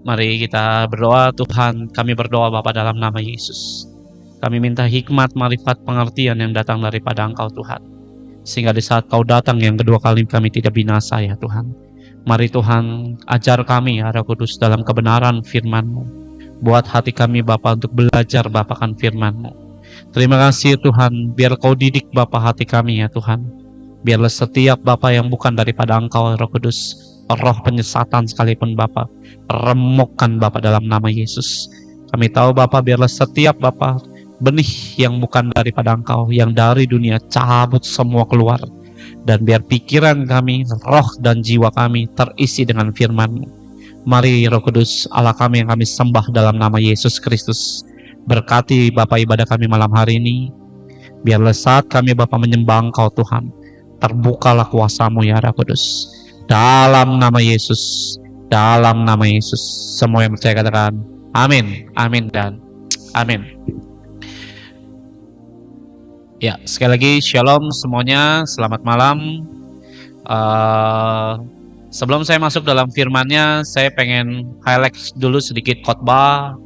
Mari kita berdoa. Tuhan, kami berdoa Bapa dalam nama Yesus. Kami minta hikmat, marifat, pengertian yang datang daripada Engkau Tuhan. Sehingga di saat Kau datang yang kedua kali kami tidak binasa ya Tuhan. Mari Tuhan ajar kami ya Roh Kudus dalam kebenaran firman-Mu. Buat hati kami Bapa untuk belajar Bapa kan firman-Mu. Terima kasih Tuhan, biar Kau didik Bapa hati kami ya Tuhan. Biarlah setiap Bapa yang bukan daripada Engkau Roh Kudus, roh penyesatan sekalipun Bapa, remukkan Bapa dalam nama Yesus. Kami tahu Bapa, biarlah setiap Bapa benih yang bukan daripada Engkau, yang dari dunia, cabut semua keluar. Dan biar pikiran kami, roh dan jiwa kami terisi dengan firman-Mu. Mari Roh Kudus, Allah kami yang kami sembah dalam nama Yesus Kristus, berkati Bapa ibadah kami malam hari ini. Biarlah saat kami Bapa menyembah Engkau Tuhan, terbukalah kuasa-Mu ya Roh Kudus. Dalam nama Yesus, dalam nama Yesus. Semua yang percaya katakan amin, amin dan amin. Ya, sekali lagi shalom semuanya, selamat malam. Sebelum saya masuk dalam firman-Nya, saya pengen highlight dulu sedikit khotbah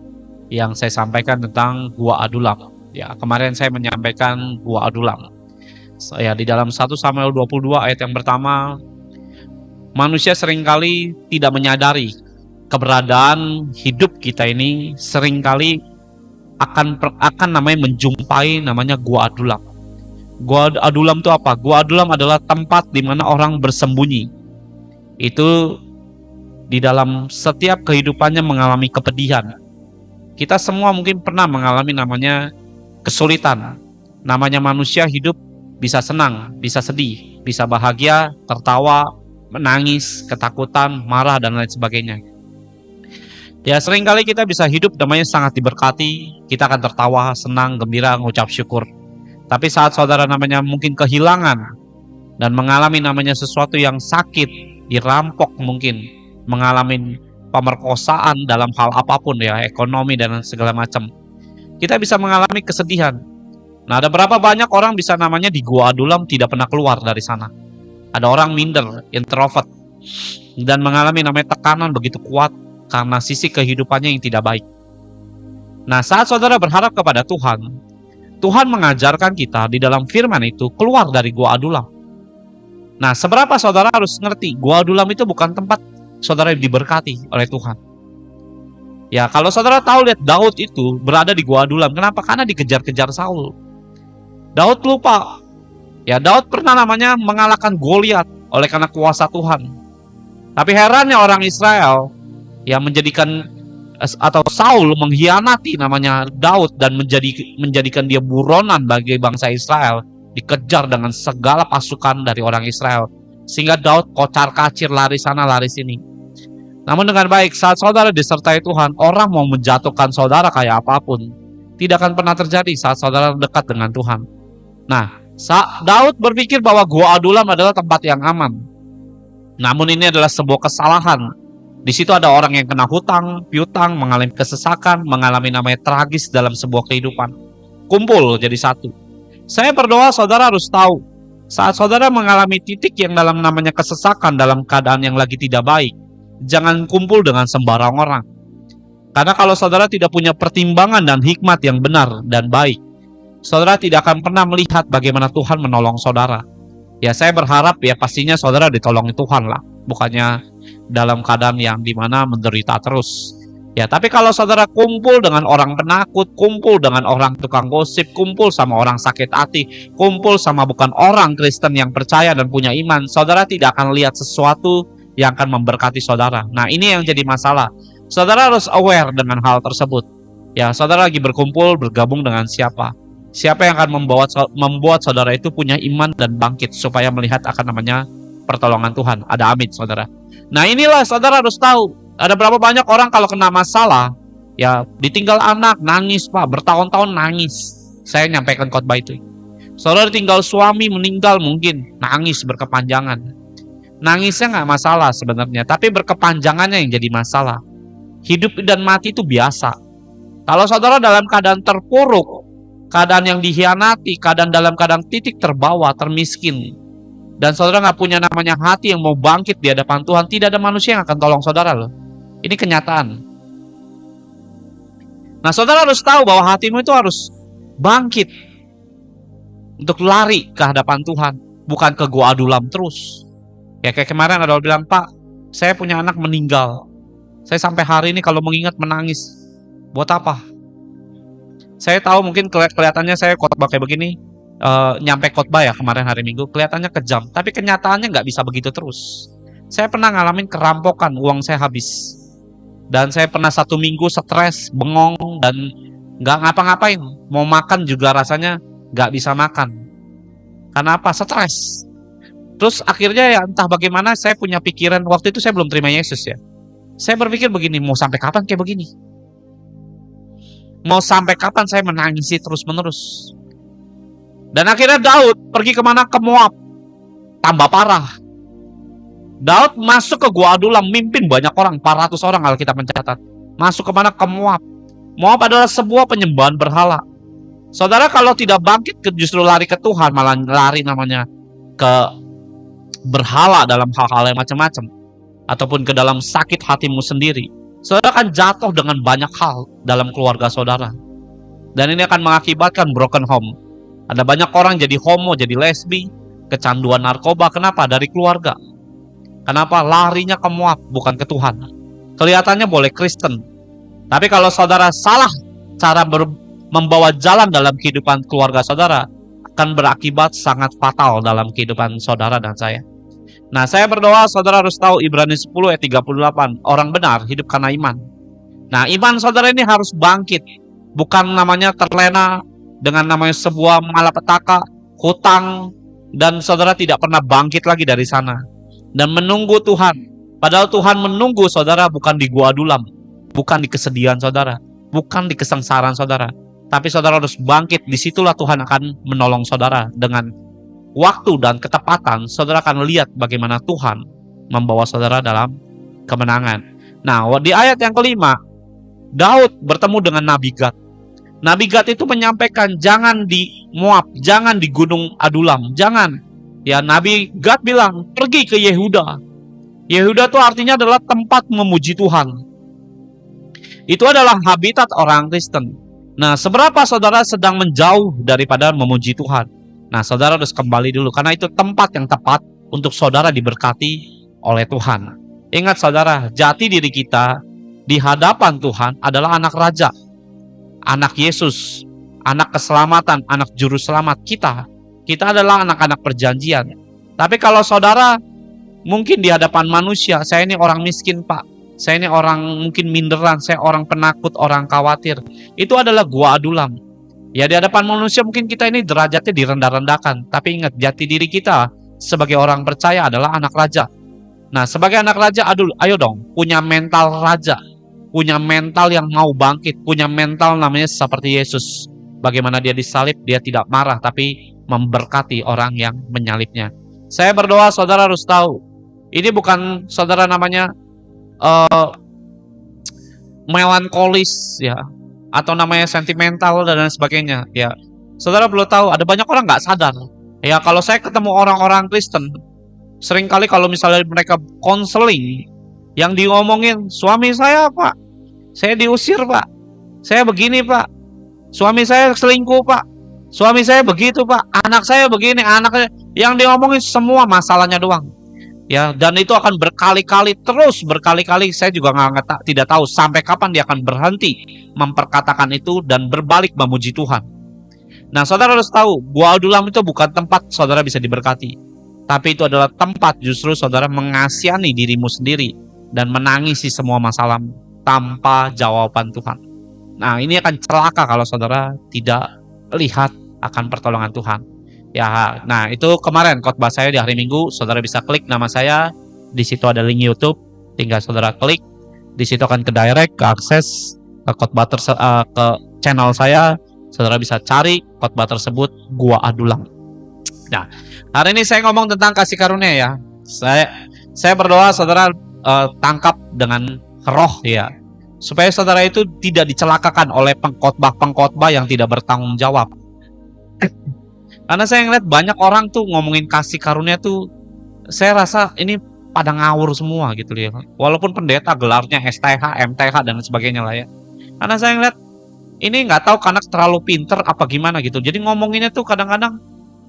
yang saya sampaikan tentang Gua Adulam. Ya, kemarin saya menyampaikan Gua Adulam. Saya di dalam 1 Samuel 22 ayat yang pertama, manusia seringkali tidak menyadari keberadaan hidup kita ini seringkali akan namanya menjumpai namanya Gua Adulam. Gua Adulam itu apa? Gua Adulam adalah tempat di mana orang bersembunyi. Itu di dalam setiap kehidupannya mengalami kepedihan. Kita semua mungkin pernah mengalami namanya kesulitan. Namanya manusia hidup bisa senang, bisa sedih, bisa bahagia, tertawa, menangis, ketakutan, marah, dan lain sebagainya. Ya, seringkali kita bisa hidup namanya sangat diberkati, kita akan tertawa, senang, gembira, mengucap syukur. Tapi saat saudara namanya mungkin kehilangan dan mengalami namanya sesuatu yang sakit, dirampok mungkin, mengalami pemerkosaan dalam hal apapun ya, ekonomi dan segala macam, kita bisa mengalami kesedihan. Nah, ada berapa banyak orang bisa namanya di Gua Adulam tidak pernah keluar dari sana. Ada orang minder, introvert, dan mengalami namanya tekanan begitu kuat karena sisi kehidupannya yang tidak baik. Nah, saat saudara berharap kepada Tuhan, Tuhan mengajarkan kita di dalam firman itu keluar dari Gua Adulam. Nah, seberapa saudara harus ngerti, Gua Adulam itu bukan tempat saudara diberkati oleh Tuhan. Ya, kalau saudara tahu lihat Daud itu berada di Gua Adulam, kenapa? Karena dikejar-kejar Saul. Daud lupa. Ya, Daud pernah namanya mengalahkan Goliat oleh karena kuasa Tuhan. Tapi herannya orang Israel yang menjadikan atau Saul mengkhianati namanya Daud dan menjadikan dia buronan bagi bangsa Israel, dikejar dengan segala pasukan dari orang Israel, sehingga Daud kocar-kacir lari sana lari sini. Namun dengan baik, saat saudara disertai Tuhan, orang mau menjatuhkan saudara kayak apapun tidak akan pernah terjadi saat saudara dekat dengan Tuhan. Nah, Daud berpikir bahwa Gua Adulam adalah tempat yang aman. Namun ini adalah sebuah kesalahan. Di situ ada orang yang kena hutang, piutang, mengalami kesesakan, mengalami namanya tragis dalam sebuah kehidupan. Kumpul jadi satu. Saya berdoa saudara harus tahu, saat saudara mengalami titik yang dalam namanya kesesakan dalam keadaan yang lagi tidak baik, jangan kumpul dengan sembarang orang. Karena kalau saudara tidak punya pertimbangan dan hikmat yang benar dan baik, saudara tidak akan pernah melihat bagaimana Tuhan menolong saudara. Ya, saya berharap ya pastinya saudara ditolong Tuhan lah, bukannya dalam keadaan yang dimana menderita terus. Ya, tapi kalau saudara kumpul dengan orang penakut, kumpul dengan orang tukang gosip, kumpul sama orang sakit hati, kumpul sama bukan orang Kristen yang percaya dan punya iman, saudara tidak akan lihat sesuatu yang akan memberkati saudara. Nah, ini yang jadi masalah. Saudara harus aware dengan hal tersebut. Ya, saudara lagi berkumpul, bergabung dengan siapa? Siapa yang akan membuat saudara itu punya iman dan bangkit supaya melihat akan namanya pertolongan Tuhan. Ada amin, saudara. Nah, inilah saudara harus tahu. Ada berapa banyak orang kalau kena masalah, ya ditinggal anak, nangis Pak, bertahun-tahun nangis. Saya nyampaikan khotbah itu. Saudara tinggal suami meninggal mungkin, nangis berkepanjangan. Nangisnya nggak masalah sebenarnya, tapi berkepanjangannya yang jadi masalah. Hidup dan mati itu biasa. Kalau saudara dalam keadaan terpuruk, keadaan yang dikhianati, keadaan dalam keadaan titik terbawa, termiskin, dan saudara nggak punya namanya hati yang mau bangkit di hadapan Tuhan, tidak ada manusia yang akan tolong saudara loh. Ini kenyataan. Nah, saudara harus tahu bahwa hatimu itu harus bangkit untuk lari ke hadapan Tuhan, bukan ke gua adulam terus. Ya kayak kemarin ada orang bilang, Pak, saya punya anak meninggal. Saya sampai hari ini kalau mengingat menangis. Buat apa? Saya tahu mungkin kelihatannya saya khotbah kayak begini, nyampe khotbah ya kemarin hari Minggu, kelihatannya kejam. Tapi kenyataannya nggak bisa begitu terus. Saya pernah ngalamin kerampokan, uang saya habis. Dan saya pernah 1 minggu stres, bengong, dan nggak ngapa-ngapain. Mau makan juga rasanya nggak bisa makan. Karena apa? Stres. Terus akhirnya ya entah bagaimana saya punya pikiran, waktu itu saya belum terima Yesus ya. Saya berpikir begini, mau sampai kapan kayak begini? Mau sampai kapan saya menangisi terus-menerus? Dan akhirnya Daud pergi kemana? Ke Moab. Tambah parah. Daud masuk ke Gua Adulam, mimpin banyak orang, 400 orang Alkitab mencatat. Masuk kemana? Ke Moab. Moab adalah sebuah penyembahan berhala. Saudara kalau tidak bangkit justru lari ke Tuhan, malah lari namanya ke berhala dalam hal-hal yang macam-macam, ataupun ke dalam sakit hatimu sendiri. Saudara akan jatuh dengan banyak hal dalam keluarga saudara. Dan ini akan mengakibatkan broken home. Ada banyak orang jadi homo, jadi lesbi, kecanduan narkoba. Kenapa? Dari keluarga. Kenapa? Larinya ke Moab, bukan ke Tuhan. Kelihatannya boleh Kristen, tapi kalau saudara salah cara membawa jalan dalam kehidupan keluarga saudara, akan berakibat sangat fatal dalam kehidupan saudara dan saya. Nah, saya berdoa saudara harus tahu Ibrani 10 ayat 38, orang benar hidup karena iman. Nah, iman saudara ini harus bangkit, bukan namanya terlena dengan namanya sebuah malapetaka, hutang, dan saudara tidak pernah bangkit lagi dari sana dan menunggu Tuhan. Padahal Tuhan menunggu saudara bukan di Gua Adulam, bukan di kesedihan saudara, bukan di kesengsaraan saudara, tapi saudara harus bangkit. Disitulah Tuhan akan menolong saudara. Dengan waktu dan ketepatan, saudara akan lihat bagaimana Tuhan membawa saudara dalam kemenangan. Nah, di ayat yang kelima, Daud bertemu dengan Nabi Gad. Nabi Gad itu menyampaikan, jangan di Moab, jangan di Gunung Adulam, jangan. Ya, Nabi Gad bilang, pergi ke Yehuda. Yehuda itu artinya adalah tempat memuji Tuhan. Itu adalah habitat orang Kristen. Nah, seberapa saudara sedang menjauh daripada memuji Tuhan? Nah, saudara harus kembali dulu, karena itu tempat yang tepat untuk saudara diberkati oleh Tuhan. Ingat saudara, jati diri kita di hadapan Tuhan adalah anak raja, anak Yesus, anak keselamatan, anak juru selamat kita. Kita adalah anak-anak perjanjian. Tapi kalau saudara mungkin di hadapan manusia, saya ini orang miskin Pak, saya ini orang mungkin minderan, saya orang penakut, orang khawatir, itu adalah Gua Adulam. Ya, di hadapan manusia mungkin kita ini derajatnya direndah-rendahkan. Tapi ingat, jati diri kita sebagai orang percaya adalah anak raja. Nah, sebagai anak raja, ayo dong, punya mental raja, punya mental yang mau bangkit, punya mental namanya seperti Yesus. Bagaimana dia disalib, dia tidak marah, tapi memberkati orang yang menyalibnya. Saya berdoa saudara harus tahu, ini bukan saudara namanya melankolis ya, atau namanya sentimental dan lain sebagainya ya. Saudara perlu tahu, ada banyak orang nggak sadar ya. Kalau saya ketemu orang-orang Kristen, seringkali kalau misalnya mereka konseling, yang diomongin, suami saya Pak, saya diusir Pak, saya begini Pak, suami saya selingkuh Pak, suami saya begitu Pak, anak saya begini, anaknya, yang diomongin semua masalahnya doang. Ya, dan itu akan berkali-kali, terus berkali-kali. Saya juga tidak tahu sampai kapan dia akan berhenti memperkatakan itu dan berbalik memuji Tuhan. Nah, saudara harus tahu, Gua Adulam itu bukan tempat saudara bisa diberkati, tapi itu adalah tempat justru saudara mengasihani dirimu sendiri dan menangisi semua masalah tanpa jawaban Tuhan. Nah, ini akan celaka kalau saudara tidak lihat akan pertolongan Tuhan. Ya, nah itu kemarin khotbah saya di hari Minggu. Saudara bisa klik nama saya, di situ ada link YouTube, tinggal saudara klik, di situ akan ke direct, ke akses ke khotbah ke channel saya. Saudara bisa cari khotbah tersebut, Gua Adulam. Nah, hari ini saya ngomong tentang kasih karunia ya. Saya berdoa saudara tangkap dengan roh ya, supaya saudara itu tidak dicelakakan oleh pengkhotbah yang tidak bertanggung jawab. Karena saya ngeliat banyak orang tuh ngomongin kasih karunia tuh, saya rasa ini pada ngawur semua gitu ya. Walaupun pendeta gelarnya STH, MTH dan sebagainya lah ya. Karena saya ngeliat ini nggak tahu karena terlalu pinter apa gimana gitu. Jadi ngomonginnya tuh kadang-kadang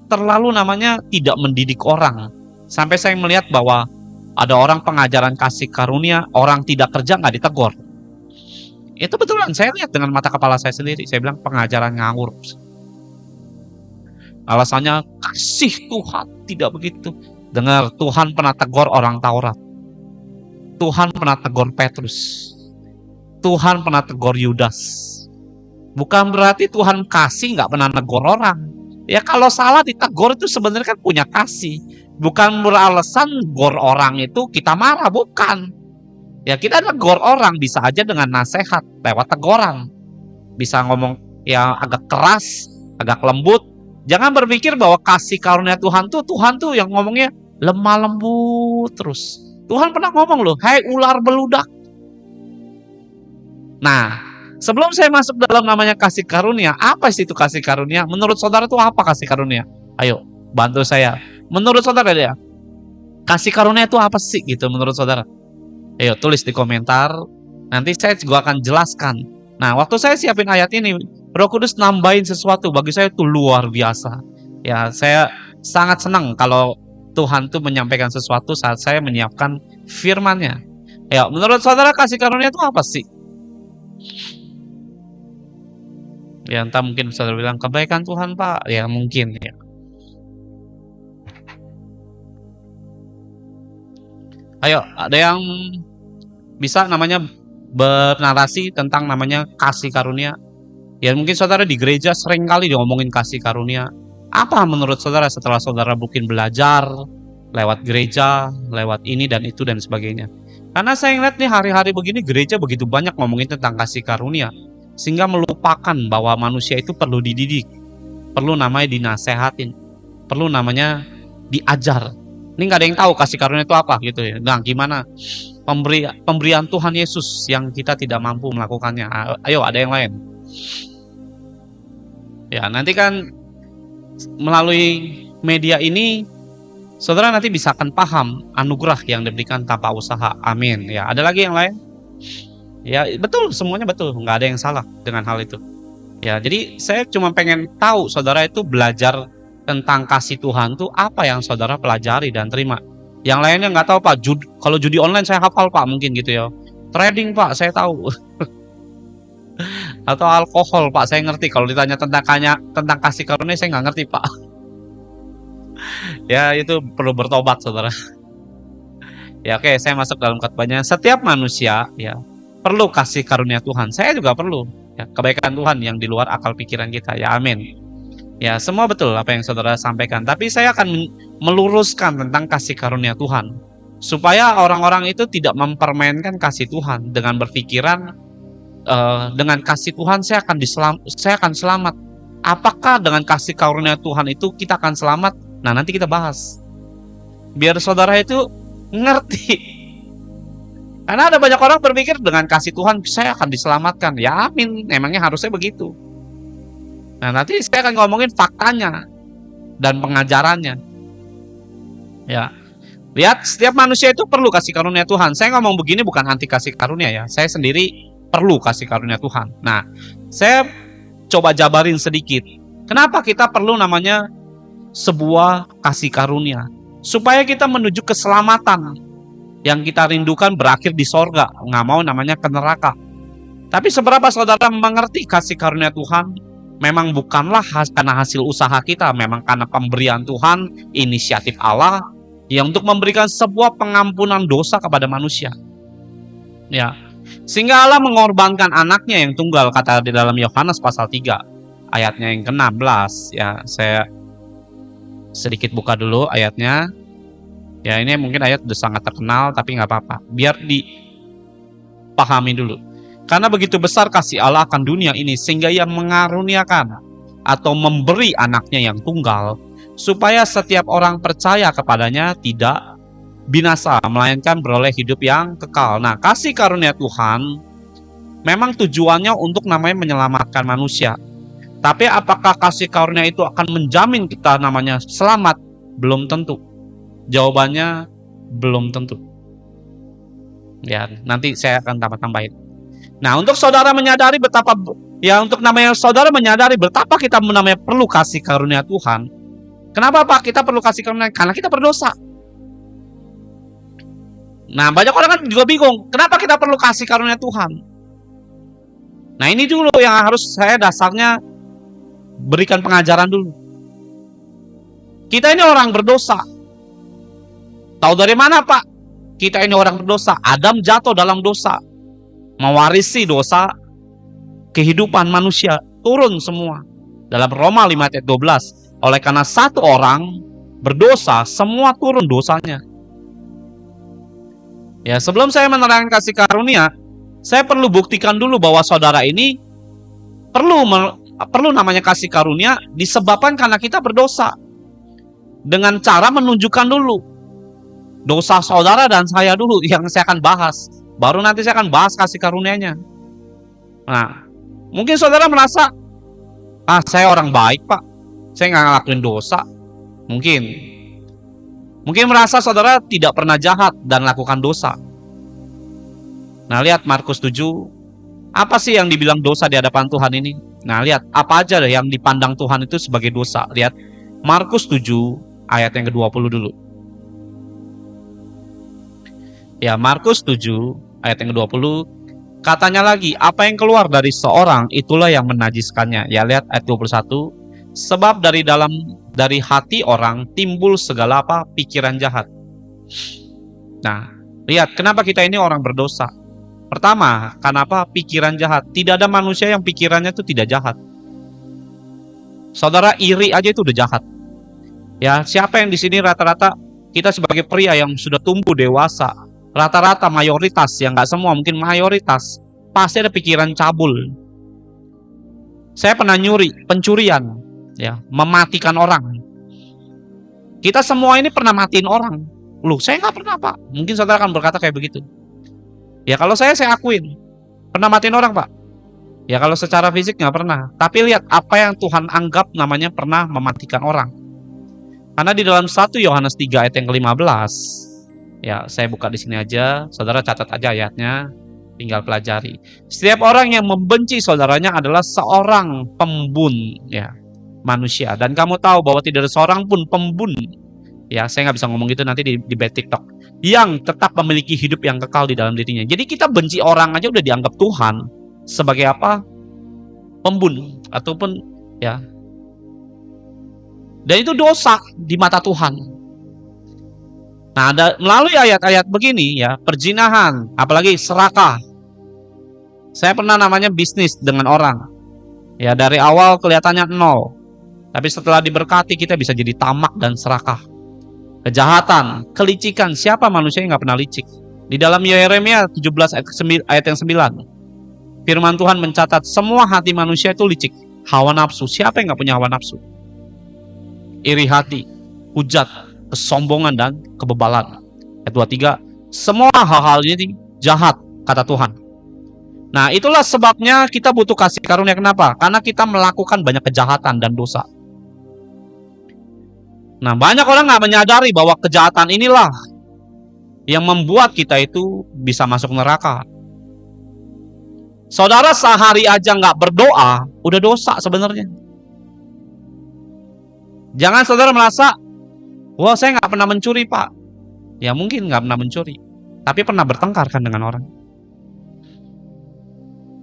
terlalu namanya tidak mendidik orang. Sampai saya melihat bahwa ada orang pengajaran kasih karunia, orang tidak kerja nggak ditegur. Itu betulan saya lihat dengan mata kepala saya sendiri. Saya bilang pengajaran ngawur. Alasannya kasih Tuhan, tidak begitu. Dengar, Tuhan pernah tegur orang Taurat. Tuhan pernah tegur Petrus. Tuhan pernah tegur Yudas. Bukan berarti Tuhan kasih nggak pernah negur orang. Ya kalau salah ditegur itu sebenarnya kan punya kasih. Bukan beralasan negur orang itu kita marah, bukan. Ya kita negur orang bisa aja dengan nasihat lewat teguran. Bisa ngomong yang agak keras, agak lembut. Jangan berpikir bahwa kasih karunia Tuhan tuh yang ngomongnya lemah lembut terus. Tuhan pernah ngomong loh, hai ular beludak. Nah, sebelum saya masuk dalam namanya kasih karunia, apa sih itu kasih karunia? Menurut saudara itu apa kasih karunia? Ayo, bantu saya. Menurut saudara ya, kasih karunia itu apa sih gitu menurut saudara? Ayo tulis di komentar. Nanti saya juga akan jelaskan. Nah, waktu saya siapin ayat ini, Roh Kudus nambahin sesuatu bagi saya itu luar biasa. Ya, saya sangat senang kalau Tuhan tuh menyampaikan sesuatu saat saya menyiapkan firman-Nya. Ya, menurut saudara kasih karunia itu apa sih? Ya, entah mungkin saudara bilang kebaikan Tuhan, Pak. Ya, mungkin ya. Ayo, ada yang bisa namanya bernarasi tentang namanya kasih karunia? Ya mungkin saudara di gereja sering kali diomongin kasih karunia. Apa menurut saudara setelah saudara mungkin belajar lewat gereja, lewat ini dan itu dan sebagainya? Karena saya ngeliat nih hari-hari begini gereja begitu banyak ngomongin tentang kasih karunia, sehingga melupakan bahwa manusia itu perlu dididik, perlu namanya dinasehatin, perlu namanya diajar. Ini nggak ada yang tahu kasih karunia itu apa gitu ya. Nah gimana pemberian Tuhan Yesus yang kita tidak mampu melakukannya? Ayo ada yang lain. Ya nanti kan melalui media ini saudara nanti bisa akan paham anugerah yang diberikan tanpa usaha. Amin. Ya ada lagi yang lain? Ya betul, semuanya betul, nggak ada yang salah dengan hal itu. Ya jadi saya cuma pengen tahu saudara itu belajar tentang kasih Tuhan tuh apa yang saudara pelajari dan terima. Yang lainnya nggak tahu Pak. Kalau judi online saya hafal Pak mungkin gitu ya. Trading Pak saya tahu. Atau alkohol Pak saya ngerti. Kalau ditanya tentang kasih karunia saya nggak ngerti Pak. Ya itu perlu bertobat saudara. Ya oke, saya masuk dalam khotbahnya. Setiap manusia ya perlu kasih karunia Tuhan. Saya juga perlu ya, kebaikan Tuhan yang di luar akal pikiran kita. Ya amin. Ya semua betul apa yang saudara sampaikan. Tapi saya akan meluruskan tentang kasih karunia Tuhan. Supaya orang-orang itu tidak mempermainkan kasih Tuhan dengan berpikiran dengan kasih Tuhan saya akan selamat. Apakah dengan kasih karunia Tuhan itu kita akan selamat? Nah nanti kita bahas. Biar saudara itu ngerti. Karena ada banyak orang berpikir dengan kasih Tuhan saya akan diselamatkan. Ya amin, emangnya harusnya begitu. Nah nanti saya akan ngomongin faktanya dan pengajarannya. Ya, lihat setiap manusia itu perlu kasih karunia Tuhan. Saya ngomong begini bukan anti kasih karunia ya. Saya sendiri perlu kasih karunia Tuhan. Nah, saya coba jabarin sedikit. Kenapa kita perlu namanya sebuah kasih karunia? Supaya kita menuju keselamatan yang kita rindukan berakhir di sorga. Nggak mau namanya ke neraka. Tapi seberapa saudara mengerti kasih karunia Tuhan? Memang bukanlah karena hasil usaha kita, memang karena pemberian Tuhan, inisiatif Allah yang untuk memberikan sebuah pengampunan dosa kepada manusia. Ya, sehingga Allah mengorbankan anaknya yang tunggal, kata di dalam Yohanes pasal 3 ayatnya yang ke-16. Ya, saya sedikit buka dulu ayatnya. Ya, ini mungkin ayat udah sangat terkenal tapi nggak apa-apa. Biar dipahami dulu. Karena begitu besar kasih Allah akan dunia ini sehingga Ia mengaruniakan atau memberi anaknya yang tunggal supaya setiap orang percaya kepadanya tidak binasa melainkan beroleh hidup yang kekal. Nah, kasih karunia Tuhan memang tujuannya untuk namanya menyelamatkan manusia. Tapi apakah kasih karunia itu akan menjamin kita namanya selamat? Belum tentu. Jawabannya Belum tentu. Ya, nanti saya akan tambah-tambahin. Nah, untuk saudara menyadari betapa untuk namanya saudara menyadari betapa kita namanya perlu kasih karunia Tuhan. Kenapa Pak kita perlu kasih karunia? Karena kita berdosa. Nah, banyak orang kan juga bingung, kenapa kita perlu kasih karunia Tuhan? Nah, ini dulu yang harus saya dasarnya berikan pengajaran dulu. Kita ini orang berdosa. Tahu dari mana Pak? Kita ini orang berdosa. Adam jatuh dalam dosa, mewarisi dosa kehidupan manusia, turun semua. Dalam Roma 5 ayat 12, oleh karena satu orang berdosa, semua turun dosanya. Ya, sebelum saya menerangkan kasih karunia, saya perlu buktikan dulu bahwa saudara ini perlu namanya kasih karunia disebabkan karena kita berdosa. Dengan cara menunjukkan dulu dosa saudara dan saya dulu yang saya akan bahas. Baru nanti saya akan bahas kasih karunianya. Nah, mungkin saudara merasa, saya orang baik Pak, saya nggak ngelakuin dosa. Mungkin merasa saudara tidak pernah jahat dan lakukan dosa. Nah, lihat Markus 7, apa sih yang dibilang dosa di hadapan Tuhan ini? Nah, lihat apa aja yang dipandang Tuhan itu sebagai dosa. Lihat Markus 7 ayat yang ke-20 dulu. Ya, Markus 7 ayat yang ke-20, katanya lagi, apa yang keluar dari seorang itulah yang menajiskannya. Ya, lihat ayat 21, sebab dari hati orang timbul segala pikiran jahat. Nah, lihat kenapa kita ini orang berdosa. Pertama, kenapa pikiran jahat? Tidak ada manusia yang pikirannya itu tidak jahat. Saudara iri aja itu udah jahat. Ya, siapa yang di sini rata-rata kita sebagai pria yang sudah tumbuh dewasa, rata-rata mayoritas, yang nggak semua, mungkin mayoritas, pasti ada pikiran cabul. Saya pernah pencurian, ya, mematikan orang. Kita semua ini pernah matiin orang. Loh, saya nggak pernah Pak. Mungkin saudara akan berkata kayak begitu. Ya kalau saya akuin, pernah matiin orang Pak. Ya kalau secara fisik nggak pernah. Tapi lihat apa yang Tuhan anggap namanya pernah mematikan orang. Karena di dalam 1 Yohanes 3 ayat yang ke-15, ya saya buka di sini aja, saudara catat aja ayatnya, tinggal pelajari. Setiap orang yang membenci saudaranya adalah seorang pembun, ya, manusia. Dan kamu tahu bahwa tidak ada seorang pun pembun, ya saya nggak bisa ngomong gitu nanti di TikTok, yang tetap memiliki hidup yang kekal di dalam dirinya. Jadi kita benci orang aja udah dianggap Tuhan sebagai apa? Pembun ataupun ya. Dan itu dosa di mata Tuhan. Nah, melalui ayat-ayat begini ya, perzinahan, apalagi serakah. Saya pernah namanya bisnis dengan orang. Ya, dari awal kelihatannya 0. Tapi setelah diberkati kita bisa jadi tamak dan serakah. Kejahatan, kelicikan, siapa manusia yang nggak pernah licik? Di dalam Yeremia 17 ayat yang 9, firman Tuhan mencatat semua hati manusia itu licik. Hawa nafsu, siapa yang nggak punya hawa nafsu? Iri hati, hujat, kesombongan, dan kebebalan. Ayat 23, semua hal-hal ini jahat, kata Tuhan. Nah, itulah sebabnya kita butuh kasih karunia. Kenapa? Karena kita melakukan banyak kejahatan dan dosa. Nah, banyak orang nggak menyadari bahwa kejahatan inilah yang membuat kita itu bisa masuk neraka. Saudara sehari aja nggak berdoa, udah dosa sebenarnya. Jangan saudara merasa, wah saya nggak pernah mencuri Pak. Ya mungkin nggak pernah mencuri, tapi pernah bertengkar kan dengan orang.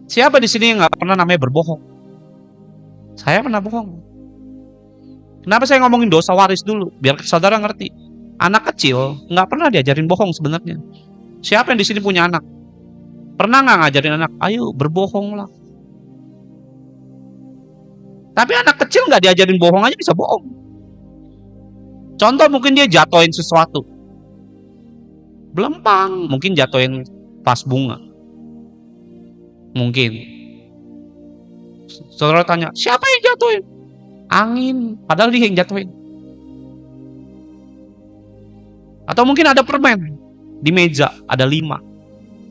Siapa di sini yang nggak pernah namanya berbohong? Saya pernah bohong. Kenapa saya ngomongin dosa waris dulu? Biar saudara ngerti. Anak kecil nggak pernah diajarin bohong sebenarnya. Siapa yang di sini punya anak? Pernah nggak ngajarin anak? Ayo berbohong lah. Tapi anak kecil nggak diajarin bohong aja bisa bohong. Contoh mungkin dia jatuhin sesuatu, belempang, mungkin jatuhin vas bunga. Mungkin saudara tanya, siapa yang jatuhin? Angin, padahal dia yang jatuhin. Atau mungkin ada permen di meja, ada 5.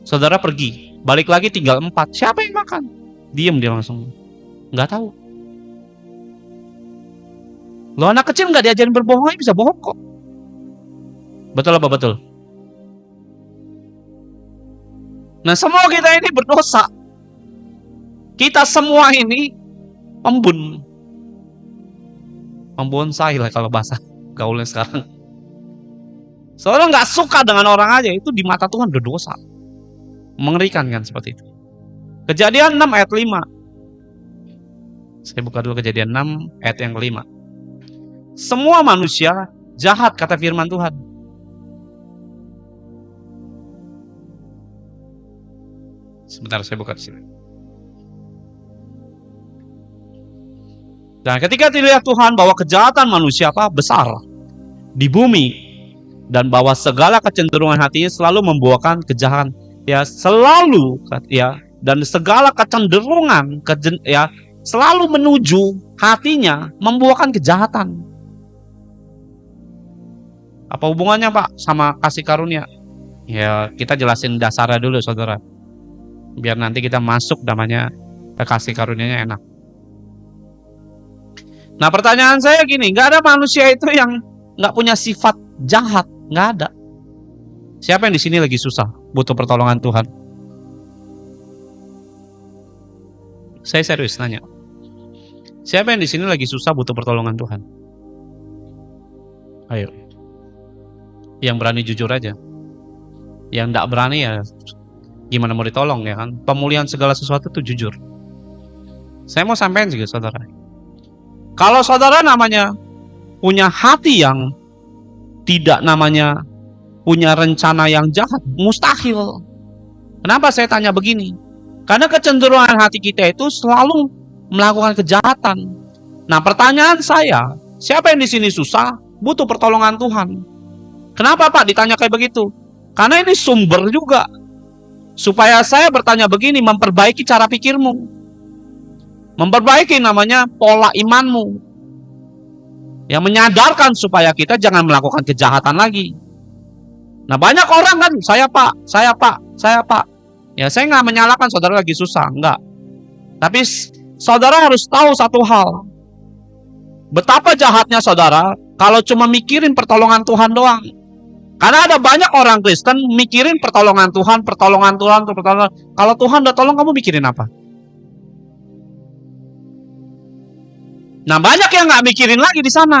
Saudara pergi, balik lagi tinggal 4. Siapa yang makan? Diam dia langsung, nggak tahu. Lo anak kecil nggak diajarin berbohong aja bisa bohong kok. Betul apa betul? Nah, semua kita ini berdosa. Kita semua ini membonsai lah kalau bahasa gaulnya sekarang. Seorang nggak suka dengan orang aja, itu di mata Tuhan udah dosa. Mengerikan kan seperti itu. Kejadian 6 ayat 5. Saya buka dulu Kejadian 6 ayat yang kelima. Semua manusia jahat, kata firman Tuhan. Sebentar, saya buka di sini. Dan ketika dilihat Tuhan bahwa kejahatan manusia besar di bumi, dan bahwa segala kecenderungan hatinya selalu membuahkan kejahatan, selalu, dan segala kecenderungan selalu menuju hatinya membuahkan kejahatan. Apa hubungannya Pak sama kasih karunia? Ya, kita jelasin dasarnya dulu saudara, biar nanti kita masuk namanya ke kasih karunianya enak. Nah, pertanyaan saya gini, nggak ada manusia itu yang nggak punya sifat jahat, nggak ada. Siapa yang di sini lagi susah, butuh pertolongan Tuhan? Saya serius nanya. Siapa yang di sini lagi susah butuh pertolongan Tuhan? Ayo. Yang berani jujur aja. Yang nggak berani ya gimana mau ditolong ya kan? Pemulihan segala sesuatu itu jujur. Saya mau sampaikan juga saudara. Kalau saudara namanya punya hati yang tidak namanya punya rencana yang jahat, mustahil. Kenapa saya tanya begini? Karena kecenderungan hati kita itu selalu melakukan kejahatan. Nah, pertanyaan saya, siapa yang di sini susah butuh pertolongan Tuhan? Kenapa Pak ditanya kayak begitu? Karena ini sumber juga. Supaya saya bertanya begini, memperbaiki cara pikirmu. Memperbaiki namanya pola imanmu. Yang menyadarkan supaya kita jangan melakukan kejahatan lagi. Nah, banyak orang kan, saya Pak. Ya, saya nggak menyalahkan saudara lagi susah, enggak. Tapi saudara harus tahu satu hal. Betapa jahatnya saudara kalau cuma mikirin pertolongan Tuhan doang. Karena ada banyak orang Kristen mikirin pertolongan Tuhan. Kalau Tuhan udah tolong, kamu mikirin apa? Nah, banyak yang nggak mikirin lagi di sana.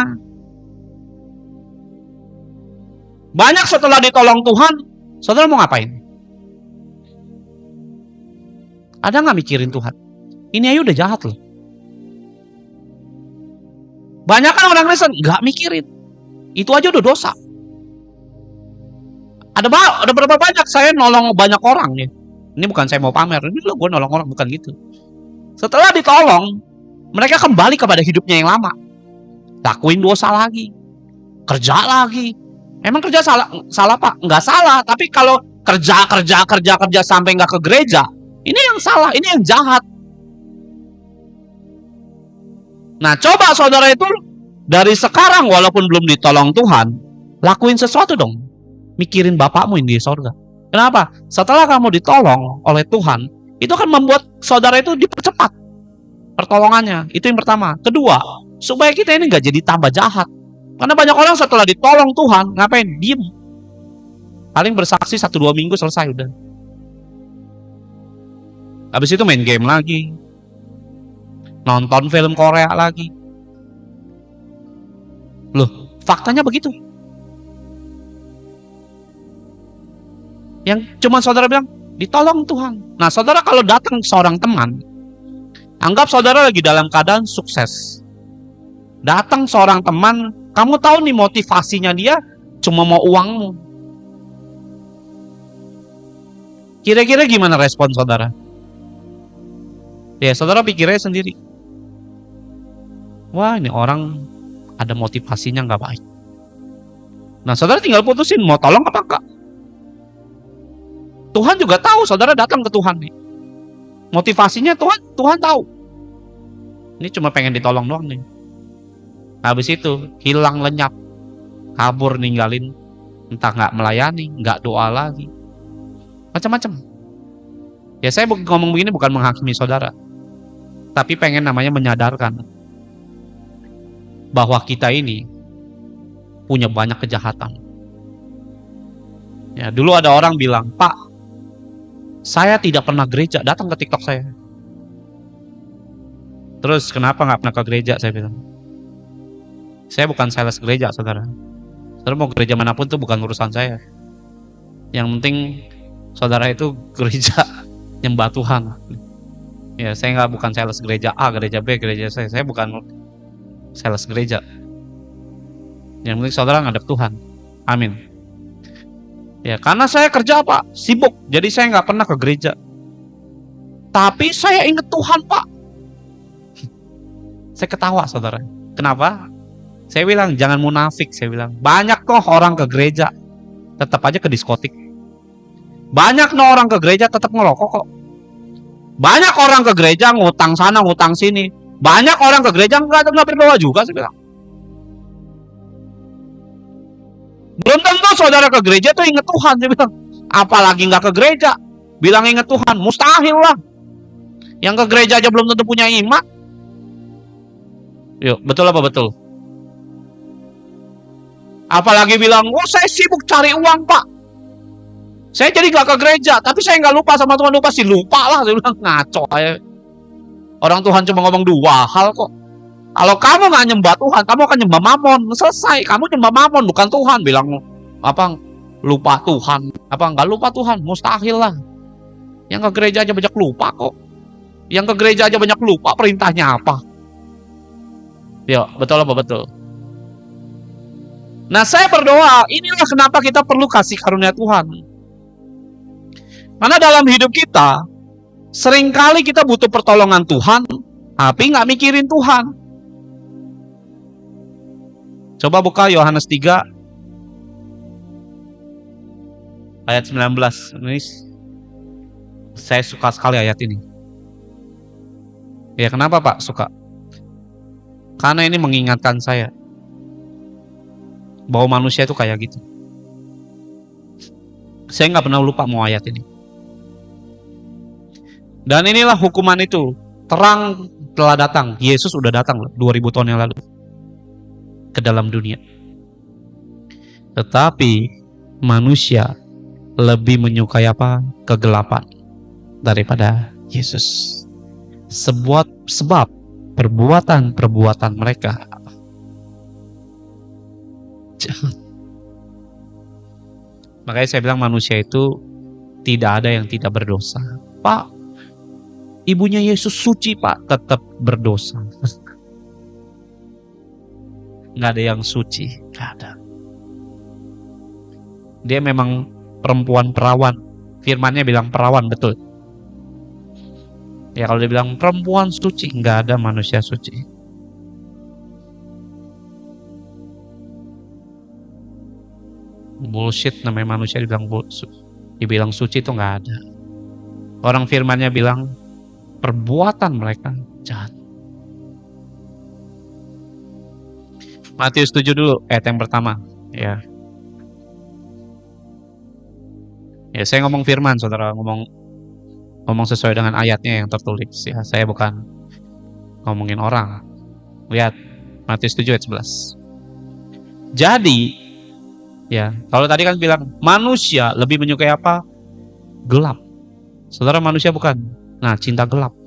Banyak setelah ditolong Tuhan, saudara mau ngapain? Ada nggak mikirin Tuhan? Ini aja udah jahat loh. Banyak kan orang Kristen nggak mikirin. Itu aja udah dosa. Ada berapa banyak saya nolong banyak orang ya. Ini bukan saya mau pamer. Ini loh gue nolong orang, bukan gitu. Setelah ditolong, mereka kembali kepada hidupnya yang lama. Lakuin dosa lagi. Kerja lagi. Emang kerja salah Pak? Nggak salah. Tapi kalau kerja sampai nggak ke gereja, ini yang salah, ini yang jahat. Nah, coba saudara itu dari sekarang walaupun belum ditolong Tuhan, lakuin sesuatu dong. Mikirin bapakmu yang di sorga. Kenapa? Setelah kamu ditolong oleh Tuhan, itu akan membuat saudara itu dipercepat pertolongannya. Itu yang pertama. Kedua, supaya kita ini nggak jadi tambah jahat. Karena banyak orang setelah ditolong Tuhan, ngapain? Diem. Paling bersaksi 1-2 minggu selesai udah. Habis itu main game lagi. Nonton film Korea lagi. Loh, faktanya begitu. Yang cuma saudara bilang, ditolong Tuhan. Nah, saudara kalau datang seorang teman, anggap saudara lagi dalam keadaan sukses. Datang seorang teman, kamu tahu nih motivasinya dia cuma mau uangmu. Kira-kira gimana respon saudara? Ya, saudara pikirnya sendiri. Wah, ini orang ada motivasinya nggak baik. Nah, saudara tinggal putusin mau tolong apa enggak. Tuhan juga tahu saudara datang ke Tuhan nih. Motivasinya Tuhan tahu. Ini cuma pengen ditolong doang nih. Habis itu hilang lenyap, kabur ninggalin, entah nggak melayani, nggak doa lagi, macam-macam. Ya, saya ngomong begini bukan menghakimi saudara, tapi pengen namanya menyadarkan bahwa kita ini punya banyak kejahatan. Ya, dulu ada orang bilang, Pak, Saya tidak pernah gereja, datang ke TikTok saya. Terus kenapa nggak pernah ke gereja? Saya bilang, saya bukan sales gereja, saudara. Saudara mau gereja manapun itu bukan urusan saya. Yang penting saudara itu gereja nyembah Tuhan. Ya, saya bukan sales gereja A, gereja B, gereja C. Saya bukan sales gereja. Yang penting saudara ngadep Tuhan. Amin. Ya, karena saya kerja, Pak, sibuk. Jadi saya nggak pernah ke gereja. Tapi saya ingat Tuhan, Pak. Saya ketawa, saudara. Kenapa? Saya bilang, jangan munafik. Saya bilang, banyak kok orang ke gereja, tetap aja ke diskotik. Banyak no orang ke gereja tetap ngerokok kok. Banyak orang ke gereja ngutang sana, ngutang sini. Banyak orang ke gereja nggak berdoa juga, saya bilang. Belum tentu saudara ke gereja tuh inget Tuhan, saya bilang. Apalagi nggak ke gereja, bilang inget Tuhan, mustahil lah. Yang ke gereja aja belum tentu punya iman. Yuk, betul apa betul? Apalagi bilang, oh saya sibuk cari uang, Pak. Saya jadi nggak ke gereja, tapi saya nggak lupa sama Tuhan. Pasti lupa lah, saya bilang, ngaco aja. Orang Tuhan cuma ngomong dua hal kok. Kalau kamu nggak nyembah Tuhan, kamu akan nyembah Mamon. Selesai, kamu nyembah Mamon bukan Tuhan. Bilang apa? Lupa Tuhan? Apa nggak lupa Tuhan? Mustahil lah. Yang ke gereja aja banyak lupa kok. Yang ke gereja aja banyak lupa perintahnya apa? Ya, betul apa betul? Nah, saya berdoa, inilah kenapa kita perlu kasih karunia Tuhan. Karena dalam hidup kita, seringkali kita butuh pertolongan Tuhan, tapi nggak mikirin Tuhan. Coba buka Yohanes 3 ayat 19. Ini saya suka sekali ayat ini. Ya, kenapa Pak suka? Karena ini mengingatkan saya bahwa manusia itu kayak gitu. Saya nggak pernah lupa mau ayat ini. Dan inilah hukuman itu. Terang telah datang. Yesus udah datang 2000 tahun yang lalu ke dalam dunia. Tetapi manusia lebih menyukai apa? Kegelapan daripada Yesus. Sebab perbuatan mereka jahat. Makanya saya bilang manusia itu tidak ada yang tidak berdosa. Pak, ibunya Yesus suci, Pak, tetap berdosa. Nggak ada yang suci, nggak ada. Dia memang perempuan perawan. Firmannya bilang perawan, betul. Ya kalau dia bilang perempuan suci, nggak ada manusia suci. Bullshit namanya manusia dibilang suci itu nggak ada. Orang firmannya bilang perbuatan mereka jahat. Matius 7 dulu, ayat yang pertama. Ya, saya ngomong firman, saudara, ngomong sesuai dengan ayatnya yang tertulis. Ya, saya bukan ngomongin orang. Lihat, Matius 7 ayat 11. Jadi, ya, kalau tadi kan bilang manusia lebih menyukai apa? Gelap. Saudara manusia bukan. Nah, cinta gelap.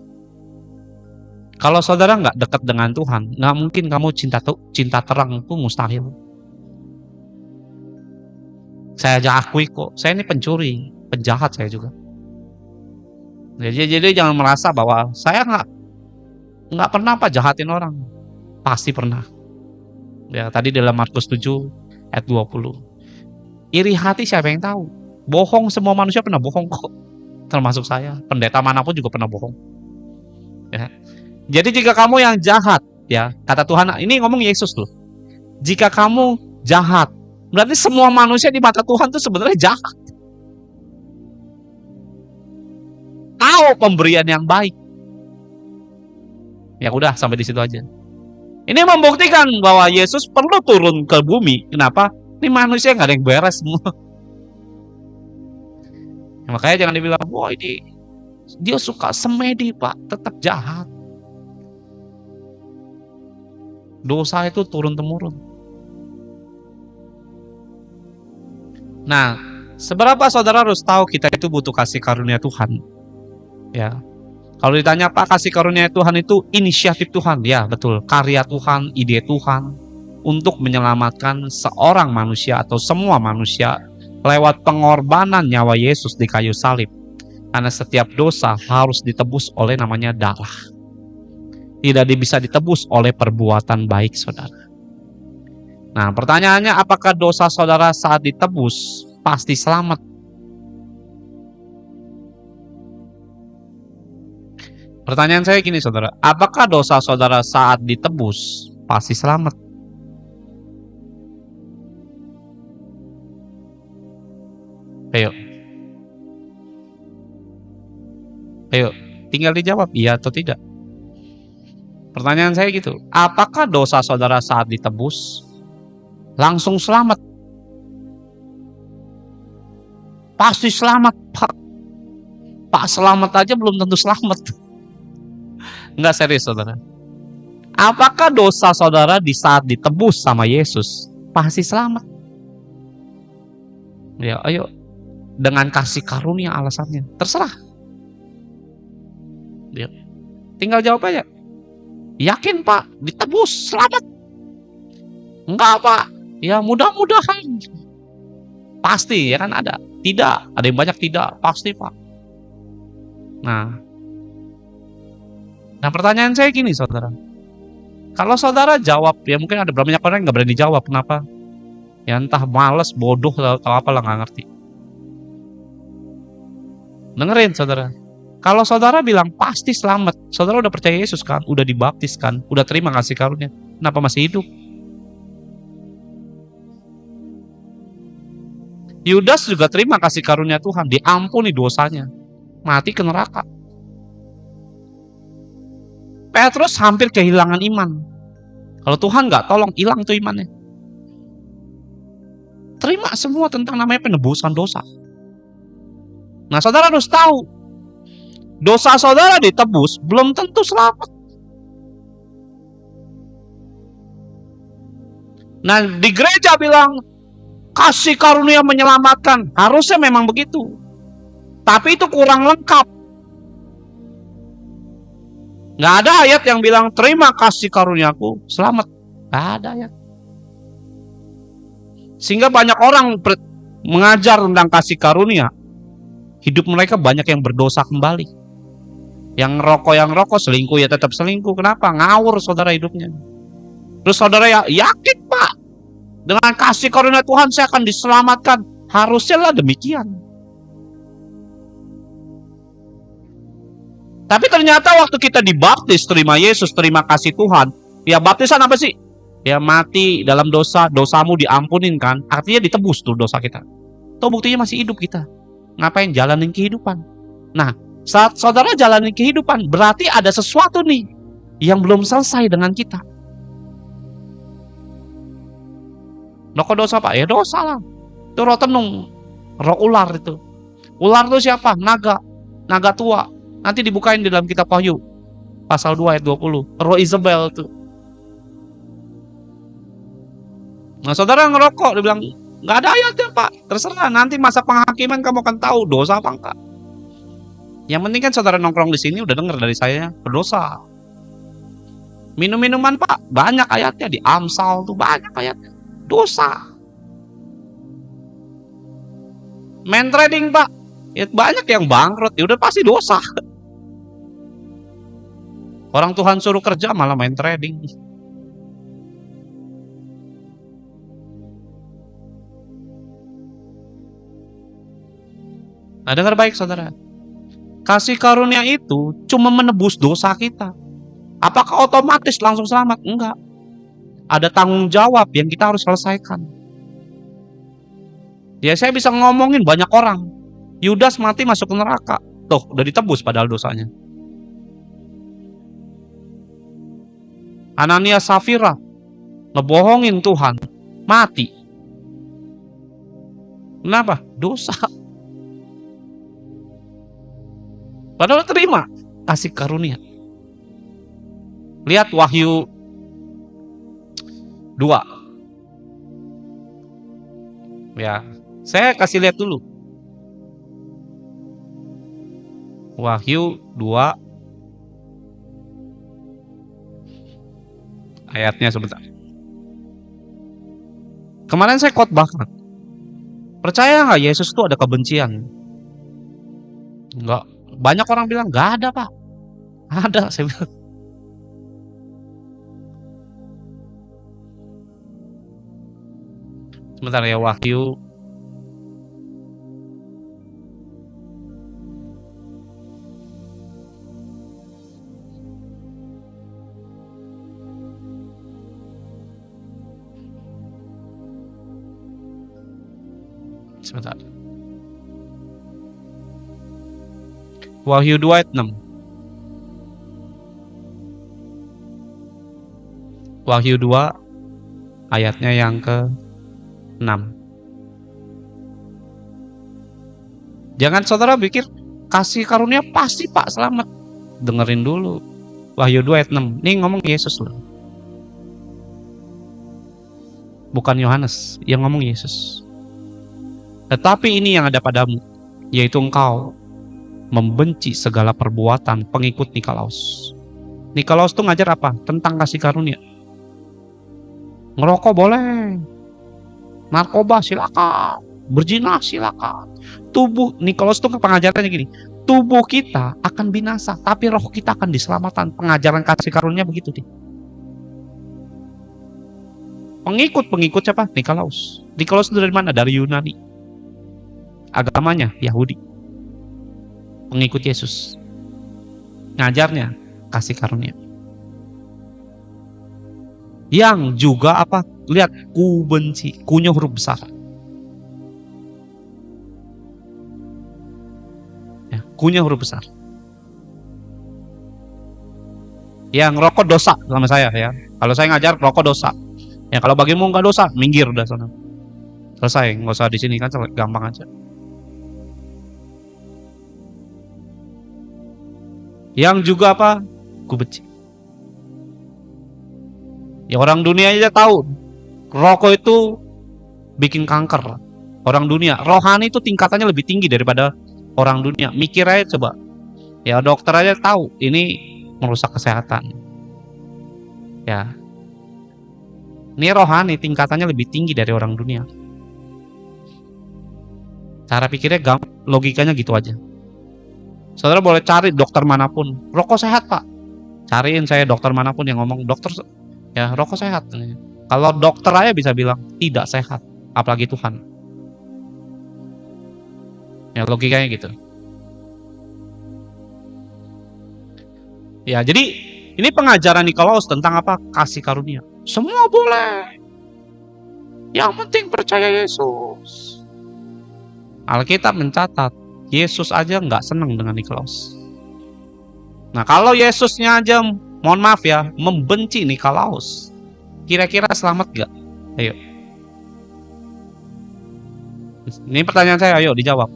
Kalau saudara nggak dekat dengan Tuhan, nggak mungkin kamu cinta terang, itu mustahil. Saya aja akui kok, saya ini pencuri, penjahat saya juga. Jadi jangan merasa bahwa saya nggak pernah jahatin orang. Pasti pernah. Ya, tadi dalam Markus 7 ayat 20. Iri hati siapa yang tahu? Bohong, semua manusia pernah bohong kok. Termasuk saya. Pendeta manapun juga pernah bohong. Ya. Jadi jika kamu yang jahat, ya, kata Tuhan, ini ngomong Yesus loh. Jika kamu jahat, berarti semua manusia di mata Tuhan itu sebenarnya jahat. Tahu pemberian yang baik. Ya udah, sampai di situ aja. Ini membuktikan bahwa Yesus perlu turun ke bumi. Kenapa? Ini manusia nggak ada yang beres semua. Ya, makanya jangan dibilang, wah ini dia suka semedi, Pak, tetap jahat. Dosa itu turun-temurun. Nah, Seberapa saudara harus tahu kita itu butuh kasih karunia Tuhan? Ya. Kalau ditanya apa kasih karunia Tuhan itu inisiatif Tuhan, ya betul, karya Tuhan, ide Tuhan untuk menyelamatkan seorang manusia atau semua manusia lewat pengorbanan nyawa Yesus di kayu salib. Karena setiap dosa harus ditebus oleh namanya darah. Tidak bisa ditebus oleh perbuatan baik saudara. Nah, pertanyaannya apakah dosa saudara saat ditebus pasti selamat? Pertanyaan saya gini saudara, apakah dosa saudara saat ditebus pasti selamat? Ayo. Ayo, tinggal dijawab iya atau tidak. Pertanyaan saya gitu, apakah dosa saudara saat ditebus langsung selamat? Pasti selamat, Pak. Pak selamat aja belum tentu selamat. Enggak serius saudara. Apakah dosa saudara di saat ditebus sama Yesus pasti selamat? Ya, ayo. Dengan kasih karunia alasannya. Terserah. Ya. Tinggal jawab aja. Yakin Pak, ditebus selamat? Enggak Pak. Ya mudah-mudahan. Pasti ya kan ada. Tidak, ada yang banyak tidak. Pasti Pak. Nah pertanyaan saya gini saudara. Kalau saudara jawab, ya mungkin ada banyak orang yang nggak berani jawab. Kenapa? Ya entah males, bodoh, atau apalah nggak ngerti. Dengerin saudara. Kalau saudara bilang pasti selamat, saudara udah percaya Yesus kan, udah dibaptis kan, udah terima kasih karunia. Kenapa masih hidup? Yudas juga terima kasih karunia Tuhan, diampuni dosanya, mati ke neraka. Petrus hampir kehilangan iman. Kalau Tuhan nggak tolong, hilang tuh imannya. Terima semua tentang namanya penebusan dosa. Nah saudara harus tahu, dosa saudara ditebus belum tentu selamat. Nah di gereja bilang kasih karunia menyelamatkan, harusnya memang begitu. Tapi itu kurang lengkap. Nggak ada ayat yang bilang terima kasih karuniaku selamat. Nggak ada ayat. Sehingga banyak orang mengajar tentang kasih karunia, hidup mereka banyak yang berdosa kembali. Yang rokok selingkuh ya tetap selingkuh. Kenapa? Ngawur saudara hidupnya. Terus saudara ya yakin Pak, dengan kasih karunia Tuhan saya akan diselamatkan. Harusnya lah demikian. Tapi ternyata waktu kita dibaptis, terima Yesus, terima kasih Tuhan. Ya baptisan apa sih? Ya mati dalam dosa, dosamu diampunin kan. Artinya ditebus tuh dosa kita. Tuh buktinya masih hidup kita. Ngapain? Jalanin kehidupan. Nah, saat saudara jalanin kehidupan, berarti ada sesuatu nih yang belum selesai dengan kita. Loh kok dosa Pak? Ya dosa lah. Itu roh tenung, roh ular itu. Ular itu siapa? Naga. Naga tua. Nanti dibukain di dalam kitab Wahyu pasal 2 ayat 20. Roh Isabel tuh. Nah saudara ngerokok, dia bilang nggak ada ayatnya Pak. Terserah, nanti masa penghakiman kamu akan tahu dosa apa enggak. Yang penting kan saudara nongkrong di sini udah dengar dari saya berdosa. Minum-minuman Pak, banyak ayatnya di Amsal tuh banyak ayatnya. Dosa. Main trading Pak, ya banyak yang bangkrut, ya udah pasti dosa. Orang Tuhan suruh kerja malah main trading. Nah dengar baik saudara. Kasih karunia itu cuma menebus dosa kita. Apakah otomatis langsung selamat? Enggak. Ada tanggung jawab yang kita harus selesaikan. Ya saya bisa ngomongin banyak orang. Yudas mati masuk ke neraka. Tuh udah ditebus padahal dosanya. Ananias Safira ngebohongin Tuhan, mati. Kenapa? Dosa. Padahal terima kasih karunia. Lihat Wahyu 2. Ya, saya kasih lihat dulu. Wahyu 2 ayatnya sebentar. Kemarin saya khotbahkan. Percaya nggak Yesus itu ada kebencian? Enggak. Banyak orang bilang nggak ada, Pak. Ada, saya bilang. Sebentar ya, Wahyu. Sebentar. Wahyu 2 ayat 6. Wahyu 2 ayatnya yang ke-6. Jangan saudara pikir kasih karunia pasti Pak selamat. Dengerin dulu. Wahyu 2 ayat 6. Ini ngomong Yesus loh. Bukan Yohanes, yang ngomong Yesus. Tetapi ini yang ada padamu, yaitu engkau membenci segala perbuatan pengikut Nikolaus. Nikolaus itu ngajar apa? Tentang kasih karunia. Ngerokok boleh, narkoba silakan, berzina silakan. Tubuh Nikolaus itu pengajarannya gini, tubuh kita akan binasa, tapi roh kita akan diselamatkan. Pengajaran kasih karunia begitu deh. Pengikut siapa? Nikolaus. Nikolaus itu dari mana? Dari Yunani. Agamanya Yahudi. Pengikut Yesus. Ngajarnya kasih karunia. Yang juga apa? Lihat, ku benci, kunya huruf besar. Ya, kunya huruf besar. Yang rokok dosa sama saya ya. Kalau saya ngajar rokok dosa. Ya kalau bagimu nggak dosa, minggir udah sana. Selesai, nggak usah di sini kan, gampang aja. Yang juga apa? Ku benci. Ya orang dunia aja tahu rokok itu bikin kanker. Orang dunia, rohani itu tingkatannya lebih tinggi daripada orang dunia. Mikir aja coba. Ya dokter aja tahu ini merusak kesehatan. Ya. Ini rohani tingkatannya lebih tinggi dari orang dunia. Cara pikirnya logikanya gitu aja. Saudara boleh cari dokter manapun, rokok sehat Pak. Cariin saya dokter manapun yang ngomong dokter ya rokok sehat. Kalau dokter aja bisa bilang tidak sehat, apalagi Tuhan. Ya logikanya gitu. Ya jadi ini pengajaran Nikolaus tentang apa? Kasih karunia. Semua boleh. Yang penting percaya Yesus. Alkitab mencatat Yesus aja nggak senang dengan Nikolaus. Nah kalau Yesusnya aja, mohon maaf ya, membenci Nikolaus, kira-kira selamat gak? Ayo. Ini pertanyaan saya, ayo dijawab.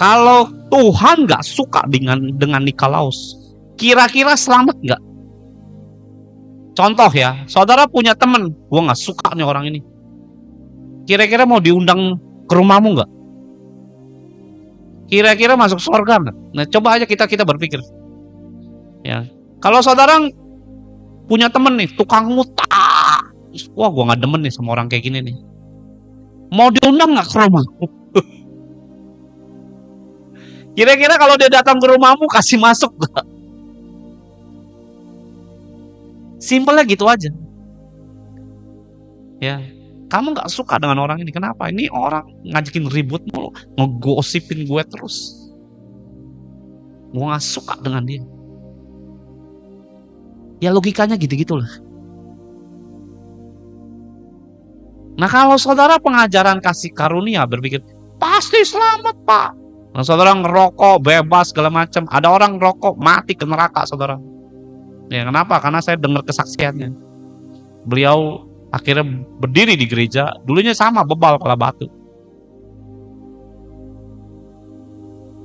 Kalau Tuhan nggak suka dengan Nikolaus, kira-kira selamat gak? Contoh ya, saudara punya temen, gua nggak suka nih orang ini. Kira-kira mau diundang ke rumahmu nggak? Kira-kira masuk surga nggak? Nah coba aja kita berpikir. Ya, kalau saudara punya temen nih, tukang ngutang, wah gua nggak demen nih sama orang kayak gini nih. Mau diundang nggak ke rumah? Kira-kira kalau dia datang ke rumahmu kasih masuk gak? Simpelnya gitu aja. Ya, kamu nggak suka dengan orang ini, kenapa? Ini orang ngajakin ribut mulu, ngegosipin gue terus. Gue nggak suka dengan dia. Ya logikanya gitu-gitulah. Nah kalau saudara pengajaran kasih karunia berpikir pasti selamat Pak. Nah saudara ngerokok bebas segala macam. Ada orang ngerokok mati ke neraka saudara. Ya kenapa? Karena saya dengar kesaksiannya. Beliau akhirnya berdiri di gereja. Dulunya sama bebal kepala batu.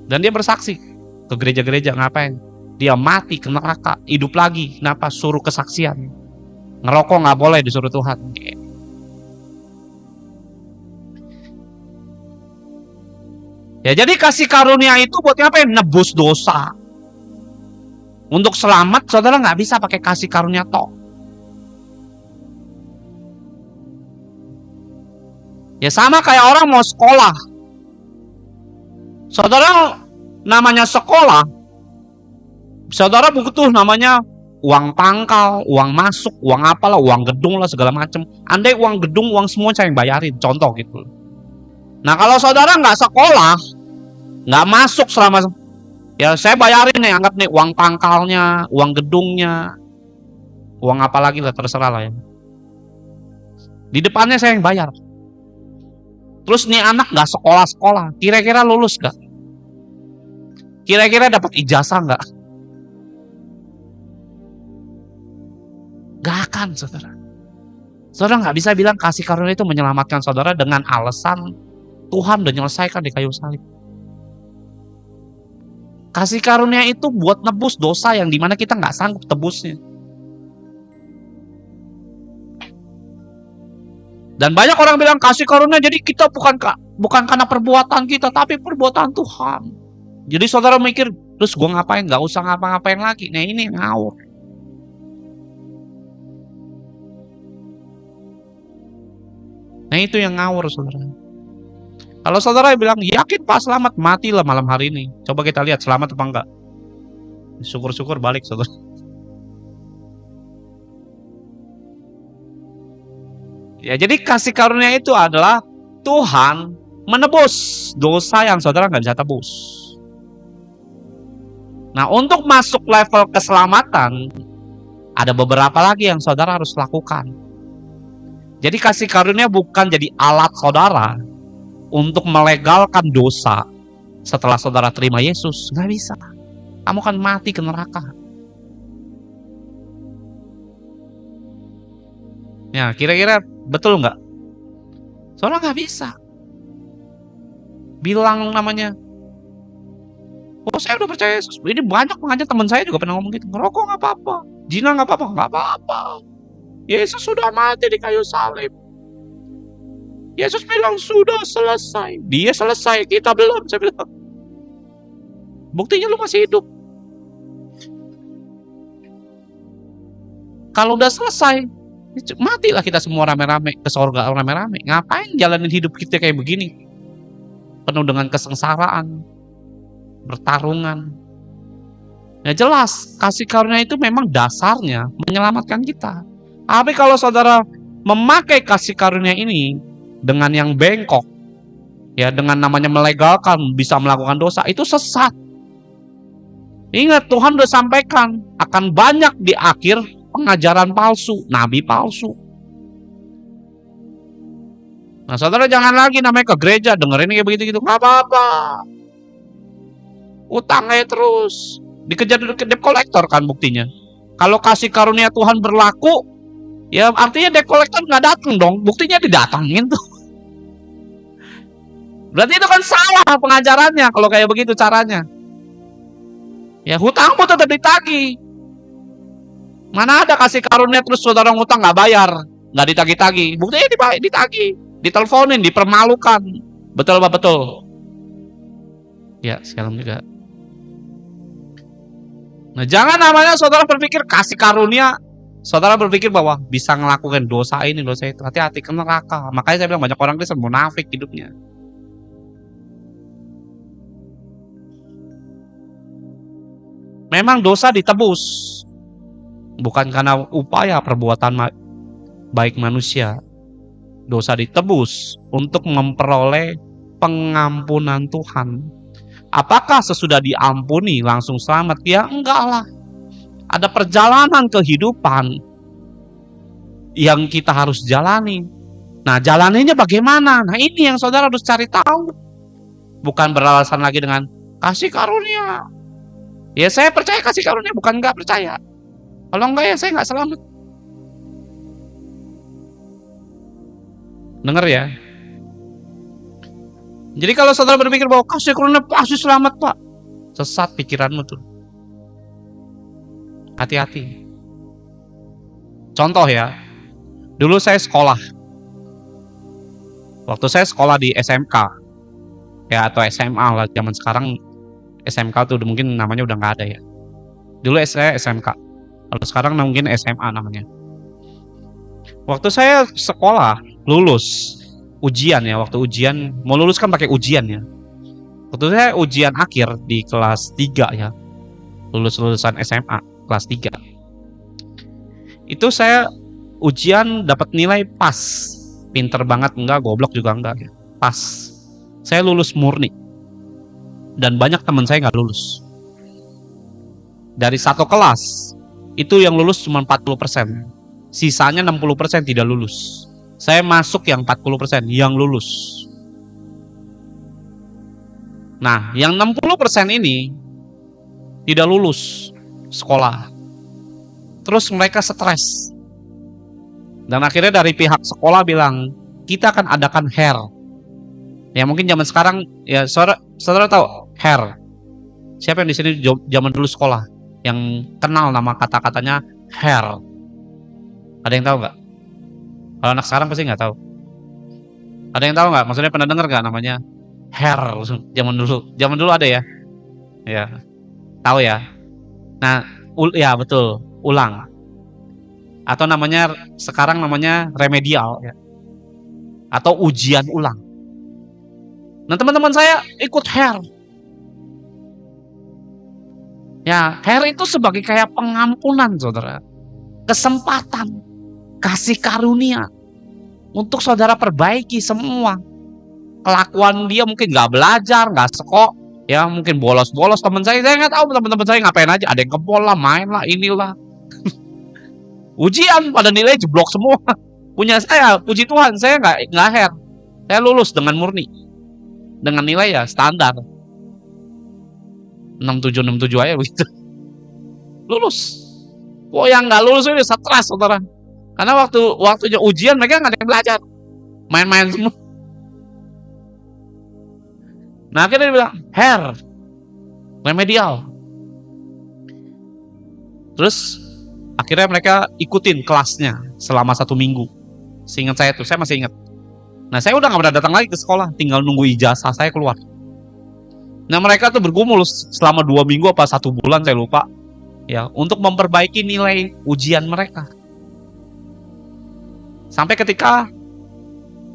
Dan dia bersaksi ke gereja-gereja, ngapain? Dia mati ke neraka, hidup lagi. Kenapa? Suruh kesaksian. Ngerokok nggak boleh, disuruh Tuhan. Ya jadi kasih karunia itu buat ngapain? Nebus dosa. Untuk selamat, saudara nggak bisa pakai kasih karunia toh. Ya sama kayak orang mau sekolah. Saudara namanya sekolah, saudara butuh namanya uang pangkal, uang masuk, uang apalah, uang gedung lah segala macam. Andai uang gedung, uang semua saya yang bayarin, contoh gitu. Nah kalau saudara nggak sekolah, nggak masuk selama, ya saya bayarin nih, anggap nih uang pangkalnya, uang gedungnya, uang apa lagi lah terserah lah ya. Di depannya saya yang bayar. Terus nih anak nggak sekolah-sekolah, kira-kira lulus nggak? Kira-kira dapat ijazah nggak? Nggak akan, saudara. Saudara nggak bisa bilang kasih karunia itu menyelamatkan saudara dengan alasan Tuhan udah menyelesaikan di kayu salib. Kasih karunia itu buat nebus dosa yang dimana kita nggak sanggup tebusnya. Dan banyak orang bilang kasih karunia jadi kita bukan karena perbuatan kita, tapi perbuatan Tuhan. Jadi saudara mikir, terus gue ngapain? Nggak usah ngapa-ngapain lagi. Nah ini ngawur. Nah itu yang ngawur, saudara. Kalau saudara bilang, yakin Pak selamat, matilah malam hari ini. Coba kita lihat selamat apa enggak. Syukur-syukur balik, saudara. Ya, jadi kasih karunia itu adalah Tuhan menebus dosa yang saudara nggak bisa tebus. Nah, untuk masuk level keselamatan, ada beberapa lagi yang saudara harus lakukan. Jadi kasih karunia bukan jadi alat saudara untuk melegalkan dosa setelah saudara terima Yesus. Nggak bisa. Kamu akan mati ke neraka. Ya, kira-kira betul nggak? Saudara nggak bisa bilang namanya, oh saya udah percaya Yesus. Ini banyak pengajar teman saya juga pernah ngomong gitu. Ngerokok nggak apa-apa, zina nggak apa-apa, nggak apa-apa. Yesus sudah mati di kayu salib. Yesus bilang sudah selesai. Dia selesai, kita belum. Saya bilang, buktinya lu masih hidup. Kalau udah selesai, matilah kita semua rame-rame ke surga rame-rame. Ngapain jalanin hidup kita kayak begini? Penuh dengan kesengsaraan, bertarungan. Ya jelas, kasih karunia itu memang dasarnya menyelamatkan kita. Tapi kalau saudara memakai kasih karunia ini dengan yang bengkok, ya dengan namanya melegalkan bisa melakukan dosa, itu sesat. Ingat, Tuhan sudah sampaikan akan banyak di akhir pengajaran palsu, nabi palsu. Nah saudara jangan lagi namanya ke gereja dengerin kayak begitu-gitu, nggak apa-apa. Utangnya terus dikejar debt collector kan buktinya. Kalau kasih karunia Tuhan berlaku, ya artinya debt collector nggak datang dong, buktinya didatangin tuh. Berarti itu kan salah pengajarannya kalau kayak begitu caranya. Ya hutangmu tetap ditagih. Mana ada kasih karunia terus saudara ngutang nggak bayar, nggak ditagih-tagih. Buktinya ditagih, diteleponin, dipermalukan. Betul apa betul? Ya sekarang juga. Nah jangan namanya saudara berpikir kasih karunia, saudara berpikir bahwa bisa ngelakukan dosa ini, dosa itu. Hati-hati ke neraka. Makanya saya bilang banyak orang Kristen munafik hidupnya. Memang dosa ditebus, bukan karena upaya perbuatan baik manusia. Dosa ditebus untuk memperoleh pengampunan Tuhan. Apakah sesudah diampuni langsung selamat? Ya enggak lah. Ada perjalanan kehidupan yang kita harus jalani. Nah jalaninya bagaimana? Nah ini yang saudara harus cari tahu. Bukan beralasan lagi dengan kasih karunia. Ya saya percaya kasih karunia, bukan nggak percaya. Kalau enggak ya saya nggak selamat. Dengar ya. Jadi kalau saudara berpikir bahwa kasih karunia pasti selamat Pak, sesat pikiranmu tuh. Hati-hati. Contoh ya, dulu saya sekolah. Waktu saya sekolah di SMK, ya atau SMA lah, zaman sekarang SMK tuh mungkin namanya udah nggak ada ya. Dulu saya SMK. Kalau sekarang mungkin SMA namanya. Waktu saya sekolah, lulus ujian ya, waktu ujian mau lulus kan pakai ujian ya. Waktu saya ujian akhir di kelas 3 ya. Lulusan SMA kelas 3. Itu saya ujian dapat nilai pas. Pinter banget enggak, goblok juga enggak ya. Pas. Saya lulus murni. Dan banyak teman saya nggak lulus. Dari satu kelas, itu yang lulus cuma 40%. Sisanya 60% tidak lulus. Saya masuk yang 40% yang lulus. Nah, yang 60% ini tidak lulus sekolah. Terus mereka stres. Dan akhirnya dari pihak sekolah bilang, kita akan adakan HER. Ya mungkin zaman sekarang, ya saudara tahu HER. Siapa yang di sini zaman dulu sekolah yang kenal nama kata-katanya HER? Ada yang tahu nggak? Kalau anak sekarang pasti nggak tahu. Ada yang tahu nggak? Maksudnya pernah dengar nggak namanya HER? Zaman dulu ada ya? Ya, tahu ya. Nah, ya betul, ulang. Atau namanya sekarang namanya remedial ya. Atau ujian ulang. Nah, teman-teman saya ikut HER. Ya, HER itu sebagai kayak pengampunan, saudara. Kesempatan, kasih karunia untuk saudara perbaiki semua. Kelakuan dia mungkin nggak belajar, nggak sekolah, ya mungkin bolos-bolos. Teman saya nggak tahu teman-teman saya ngapain aja. Ada yang ngebol lah, main lah, inilah. Ujian pada nilai jeblok semua. Punya saya, puji Tuhan, saya nggak HER. Saya lulus dengan murni. Dengan nilai ya standar 67 aja begitu. Lulus. Oh yang nggak lulus ini stres saudara. Karena waktunya ujian mereka nggak ada yang belajar. Main-main semua. Nah akhirnya dia bilang, HER. Remedial. Terus akhirnya mereka ikutin kelasnya selama 1 minggu. Seingat saya tuh, saya masih ingat. Nah saya udah gak pernah datang lagi ke sekolah, tinggal nunggu ijazah saya keluar. Nah mereka tuh bergumul selama 2 minggu apa 1 bulan saya lupa, ya untuk memperbaiki nilai ujian mereka. Sampai ketika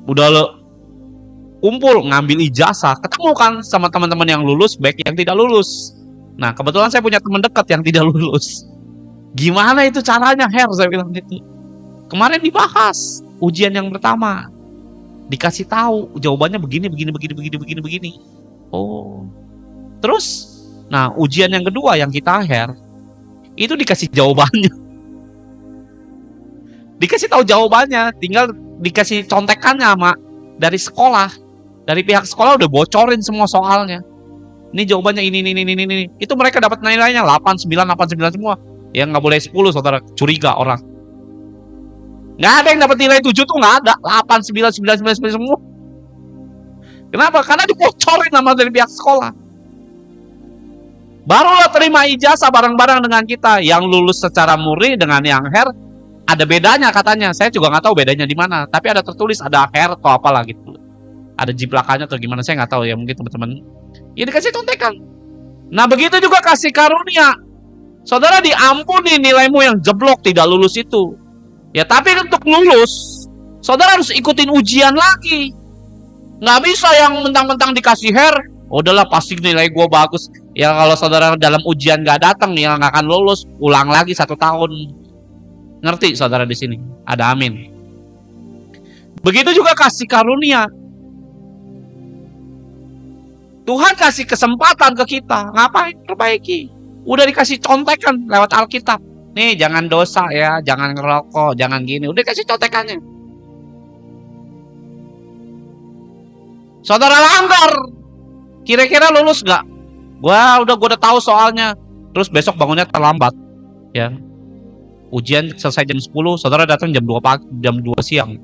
udah kumpul ngambil ijazah, ketemu kan sama teman-teman yang lulus, baik yang tidak lulus. Nah kebetulan saya punya teman dekat yang tidak lulus. Gimana itu caranya HER, saya bilang gitu. Kemarin dibahas ujian yang pertama. Dikasih tahu jawabannya begini. Oh. Terus, nah ujian yang kedua yang kita HER itu dikasih jawabannya. Dikasih tahu jawabannya, tinggal dikasih contekannya sama dari sekolah. Dari pihak sekolah udah bocorin semua soalnya. Ini jawabannya ini. Itu mereka dapat nilainya 89 semua. Ya nggak boleh 10 saudara, curiga orang. Nggak ada yang dapat nilai 7 tuh, nggak ada. 8, 9 semua. Kenapa? Karena dibocorin nama dari pihak sekolah. Barulah terima ijazah bareng-bareng dengan kita. Yang lulus secara murni dengan yang HER, ada bedanya katanya. Saya juga nggak tahu bedanya di mana. Tapi ada tertulis ada HER atau apalah gitu. Ada jiplakannya atau gimana, saya nggak tahu ya. Mungkin teman-teman. Ya dikasih contekan. Nah begitu juga kasih karunia. Saudara diampuni nilaimu yang jeblok tidak lulus itu. Ya tapi untuk lulus, saudara harus ikutin ujian lagi. Nggak bisa yang mentang-mentang dikasih HER, udahlah pasti nilai gue bagus. Ya kalau saudara dalam ujian nggak datang, ya nggak akan lulus. Ulang lagi 1 tahun. Ngerti saudara di sini? Ada amin. Begitu juga kasih karunia. Tuhan kasih kesempatan ke kita. Ngapain? Perbaiki. Udah dikasih contekan lewat Alkitab. Nih jangan dosa ya, jangan ngerokok, jangan gini. Udah kasih contekannya. Saudara langgar, kira-kira lulus gak? Gue udah tahu soalnya. Terus besok bangunnya terlambat, ya. Ujian selesai jam 10, saudara datang jam 2 pagi, jam 2 siang.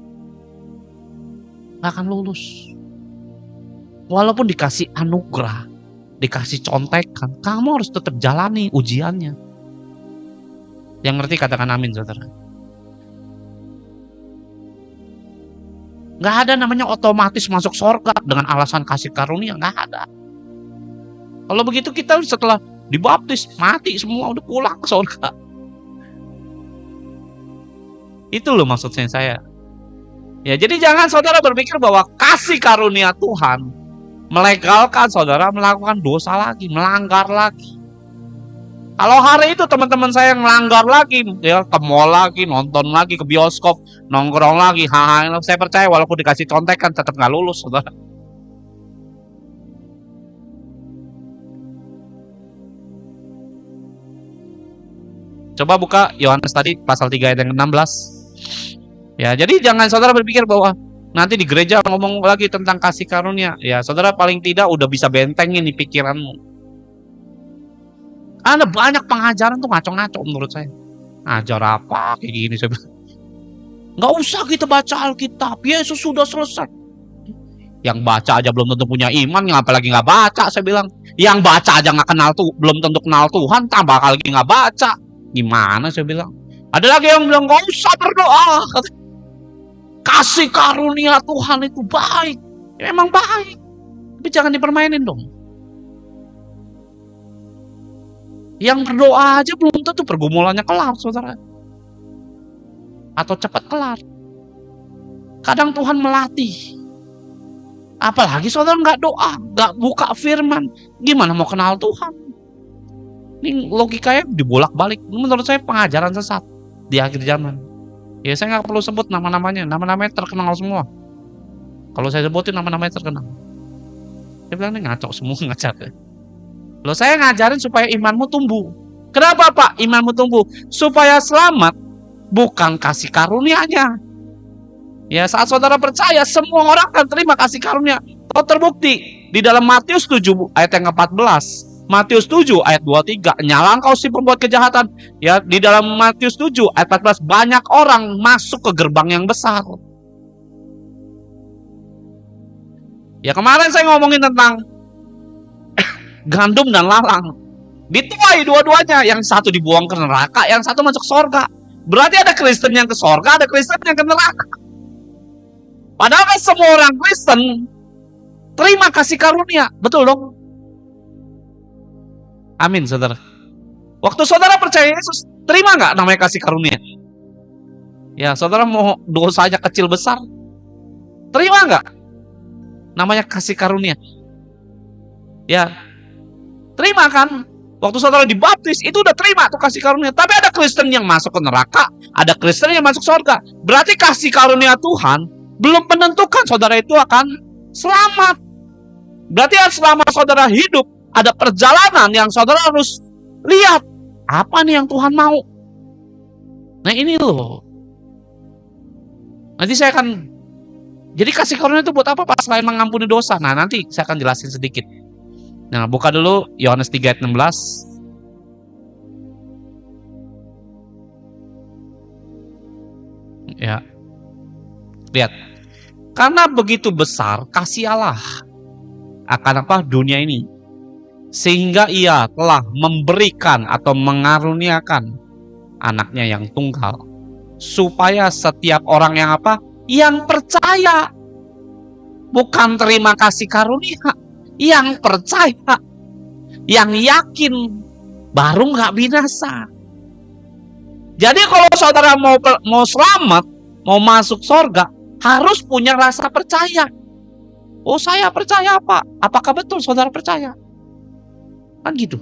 Gak akan lulus. Walaupun dikasih anugerah, dikasih contekan, kamu harus tetap jalani ujiannya. Yang ngerti katakan amin saudara. Gak ada namanya otomatis masuk surga dengan alasan kasih karunia, gak ada. Kalau begitu kita setelah dibaptis, mati semua, udah pulang ke surga. Itu loh maksudnya saya. Ya, jadi jangan saudara berpikir bahwa kasih karunia Tuhan melegalkan saudara melakukan dosa lagi, melanggar lagi. Kalau hari itu teman-teman saya yang melanggar lagi, ya ke mall lagi, nonton lagi, ke bioskop, nongkrong lagi, saya percaya walaupun dikasih contekan tetap nggak lulus, saudara. Coba buka Yohanes tadi pasal 3 ayat yang ke-16. Ya, jadi jangan saudara berpikir bahwa nanti di gereja ngomong lagi tentang kasih karunia. Ya, saudara paling tidak udah bisa bentengin di pikiranmu. Ada banyak pengajaran tuh ngaco-ngaco menurut saya. Ngajar apa kayak gini saya bilang. Nggak usah kita baca Alkitab, Yesus sudah selesai. Yang baca aja belum tentu punya iman, apalagi nggak baca, saya bilang. Yang baca aja nggak kenal tuh, belum tentu kenal Tuhan, tambah lagi nggak baca. Gimana saya bilang? Ada lagi yang bilang nggak usah berdoa. Kasih karunia Tuhan itu baik, ya, memang baik, tapi jangan dipermainin dong. Yang berdoa aja belum tentu pergumulannya kelar, saudara, atau cepat kelar. Kadang Tuhan melatih. Apalagi saudara nggak doa, nggak buka firman, gimana mau kenal Tuhan? Ini logikanya dibolak-balik. Menurut saya pengajaran sesat di akhir zaman. Ya saya nggak perlu sebut nama-namanya, nama-namanya terkenal semua. Kalau saya sebutin nama-namanya terkenal. Dia bilang ini ngaco semua ngajar. Loh, saya ngajarin supaya imanmu tumbuh. Kenapa Pak imanmu tumbuh? Supaya selamat, bukan kasih karunia-Nya. Ya, saat saudara percaya, semua orang akan terima kasih karunia. Kalau terbukti di dalam Matius 7 ayat yang ke-14. Matius 7 ayat 23, nyala engkau si pembuat kejahatan. Ya, di dalam Matius 7 ayat 14 banyak orang masuk ke gerbang yang besar. Ya, kemarin saya ngomongin tentang gandum dan lalang. Dituai dua-duanya, yang satu dibuang ke neraka, yang satu masuk surga. Berarti ada Kristen yang ke surga, ada Kristen yang ke neraka. Padahal kan semua orang Kristen terima kasih karunia, betul dong? Amin, saudara. Waktu saudara percaya Yesus, terima nggak namanya kasih karunia? Ya, saudara mau dosanya kecil besar, terima nggak namanya kasih karunia? Ya, terima kan? Waktu saudara dibaptis, itu udah terima tuh kasih karunia. Tapi ada Kristen yang masuk ke neraka, ada Kristen yang masuk surga. Berarti kasih karunia Tuhan belum menentukan saudara itu akan selamat. Berarti selama saudara hidup, ada perjalanan yang saudara harus lihat. Apa nih yang Tuhan mau? Nah ini loh. Nanti saya akan... Jadi kasih karunia itu buat apa Pak? Selain mengampuni dosa. Nah nanti saya akan jelasin sedikit. Nah buka dulu Yohanes 3 ayat 16. Ya. Lihat. Karena begitu besar kasih Allah akan apa? Dunia ini. Sehingga ia telah memberikan atau mengaruniakan anaknya yang tunggal. Supaya setiap orang yang apa? Yang percaya. Bukan terima kasih karunia. Yang percaya. Yang yakin. Baru nggak binasa. Jadi kalau saudara mau selamat, mau masuk surga, harus punya rasa percaya. Oh saya percaya Pak. Apakah betul saudara percaya? Kan gitu.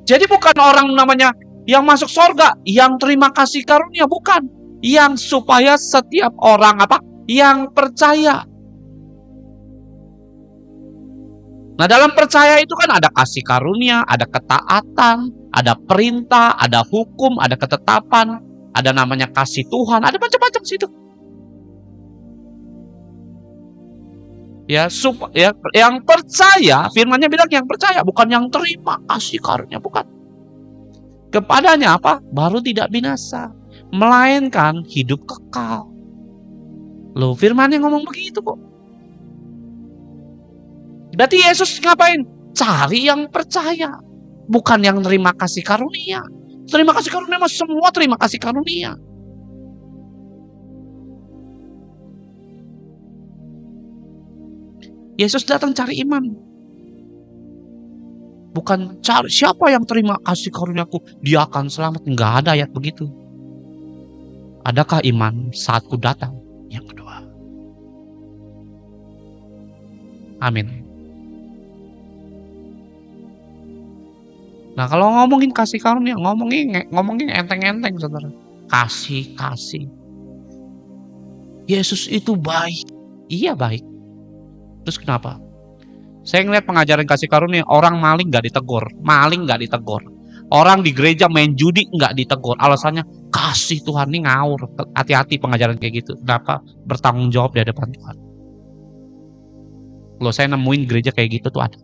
Jadi bukan orang namanya yang masuk surga, yang terima kasih karunia, bukan. Yang supaya setiap orang apa? Yang percaya. Nah dalam percaya itu kan ada kasih karunia, ada ketaatan, ada perintah, ada hukum, ada ketetapan, ada namanya kasih Tuhan, ada macam-macam situ. Ya, yang percaya, firman-Nya bilang yang percaya, bukan yang terima kasih karunia, bukan. Kepadanya apa? Baru tidak binasa, melainkan hidup kekal. Loh, firman-Nya ngomong begitu kok. Berarti Yesus ngapain? Cari yang percaya, bukan yang terima kasih karunia. Terima kasih karunia, semua terima kasih karunia. Yesus datang cari iman, Bukan cari siapa yang terima kasih karuniaku, dia akan selamat. Nggak ada ayat begitu. Adakah iman saat ku datang? Yang kedua. Amin. Nah, kalau ngomongin kasih karunia, ngomongin enteng-enteng, saudara. Kasih. Yesus itu baik. Iya baik. Terus kenapa? Saya ngeliat pengajaran kasih karunia, orang maling nggak ditegur, orang di gereja main judi nggak ditegur. Alasannya kasih Tuhan. Ini ngawur. Hati-hati pengajaran kayak gitu. Kenapa? Bertanggung jawab di hadapan Tuhan. Kalau saya nemuin gereja kayak gitu tuh ada.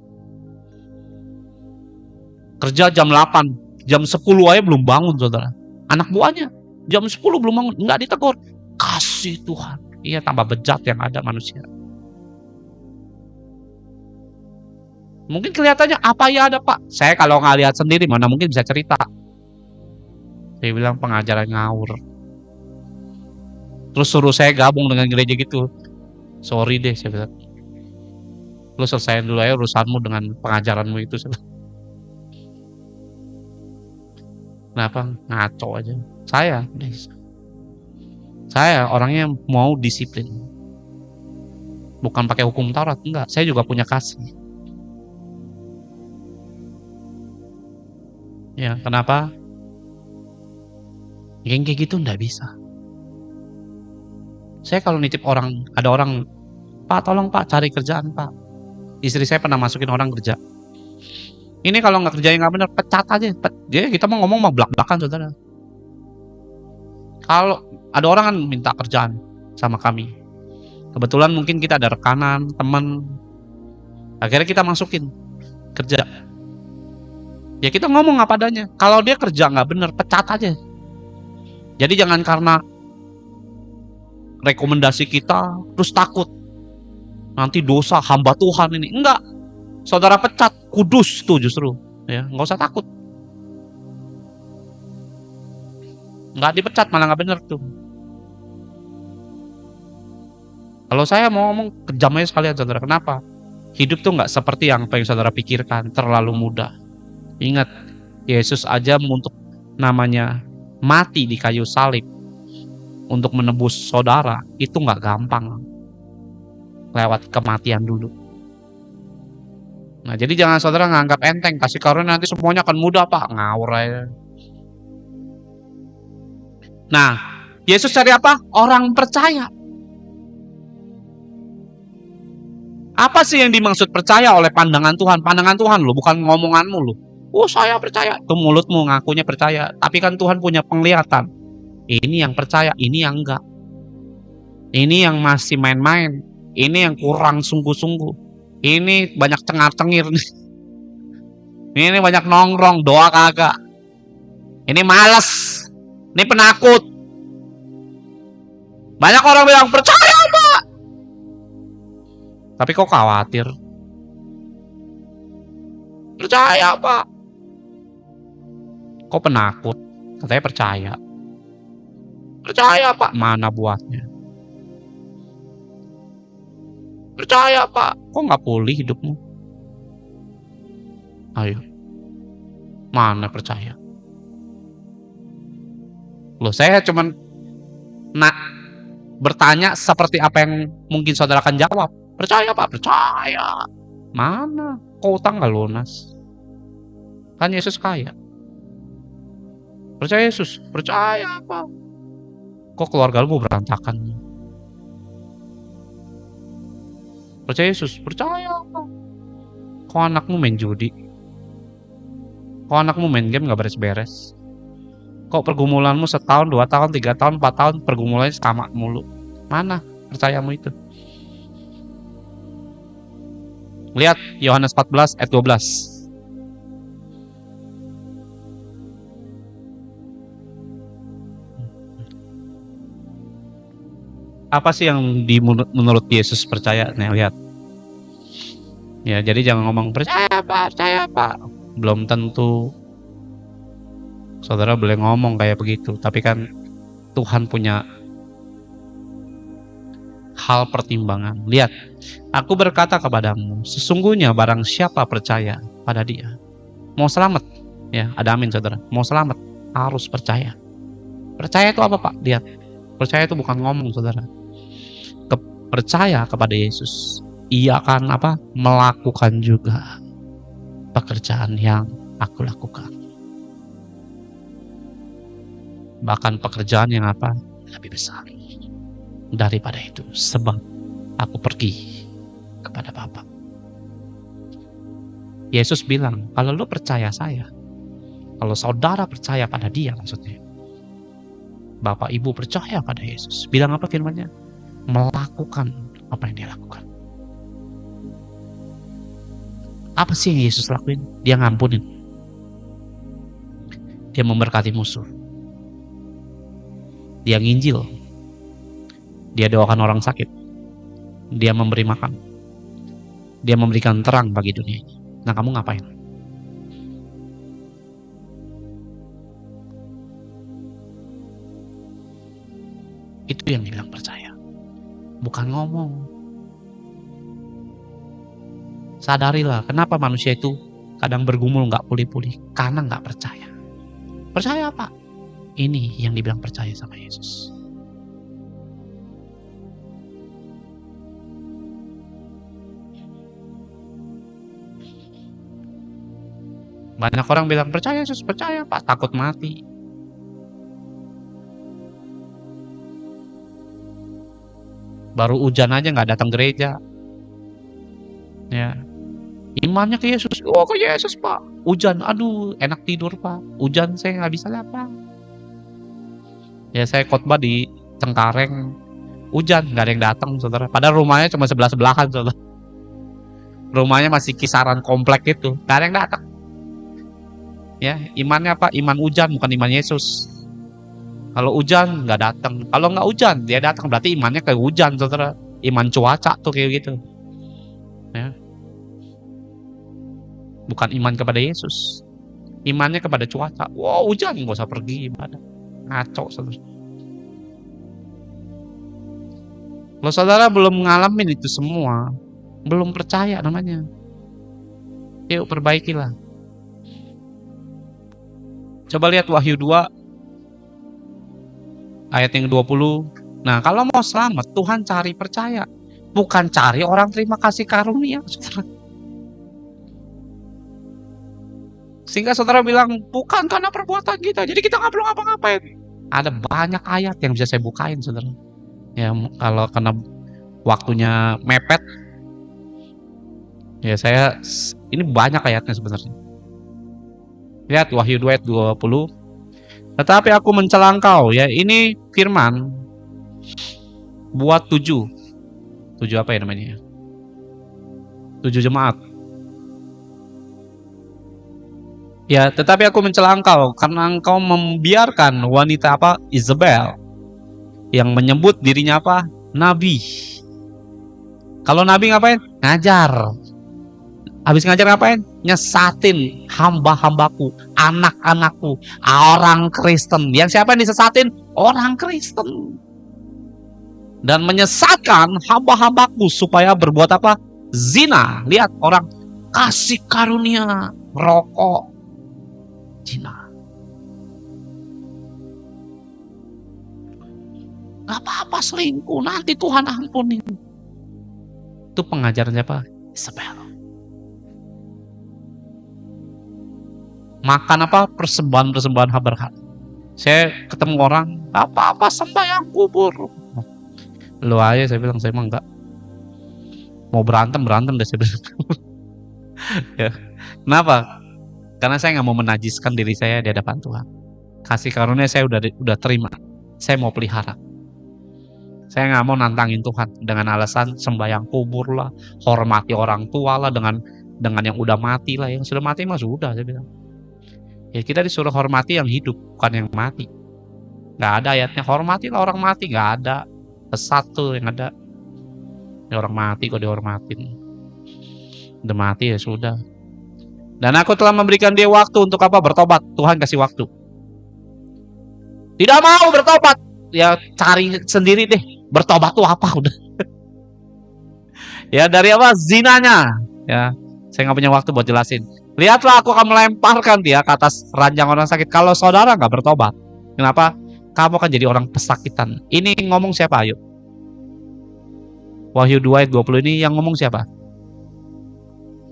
Kerja jam 8, jam 10 aja belum bangun, saudara. Anak buahnya jam 10 belum bangun, nggak ditegur. Kasih Tuhan. Iya, tambah bejat yang ada manusia. Mungkin kelihatannya apa ya ada, Pak? Saya kalau nggak lihat sendiri mana mungkin bisa cerita. Saya bilang pengajaran ngawur. Terus suruh saya gabung dengan gereja gitu. Sorry deh, saya bilang. Lu selesaiin dulu aja urusanmu dengan pengajaranmu itu. Kenapa? Ngaco aja. Saya orangnya mau disiplin. Bukan pakai hukum Taurat, enggak. Saya juga punya kasih. Ya, kenapa? Yang kayak gitu enggak bisa. Saya kalau nitip orang, ada orang, Pak tolong Pak cari kerjaan Pak. Istri saya pernah masukin orang kerja. Ini kalau nggak kerjain nggak benar, pecat aja. Jadi kita mau ngomong belak-belakan, saudara. Kalau ada orang kan minta kerjaan sama kami, kebetulan mungkin kita ada rekanan, teman, akhirnya kita masukin kerja. Ya kita ngomong apa adanya. Kalau dia kerja nggak benar, pecat aja. Jadi jangan karena rekomendasi kita terus takut nanti dosa hamba Tuhan ini. Enggak, saudara pecat, kudus tuh justru. Ya, nggak usah takut. Nggak dipecat malah nggak bener tuh. Kalau saya mau ngomong kejam aja sekalian, saudara. Kenapa? Hidup tuh nggak seperti yang pengen saudara pikirkan, terlalu mudah. Ingat, Yesus aja untuk namanya mati di kayu salib untuk menebus saudara, itu nggak gampang. Lewat kematian dulu. Nah, jadi jangan saudara nganggap enteng, kasih karunia nanti semuanya akan mudah, Pak. Ngawur aja. Nah, Yesus cari apa? Orang percaya. Apa sih yang dimaksud percaya oleh pandangan Tuhan? Pandangan Tuhan lo, bukan ngomonganmu lo. Oh, saya percaya. Itu mulutmu ngakunya percaya. Tapi kan Tuhan punya penglihatan. Ini yang percaya, ini yang enggak. Ini yang masih main-main. Ini yang kurang sungguh-sungguh. Ini banyak cengar-cengir. Ini banyak nongkrong, doa kagak. Ini malas. Ini penakut. Banyak orang bilang percaya, Pak. Tapi kok khawatir? Percaya, Pak. Kok penakut? Katanya percaya. Percaya, Pak. Mana buatnya? Percaya, Pak. Kok nggak pulih hidupmu? Ayo. Mana percaya? Loh, saya cuman bertanya seperti apa yang mungkin saudara akan jawab. Percaya, Pak. Percaya. Mana? Kok utang nggak lunas? Kan Yesus kaya. Percaya Yesus? Percaya, Pak. Kok keluargamu berantakan? Percaya Yesus? Percaya, Pak. Kok anakmu main judi? Kok anakmu main game gak beres-beres? Kok pergumulanmu setahun, 2 tahun, 3 tahun, 4 tahun pergumulannya sama mulu? Mana percayamu itu? Lihat Yohanes 14 ayat 12. Apa sih yang menurut Yesus percaya? Nih, lihat. Ya, jadi jangan ngomong percaya Pak. Belum tentu saudara boleh ngomong kayak begitu, tapi kan Tuhan punya hal pertimbangan. Lihat, aku berkata kepadamu, sesungguhnya barang siapa percaya pada Dia, Mau selamat, ya ada amin saudara. Mau selamat harus percaya. Percaya itu apa Pak? Lihat, percaya itu bukan ngomong saudara. Percaya kepada Yesus, Ia akan apa? Melakukan juga pekerjaan yang aku lakukan. Bahkan pekerjaan yang apa? Lebih besar daripada itu, sebab aku pergi kepada Bapa. Yesus bilang, kalau lu percaya saya, kalau saudara percaya pada dia, maksudnya Bapak Ibu percaya pada Yesus, bilang apa firman-Nya? Melakukan apa yang dia lakukan. Apa sih yang Yesus lakuin? Dia ngampunin, dia memberkati musuh, dia nginjil, dia doakan orang sakit, dia memberi makan, dia memberikan terang bagi dunia ini. Nah, kamu ngapain? Itu yang dibilang percaya, bukan ngomong. Sadarilah kenapa manusia itu kadang bergumul gak pulih-pulih, karena gak percaya. Percaya apa? Ini yang dibilang percaya sama Yesus. Banyak orang bilang percaya Yesus, percaya Pak, takut mati. Baru hujan aja nggak datang gereja. Ya, imannya ke Yesus. Oh, ke Yesus Pak. Hujan, aduh, enak tidur Pak. Hujan saya nggak bisa apa. Ya, saya khotbah di Cengkareng. Hujan, nggak ada yang datang, saudara. Padahal rumahnya cuma sebelah-sebelahan, saudara. Rumahnya masih kisaran komplek itu, nggak ada yang datang. Ya, imannya apa? Iman hujan, bukan iman Yesus. Kalau hujan nggak datang, kalau nggak hujan dia datang, berarti imannya kayak hujan, saudara. Iman cuaca tuh kayak gitu. Ya. Bukan iman kepada Yesus, imannya kepada cuaca. Wow, hujan nggak usah pergi ibadah. Ngaco, saudara. Kalau saudara belum ngalamin itu semua, belum percaya namanya. Yuk perbaikilah. Coba lihat Wahyu 2 ayat yang 20. Nah, kalau mau selamat, Tuhan cari percaya, bukan cari orang terima kasih karunia, saudara. Sehingga saudara bilang, bukan karena perbuatan kita, jadi kita nggak perlu ngapa-ngapain. Ada banyak ayat yang bisa saya bukain, saudara. Ya, kalau karena waktunya mepet, ya saya, ini banyak ayatnya sebenarnya. Lihat Wahyu 2 ayat 20. Tetapi aku mencela engkau, ya ini firman buat 7 apa ya namanya? 7 jemaat. Ya, tetapi aku mencela engkau karena engkau membiarkan wanita apa? Isabel, yang menyebut dirinya apa? Nabi. Kalau nabi ngapain? Ngajar. Habis ngajar ngapain? Nyesatin hamba-hambaku, anak-anakku, orang Kristen. Yang siapa yang disesatin? Orang Kristen. Dan menyesatkan hamba-hambaku supaya berbuat apa? Zina. Lihat, orang kasih karunia, rokok, zina. Gak apa-apa selingkuh, nanti Tuhan ampunin. Itu pengajaran siapa? Isabel. Makan apa? Persembahan berhala. Saya ketemu orang, apa-apa sembahyang kubur. Lu aja, saya bilang, saya emang enggak. Mau berantem deh, saya bilang. Ya. Kenapa? Karena saya nggak mau menajiskan diri saya di hadapan Tuhan. Kasih karunia saya udah terima. Saya mau pelihara. Saya nggak mau nantangin Tuhan dengan alasan sembahyang kubur lah, hormati orang tua lah, dengan yang udah mati lah. Yang sudah mati mah sudah, saya bilang. Ya, kita disuruh hormati yang hidup, bukan yang mati. Nggak ada ayatnya hormatilah orang mati, nggak ada. Satu yang ada, ya orang mati kok dihormatin. Udah mati ya sudah. Dan aku telah memberikan dia waktu untuk apa? Bertobat. Tuhan kasih waktu. Tidak mau bertobat, ya cari sendiri deh. Bertobat tuh apa udah? Ya dari apa? Zinanya. Ya, saya nggak punya waktu buat jelasin. Lihatlah aku akan melemparkan dia ke atas ranjang orang sakit. Kalau saudara nggak bertobat, kenapa? Kamu akan jadi orang pesakitan. Ini ngomong siapa? Ayo. Wahyu 2 ayat 20 ini yang ngomong siapa?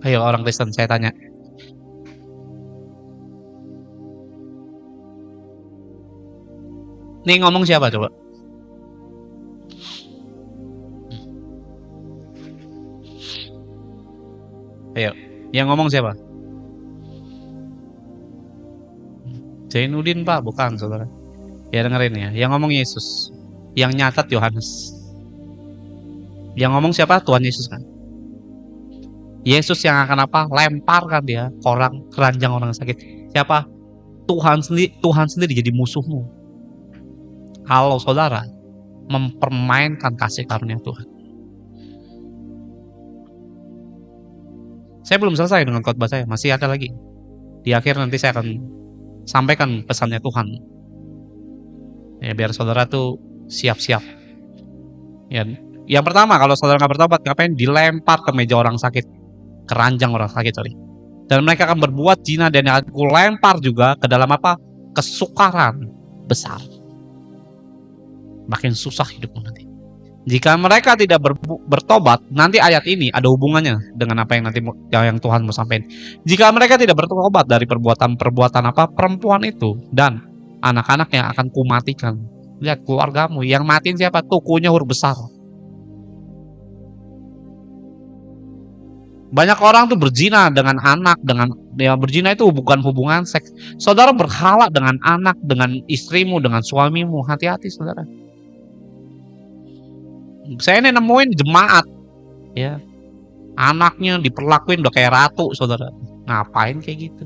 Ayo orang Kristen, saya tanya. Ini ngomong siapa coba? Ayo, yang ngomong siapa? Zainuddin Pak, bukan saudara. Ya dengerin ya, yang ngomong Yesus. Yang nyatat Yohanes. Yang ngomong siapa? Tuhan Yesus kan. Yesus yang akan apa? Lemparkan dia orang keranjang orang sakit. Siapa? Tuhan sendiri jadi musuhmu. Kalau saudara mempermainkan kasih karunia Tuhan. Saya belum selesai dengan khotbah saya, masih ada lagi. Di akhir nanti saya akan sampaikan pesannya Tuhan. Ya biar saudara tuh siap-siap. Ya, yang pertama kalau saudara nggak bertobat, ngapain? Dilempar ke meja orang sakit, keranjang orang sakit, sorry. Dan mereka akan berbuat zina dan aku lempar juga ke dalam apa? Kesukaran besar. Makin susah hidupmu nanti. Jika mereka tidak bertobat, nanti ayat ini ada hubungannya dengan apa yang nanti yang Tuhan mau sampaikan. Jika mereka tidak bertobat dari perbuatan apa perempuan itu dan anak-anak yang akan kumatikan. Lihat keluargamu, yang matiin siapa? Tukunya huruf besar. Banyak orang tuh berzina dengan anak, dengan ya berzina itu bukan hubungan seks. Saudara berhala dengan anak, dengan istrimu, dengan suamimu, hati-hati saudara. Saya ini nemuin jemaat, ya anaknya diperlakuin udah kayak ratu saudara. Ngapain kayak gitu?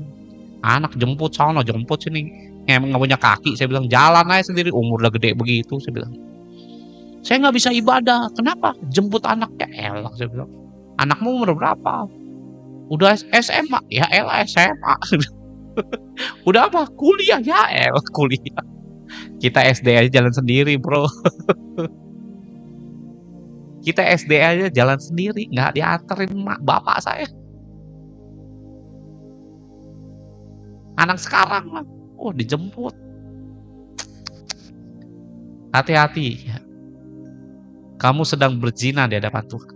Anak jemput sana, jemput sini, nggak punya kaki. Saya bilang jalan aja sendiri, umur udah gede begitu. Saya bilang saya nggak bisa ibadah. Kenapa? Jemput anak ya elah. Saya bilang anakmu umur berapa? Udah SMA, ya elah SMA. Udah apa? Kuliah, ya elah kuliah. Kita SD aja jalan sendiri bro. Kita SD aja jalan sendiri, nggak dianterin bapak saya. Anak sekarang lah, oh dijemput. Hati-hati ya. Kamu sedang berzina di hadapan Tuhan.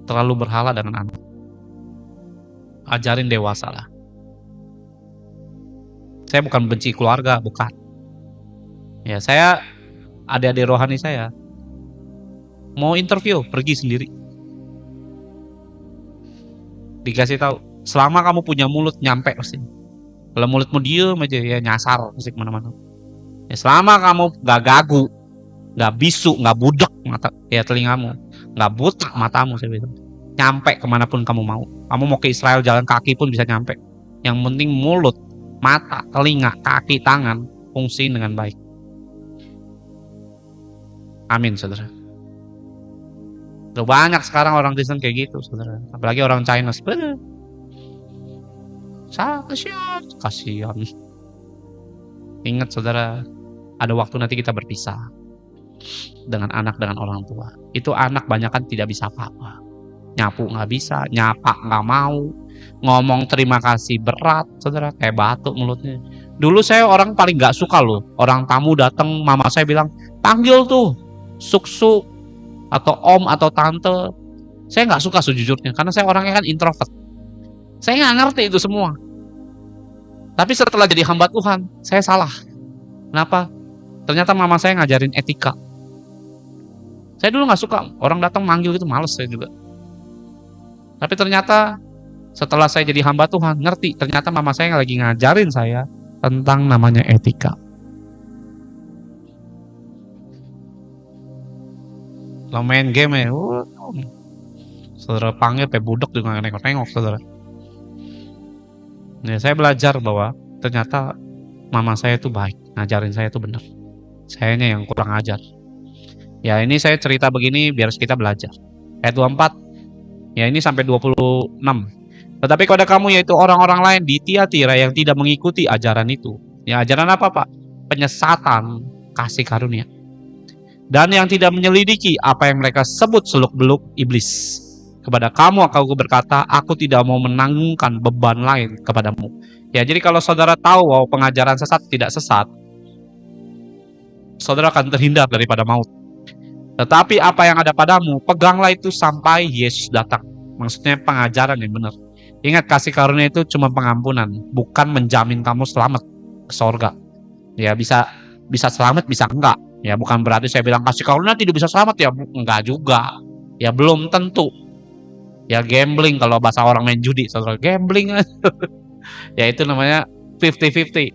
Terlalu berhala dengan anak. Ajarin dewasa lah. Saya bukan benci keluarga, bukan. Ya saya, adik-adik rohani saya mau interview, pergi sendiri. Dikasih tahu, selama kamu punya mulut nyampe pasti. Kalau mulutmu diem aja ya nyasar pasti kemana-mana. Ya selama kamu gak gagu, gak bisu, gak budek mata, ya telingamu, gak butak matamu, saya bilang. Nyampe kemanapun kamu mau. Kamu mau ke Israel jalan kaki pun bisa nyampe. Yang penting mulut, mata, telinga, kaki, tangan fungsiin dengan baik. Amin saudara. Udah banyak sekarang orang Kristen kayak gitu saudara. Apalagi orang China. Kasihan. Ingat saudara, ada waktu nanti kita berpisah dengan anak, dengan orang tua. Itu anak banyak kan tidak bisa apa-apa. Nyapu nggak bisa, nyapa nggak mau, ngomong terima kasih berat saudara, kayak batuk mulutnya. Dulu saya orang paling nggak suka loh, orang tamu datang, mama saya bilang panggil tuh suk-suk atau om atau tante. Saya nggak suka sejujurnya, karena saya orangnya kan introvert. Saya nggak ngerti itu semua. Tapi setelah jadi hamba Tuhan, saya salah. Kenapa? Ternyata mama saya ngajarin etika. Saya dulu nggak suka orang datang manggil gitu, males saya juga. Tapi ternyata setelah saya jadi hamba Tuhan, ngerti. Ternyata mama saya lagi ngajarin saya tentang namanya etika. Kalau main game ya, saudara panggil pe budak juga nengok-nengok saudara. Ya, saya belajar bahwa ternyata mama saya itu baik, ngajarin saya itu benar. Sayanya yang kurang ajar. Ya ini saya cerita begini biar kita belajar. Ayat 24, ya ini sampai 26. Tetapi kepada kamu yaitu orang-orang lain di Tiatira yang tidak mengikuti ajaran itu. Ya ajaran apa Pak? Penyesatan kasih karunia. Dan yang tidak menyelidiki apa yang mereka sebut seluk-beluk iblis. Kepada kamu aku berkata, aku tidak mau menanggungkan beban lain kepadamu. Ya, jadi kalau saudara tahu bahwa pengajaran sesat tidak sesat, saudara akan terhindar daripada maut. Tetapi apa yang ada padamu, peganglah itu sampai Yesus datang. Maksudnya pengajaran yang benar. Ingat, kasih karunia itu cuma pengampunan, bukan menjamin kamu selamat ke sorga. Ya, bisa selamat, bisa enggak. Ya, bukan berarti saya bilang kasih karunia tidak bisa selamat, ya enggak juga. Ya, belum tentu. Ya, gambling kalau bahasa orang main judi, saudara, gambling. Ya, itu namanya 50-50.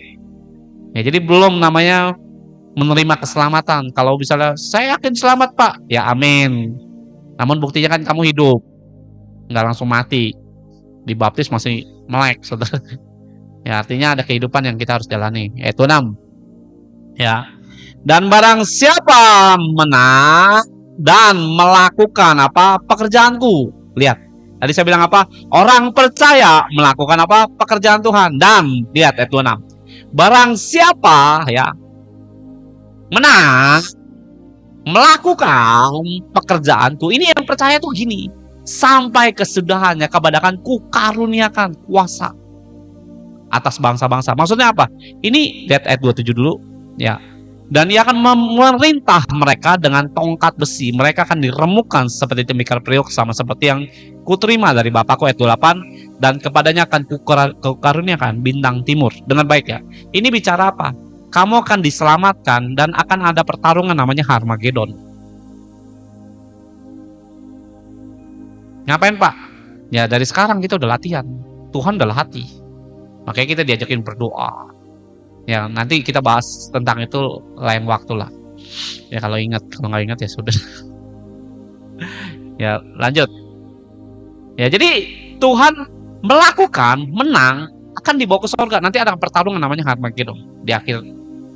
Ya, jadi belum namanya menerima keselamatan. Kalau misalnya saya yakin selamat Pak, ya amin. Namun buktinya kan kamu hidup, nggak langsung mati, dibaptis masih melek, saudara. Ya, artinya ada kehidupan yang kita harus jalani. Yaitu 6. Ya. Dan barang siapa menang dan melakukan apa? Pekerjaanku. Lihat. Tadi saya bilang apa? Orang percaya melakukan apa? Pekerjaan Tuhan. Dan lihat ayat 26. Barang siapa ya menang melakukan pekerjaanku. Ini yang percaya tuh gini. Sampai kesudahannya kepada ku karuniakan kuasa atas bangsa-bangsa. Maksudnya apa? Ini lihat ayat 27 dulu. Ya. Dan ia akan memerintah mereka dengan tongkat besi. Mereka akan diremukkan seperti tembikar periuk, sama seperti yang kuterima dari Bapakku, ayat 28. Dan kepadanya akan kukaruniakan bintang timur. Dengan baik ya. Ini bicara apa? Kamu akan diselamatkan dan akan ada pertarungan namanya Harmagedon. Ngapain Pak? Ya dari sekarang kita udah latihan. Tuhan udah hati. Makanya kita diajakin berdoa. Ya nanti kita bahas tentang itu lain waktu lah. Ya kalau ingat, kalau nggak ingat ya sudah. Ya lanjut. Ya jadi Tuhan melakukan, menang, akan dibawa ke surga. Nanti ada pertarungan namanya Harmagedon. Di akhir,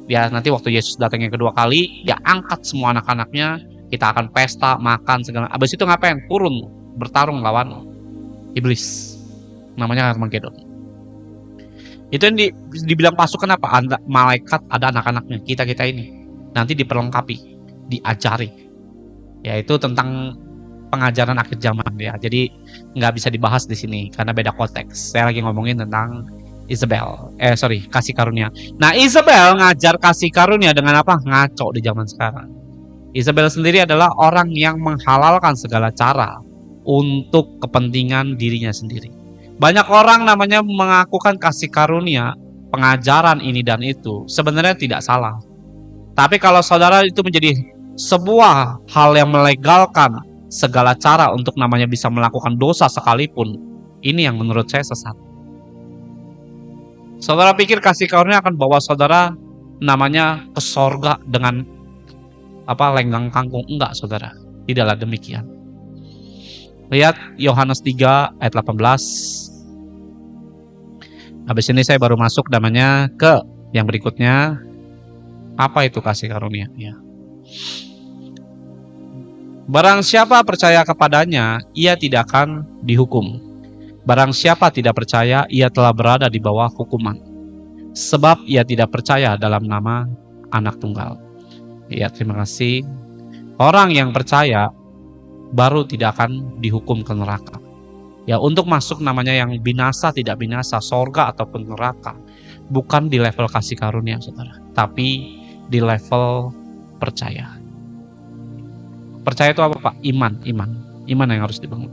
ya nanti waktu Yesus datang yang kedua kali, dia angkat semua anak-anaknya. Kita akan pesta, makan segala. Abis itu ngapain? Turun, bertarung lawan iblis. Namanya Harmagedon. Itu yang dibilang pasukan apa? Malaikat, ada anak-anaknya. Kita ini nanti diperlengkapi, diajari. Yaitu tentang pengajaran akhir zaman ya. Jadi nggak bisa dibahas di sini karena beda konteks. Saya lagi ngomongin tentang Isabel. Kasih karunia. Nah, Isabel ngajar kasih karunia dengan apa? Ngaco di zaman sekarang. Isabel sendiri adalah orang yang menghalalkan segala cara untuk kepentingan dirinya sendiri. Banyak orang namanya mengakukan kasih karunia, pengajaran ini dan itu, sebenarnya tidak salah. Tapi kalau saudara itu menjadi sebuah hal yang melegalkan segala cara untuk namanya bisa melakukan dosa sekalipun, ini yang menurut saya sesat. Saudara pikir kasih karunia akan bawa saudara namanya ke sorga dengan lenggang kangkung? Enggak, saudara. Tidaklah demikian. Lihat Yohanes 3 ayat 18. Habis ini saya baru masuk namanya ke yang berikutnya. Apa itu kasih karunia? Ya. Barang siapa percaya kepadanya, ia tidak akan dihukum. Barang siapa tidak percaya, ia telah berada di bawah hukuman. Sebab ia tidak percaya dalam nama Anak Tunggal. Ya, terima kasih. Orang yang percaya baru tidak akan dihukum ke neraka. Ya, untuk masuk namanya yang binasa tidak binasa, sorga ataupun neraka, bukan di level kasih karunia, saudara, tapi di level percaya. Percaya itu apa Pak? Iman yang harus dibangun.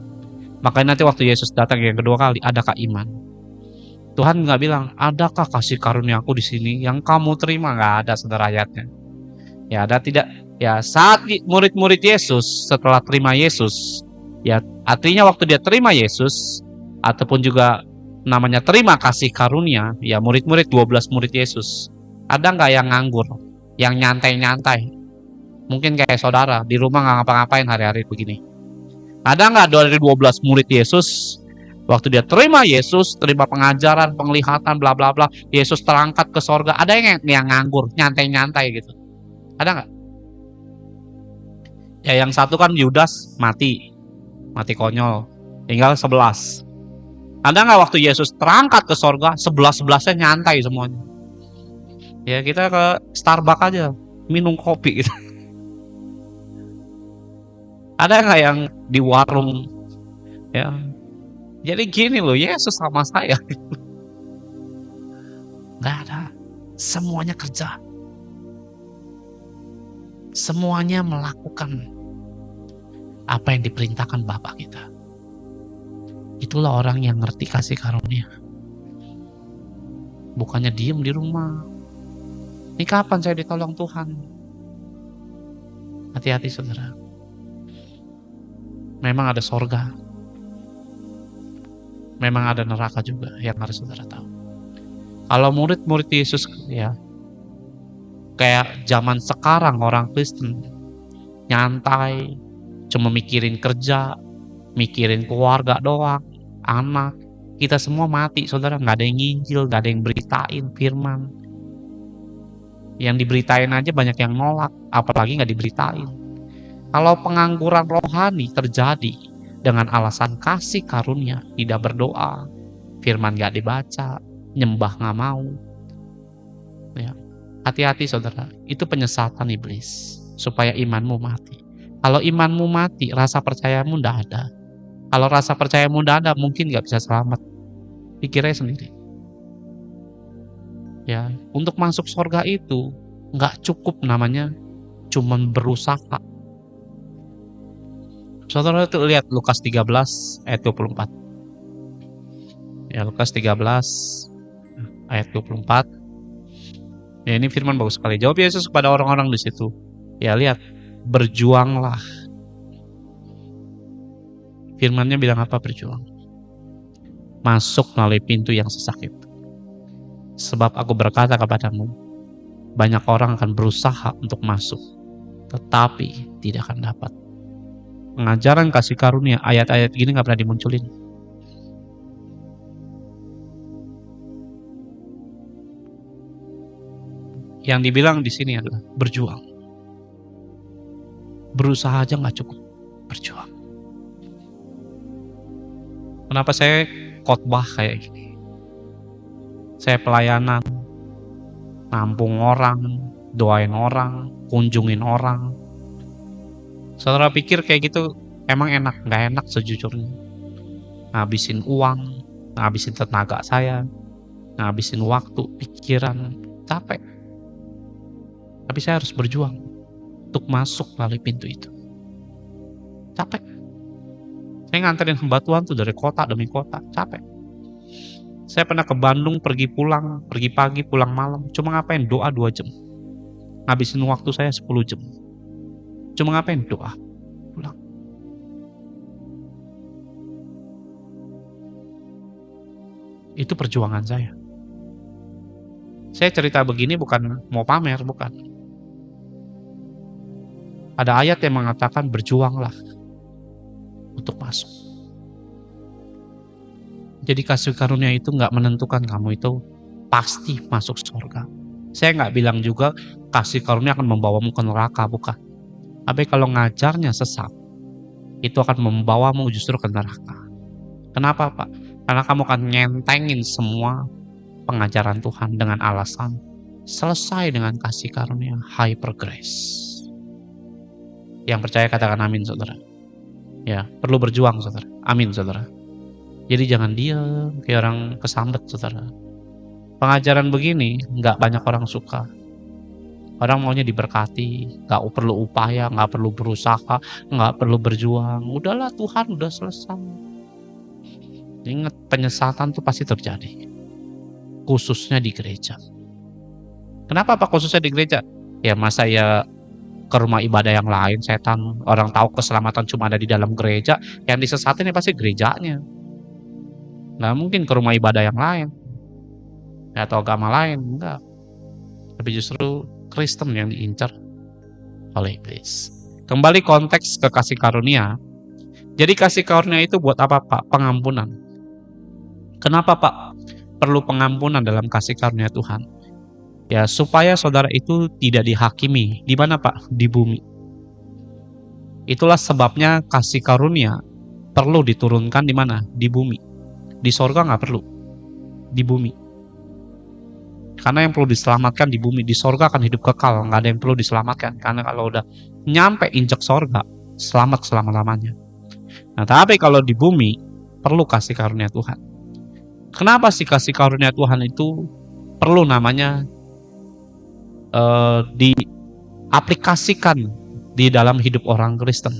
Makanya nanti waktu Yesus datang yang kedua kali, adakah iman? Tuhan nggak bilang, adakah kasih karunia aku di sini yang kamu terima? Nggak ada, saudara, ayatnya. Ya ada tidak? Ya saat murid-murid Yesus setelah terima Yesus, ya artinya waktu dia terima Yesus ataupun juga namanya terima kasih karunia, ya murid-murid 12 murid Yesus, ada nggak yang nganggur, yang nyantai-nyantai? Mungkin kayak saudara di rumah nggak ngapa-ngapain hari-hari begini. Ada nggak dari 12 murid Yesus waktu dia terima Yesus, terima pengajaran, penglihatan, bla bla bla, Yesus terangkat ke sorga, ada yang nganggur, nyantai-nyantai gitu? Ada nggak? Ya yang satu kan Yudas mati konyol, tinggal 11. Ada nggak waktu Yesus terangkat ke sorga, 11-11-nya nyantai semuanya? Ya kita ke Starbucks aja, minum kopi gitu. Ada nggak yang di warung Ya. Jadi gini loh, Yesus sama saya. Nggak ada. Semuanya kerja. Semuanya melakukan apa yang diperintahkan Bapa kita. Itulah orang yang ngerti kasih karunia. Bukannya diem di rumah. Ini kapan saya ditolong Tuhan? Hati-hati saudara. Memang ada sorga. Memang ada neraka juga yang harus saudara tahu. Kalau murid-murid Yesus ya, kayak zaman sekarang orang Kristen nyantai, cuma mikirin kerja, mikirin keluarga doang, anak. Kita semua mati saudara, nggak ada yang nginjil, nggak ada yang beritain firman. Yang diberitain aja banyak yang nolak, apalagi nggak diberitain. Kalau pengangguran rohani terjadi dengan alasan kasih karunia, tidak berdoa, firman nggak dibaca, nyembah nggak mau, ya, hati-hati saudara, itu penyesatan iblis supaya imanmu mati. Kalau imanmu mati, rasa percayamu nggak ada. Kalau rasa percayamu nggak ada, mungkin nggak bisa selamat. Pikirnya sendiri. Ya, untuk masuk surga itu nggak cukup namanya cuman berusaha. Saudara itu lihat Lukas 13 ayat 24. Ya, Lukas 13 ayat 24. Ya, ini firman bagus sekali. Jawab Yesus kepada orang-orang di situ. Ya, lihat, berjuanglah. Firman-Nya bilang apa? Berjuang. Masuk melalui pintu yang sesak itu. Sebab aku berkata kepadamu, banyak orang akan berusaha untuk masuk, tetapi tidak akan dapat. Pengajaran kasih karunia, ayat-ayat gini gak pernah dimunculin. Yang dibilang di sini adalah berjuang. Berusaha aja gak cukup, berjuang. Kenapa saya khotbah kayak gini? Saya pelayanan, nampung orang, doain orang, kunjungin orang. Saudara pikir kayak gitu emang enak? Gak enak sejujurnya. Ngabisin uang, ngabisin tenaga saya, ngabisin waktu, pikiran, capek. Tapi saya harus berjuang untuk masuk melalui pintu itu. Capek. Saya nganterin hamba Tuhan tuh dari kota demi kota, capek. Saya pernah ke Bandung, pergi pulang, pergi pagi, pulang malam. Cuma ngapain? Doa 2 jam. Ngabisin waktu saya 10 jam. Cuma ngapain? Doa. Pulang. Itu perjuangan saya. Saya cerita begini bukan mau pamer, bukan. Ada ayat yang mengatakan berjuanglah untuk masuk. Jadi kasih karunia itu gak menentukan kamu itu pasti masuk surga. Saya gak bilang juga kasih karunia akan membawamu ke neraka, bukan. Tapi kalau ngajarnya sesat, itu akan membawamu justru ke neraka. Kenapa Pak? Karena kamu akan nyentengin semua pengajaran Tuhan dengan alasan selesai dengan kasih karunia, hyper grace. Yang percaya katakan amin saudara. Ya, perlu berjuang saudara. Amin saudara. Jadi jangan diam kayak orang kesambet saudara. Pengajaran begini nggak banyak orang suka. Orang maunya diberkati, nggak perlu upaya, nggak perlu berusaha, nggak perlu berjuang. Udahlah Tuhan udah selesai. Ingat, penyesatan tuh pasti terjadi. Khususnya di gereja. Kenapa Pak khususnya di gereja? Ya masa ya ke rumah ibadah yang lain, setan orang tahu keselamatan cuma ada di dalam gereja, yang disesatin ya pasti gerejanya. Nggak mungkin ke rumah ibadah yang lain atau agama lain, enggak. Tapi justru Kristen yang diincar oleh iblis. Kembali konteks ke kasih karunia. Jadi kasih karunia itu buat apa Pak? Pengampunan. Kenapa Pak perlu pengampunan dalam kasih karunia Tuhan? Ya supaya saudara itu tidak dihakimi. Di mana Pak? Di bumi. Itulah sebabnya kasih karunia perlu diturunkan di mana? Di bumi. Di sorga nggak perlu, di bumi. Karena yang perlu diselamatkan di bumi, di sorga akan hidup kekal, nggak ada yang perlu diselamatkan. Karena kalau udah nyampe injak sorga, selamat selama-lamanya. Nah tapi kalau di bumi, perlu kasih karunia Tuhan. Kenapa sih kasih karunia Tuhan itu perlu namanya diaplikasikan di dalam hidup orang Kristen?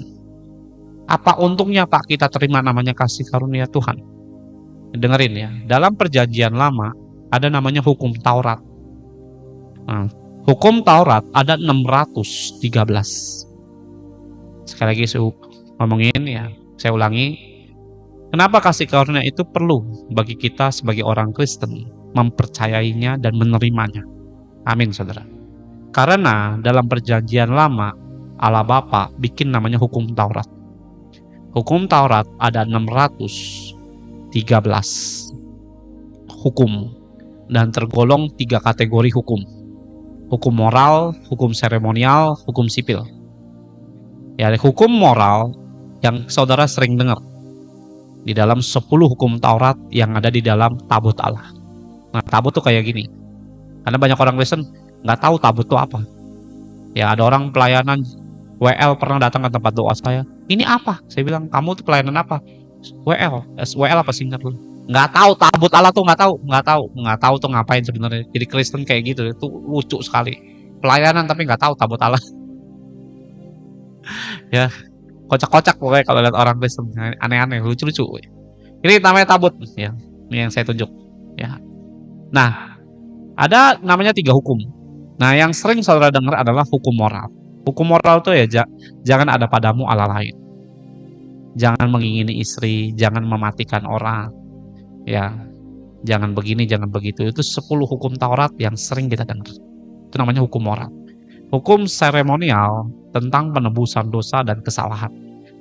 Apa untungnya Pak kita terima namanya kasih karunia Tuhan? Dengerin ya, dalam perjanjian lama ada namanya hukum Taurat. Nah, hukum Taurat ada 613. Sekali lagi saya ngomongin ya, saya ulangi. Kenapa kasih karunia itu perlu bagi kita sebagai orang Kristen mempercayainya dan menerimanya? Amin, saudara. Karena dalam perjanjian lama Allah Bapa bikin namanya hukum Taurat. Hukum Taurat ada 613 hukum dan tergolong 3 kategori hukum. Hukum moral, hukum seremonial, hukum sipil. Ya, hukum moral yang saudara sering dengar di dalam 10 hukum Taurat yang ada di dalam tabut Allah. Nah, tabut tuh kayak gini. Karena banyak orang Kristen nggak tahu tabut itu apa. Ya, ada orang pelayanan WL pernah datang ke tempat doa saya. Ini apa? Saya bilang, kamu tuh pelayanan apa? WL apa singkat lu? Nggak tahu tabut Allah tuh nggak tahu tuh ngapain sebenarnya. Jadi Kristen kayak gitu, itu lucu sekali. Pelayanan tapi nggak tahu tabut Allah. Ya, kocak-kocak pokoknya kalau lihat orang Kristen, aneh-aneh, lucu-lucu. Ini namanya tabut ya, ini yang saya tunjuk. Ya. Nah, ada namanya 3 hukum. Nah, yang sering saudara dengar adalah hukum moral. Hukum moral itu ya jangan ada padamu Allah lain. Jangan mengingini istri, jangan mematikan orang. Ya. Jangan begini, jangan begitu. Itu 10 hukum Taurat yang sering kita dengar. Itu namanya hukum moral. Hukum seremonial tentang penebusan dosa dan kesalahan.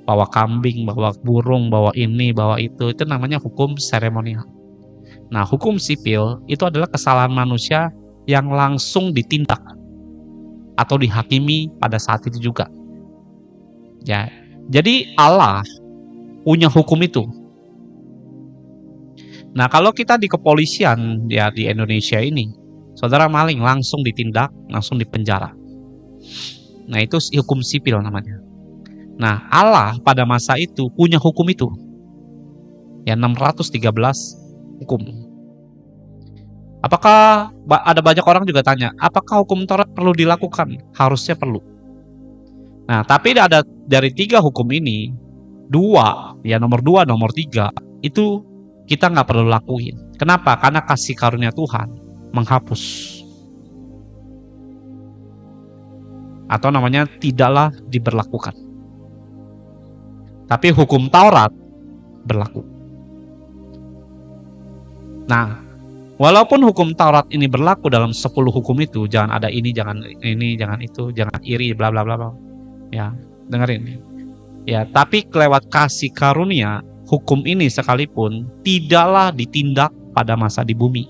Bawa kambing, bawa burung, bawa ini, bawa itu namanya hukum seremonial. Nah, hukum sipil itu adalah kesalahan manusia yang langsung ditindak atau dihakimi pada saat itu juga. Ya, jadi Allah punya hukum itu. Nah, kalau kita di kepolisian ya di Indonesia ini, saudara maling langsung ditindak, langsung dipenjara. Nah, itu hukum sipil namanya. Nah, Allah pada masa itu punya hukum itu. Ya, 613 hukum. Apakah ada banyak orang juga tanya, apakah hukum Taurat perlu dilakukan? Harusnya perlu. Nah, tapi ada dari 3 hukum ini, 2, ya nomor 2, nomor 3, itu kita nggak perlu lakuin. Kenapa? Karena kasih karunia Tuhan menghapus. Atau namanya tidaklah diberlakukan. Tapi hukum Taurat berlaku. Nah, walaupun hukum Taurat ini berlaku dalam 10 hukum itu, jangan ada ini, jangan ini, jangan itu, jangan iri, bla bla bla bla. Ya, dengerin. Ya, tapi kelewat kasih karunia, hukum ini sekalipun tidaklah ditindak pada masa di bumi.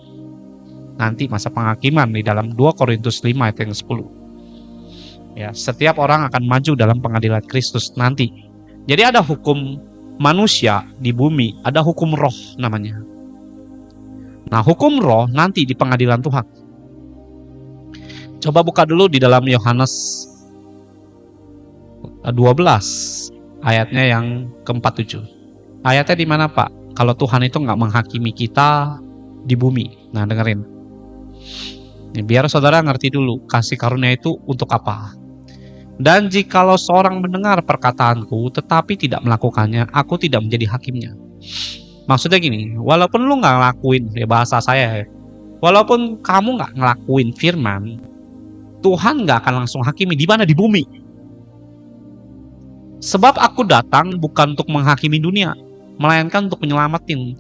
Nanti masa penghakiman di dalam 2 Korintus 5 ayat yang 10. Ya, setiap orang akan maju dalam pengadilan Kristus nanti. Jadi ada hukum manusia di bumi, ada hukum roh namanya. Nah, hukum roh nanti di pengadilan Tuhan. Coba buka dulu di dalam Yohanes 12 ayatnya yang ke-47. Ayatnya di mana, Pak? Kalau Tuhan itu nggak menghakimi kita di bumi. Nah, dengerin. Ini biar saudara ngerti dulu kasih karunia itu untuk apa. Dan jikalau seorang mendengar perkataanku tetapi tidak melakukannya, aku tidak menjadi hakimnya. Maksudnya gini, walaupun lu nggak ngelakuin, ya bahasa saya ya, walaupun kamu nggak ngelakuin firman, Tuhan nggak akan langsung hakimi. Di mana? Di bumi. Sebab aku datang bukan untuk menghakimi dunia, melainkan untuk menyelamatin.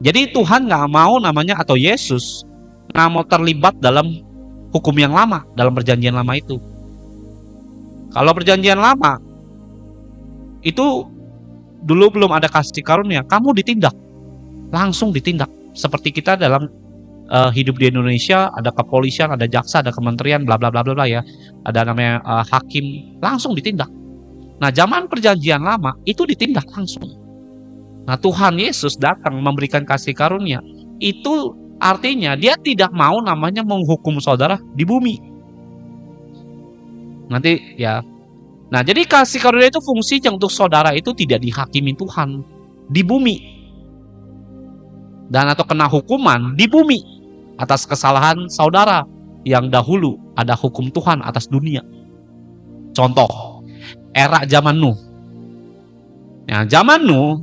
Jadi Tuhan nggak mau namanya, atau Yesus nggak mau terlibat dalam hukum yang lama, dalam perjanjian lama itu. Kalau perjanjian lama itu dulu belum ada kasih karunia, kamu ditindak, langsung ditindak. Seperti kita dalam hidup di Indonesia, ada kepolisian, ada jaksa, ada kementerian, bla bla bla bla ya, ada namanya hakim, langsung ditindak. Nah, zaman perjanjian lama itu ditindak langsung. Nah, Tuhan Yesus datang memberikan kasih karunia, itu artinya dia tidak mau namanya menghukum saudara di bumi. Nanti ya. Nah, jadi kasih karunia itu fungsinya untuk saudara itu tidak dihakimi Tuhan di bumi. dan atau kena hukuman di bumi atas kesalahan saudara yang dahulu ada hukum Tuhan atas dunia. Contoh, era zaman Nuh. Ya, zaman Nuh,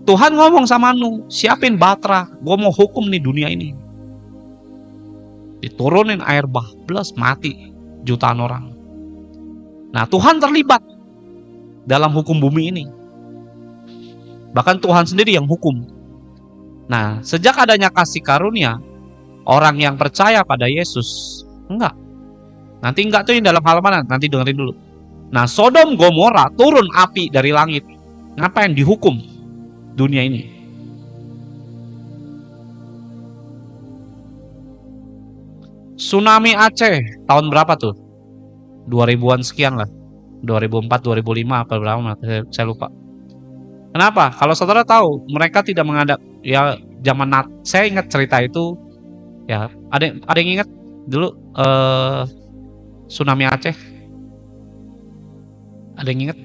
Tuhan ngomong sama Nuh, siapin batra, gue mau hukum nih dunia ini. Diturunin air bah, plus mati jutaan orang. Nah, Tuhan terlibat dalam hukum bumi ini. Bahkan Tuhan sendiri yang hukum. Nah, sejak adanya kasih karunia, orang yang percaya pada Yesus, enggak. Nanti enggak tuh yang dalam hal mana? Nanti dengerin dulu. Nah, Sodom Gomora turun api dari langit. Ngapain dihukum dunia ini? Tsunami Aceh tahun berapa tuh? 2000-an sekian lah. 2004, 2005 apa berapa? Saya lupa. Kenapa? Kalau saudara tahu, mereka tidak menghadap ya zaman saya ingat cerita itu. Ya, ada yang ingat dulu tsunami Aceh? Ada yang ingat?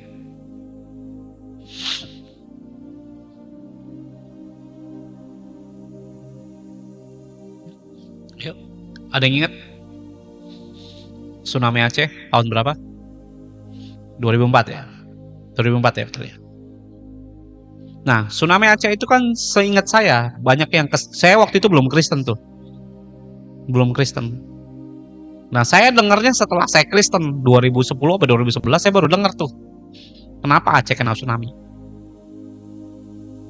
Yuk, ada yang ingat? Tsunami Aceh tahun berapa? 2004 ya? 2004 ya, betul ya? Nah, tsunami Aceh itu kan seingat saya banyak yang saya waktu itu belum Kristen tuh. Belum Kristen. Nah, saya dengarnya setelah saya Kristen 2010 atau 2011 saya baru dengar tuh. Kenapa Aceh kena tsunami?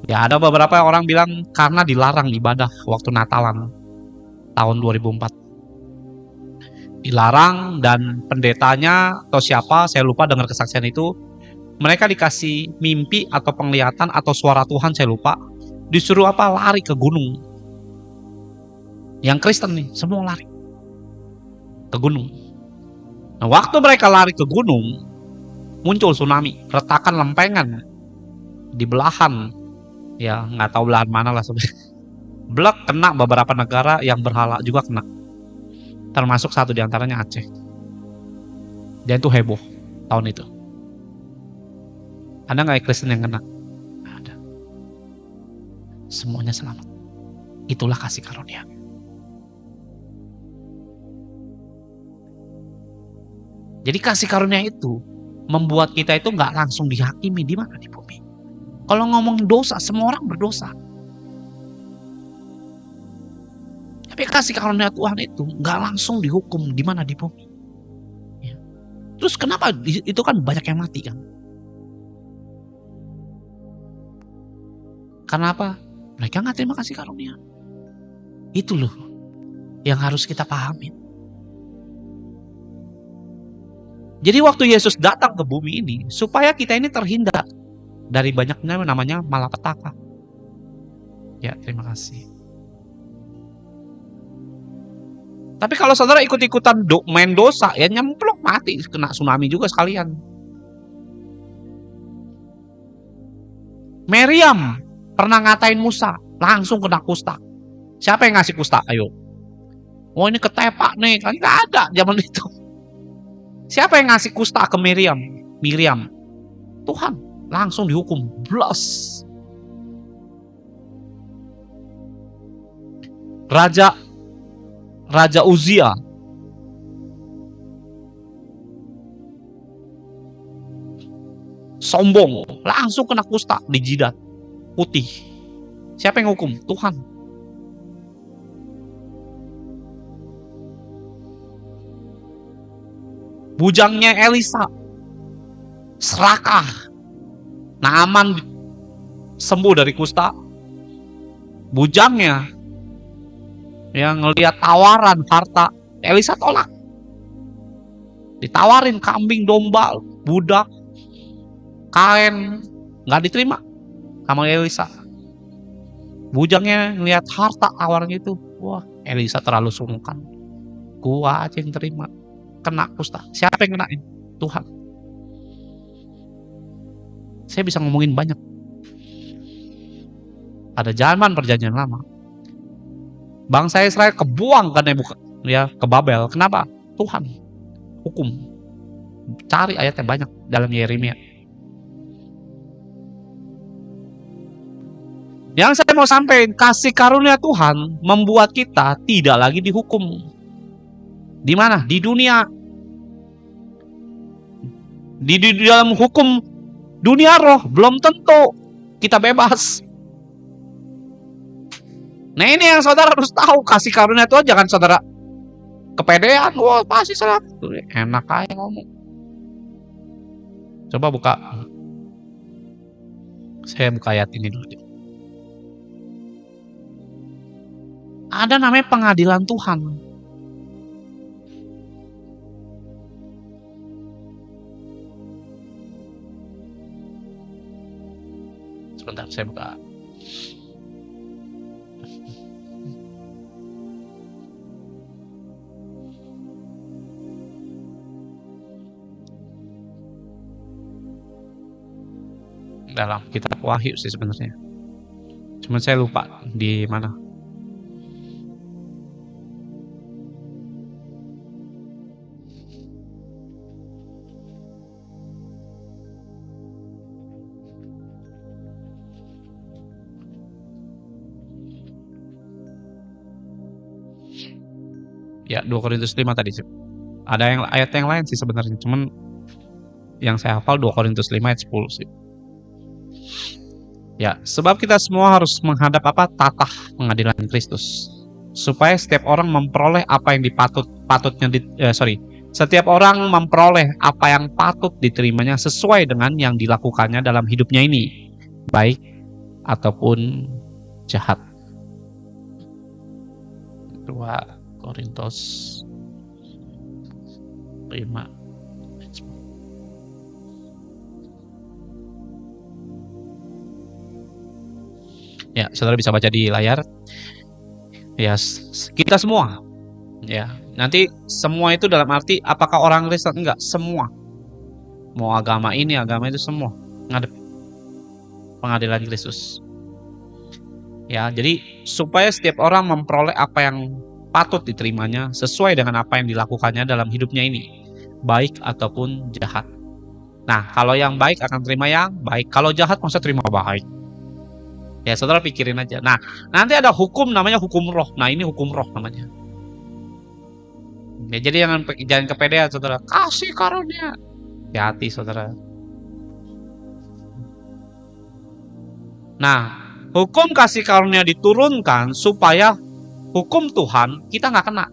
Ya, ada beberapa orang bilang karena dilarang ibadah waktu Natalan tahun 2004. Dilarang dan pendetanya atau siapa, saya lupa dengar kesaksian itu, mereka dikasih mimpi atau penglihatan atau suara Tuhan, saya lupa. Disuruh apa? Lari ke gunung. Yang Kristen nih, semua lari ke gunung. Nah, waktu mereka lari ke gunung, muncul tsunami, retakan lempengan di belahan, ya nggak tahu belahan mana lah sebenarnya. Blek kena beberapa negara yang berhala juga kena, termasuk satu diantaranya Aceh. Dan itu heboh tahun itu. Ada nggak Kristen yang kena? Ada. Semuanya selamat. Itulah kasih karunia. Jadi kasih karunia itu membuat kita itu nggak langsung dihakimi di mana di bumi. Kalau ngomong dosa, semua orang berdosa. Tapi kasih karunia Tuhan itu nggak langsung dihukum di mana di bumi. Ya. Terus kenapa itu kan banyak yang mati kan? Karena apa? Mereka nggak terima kasih karunia. Itu loh yang harus kita pahami. Jadi waktu Yesus datang ke bumi ini, supaya kita ini terhindar dari banyaknya namanya malapetaka. Ya, terima kasih. Tapi kalau saudara ikut-ikutan main dosa, ya nyemplung mati, kena tsunami juga sekalian. Miriam pernah ngatain Musa, langsung kena kusta. Siapa yang ngasih kusta? Ayo. Oh ini ketepak nih, kan nggak ada zaman itu. Siapa yang ngasih kusta ke Miriam? Miriam. Tuhan, langsung dihukum. Blas. Raja Uzia. Sombong, langsung kena kusta di jidat putih. Siapa yang hukum? Tuhan. Bujangnya Elisa serakah. Naaman sembuh dari kusta. Bujangnya yang ngelihat tawaran harta, Elisa tolak. Ditawarin kambing, domba, budak, kain, nggak diterima sama Elisa. Bujangnya ngelihat harta tawaran itu, wah Elisa terlalu sungkan. Gua aja yang terima. Kena kusta. Siapa yang kenain? Tuhan. Saya bisa ngomongin banyak. Pada zaman perjanjian lama, bangsa Israel kebuang ke Babel. Kenapa? Tuhan hukum. Cari ayatnya banyak dalam Yeremia. Yang saya mau sampaikan, kasih karunia Tuhan membuat kita tidak lagi dihukum. Di mana? Di dunia. Di dalam hukum dunia roh belum tentu kita bebas. Nah ini yang saudara harus tahu, kasih karunia Tuhan jangan saudara kepedean. Wah pasti salah. Enak aja ngomong. Coba buka. Saya buka ayat ini dulu. Ada namanya pengadilan Tuhan. Sebentar saya buka. Dalam kitab Wahyu sih sebenarnya. Cuma saya lupa di mana. Ya 2 Korintus 5 tadi sih. Ada yang ayat yang lain sih sebenarnya. Cuman yang saya hafal 2 Korintus 5 ayat 10 sih. Ya, sebab kita semua harus menghadap tatah pengadilan Kristus, supaya setiap orang memperoleh apa yang setiap orang memperoleh apa yang patut diterimanya sesuai dengan yang dilakukannya dalam hidupnya ini, baik ataupun jahat. 2 Korintus 5. Ya, saudara bisa baca di layar. Ya, kita semua. Ya, nanti semua itu dalam arti apakah orang Kristen? Enggak, semua. Mau agama ini, agama itu semua ngadep pengadilan Kristus. Ya, jadi supaya setiap orang memperoleh apa yang patut diterimanya sesuai dengan apa yang dilakukannya dalam hidupnya ini, baik ataupun jahat. Nah, kalau yang baik akan terima yang baik, kalau jahat masa terima baik. Ya saudara pikirin aja. Nah nanti ada hukum namanya hukum roh. Nah ini hukum roh namanya. Ya, jadi jangan kepedean saudara. Kasih karunia. Hati-hati saudara. Nah hukum kasih karunia diturunkan supaya hukum Tuhan kita nggak kena.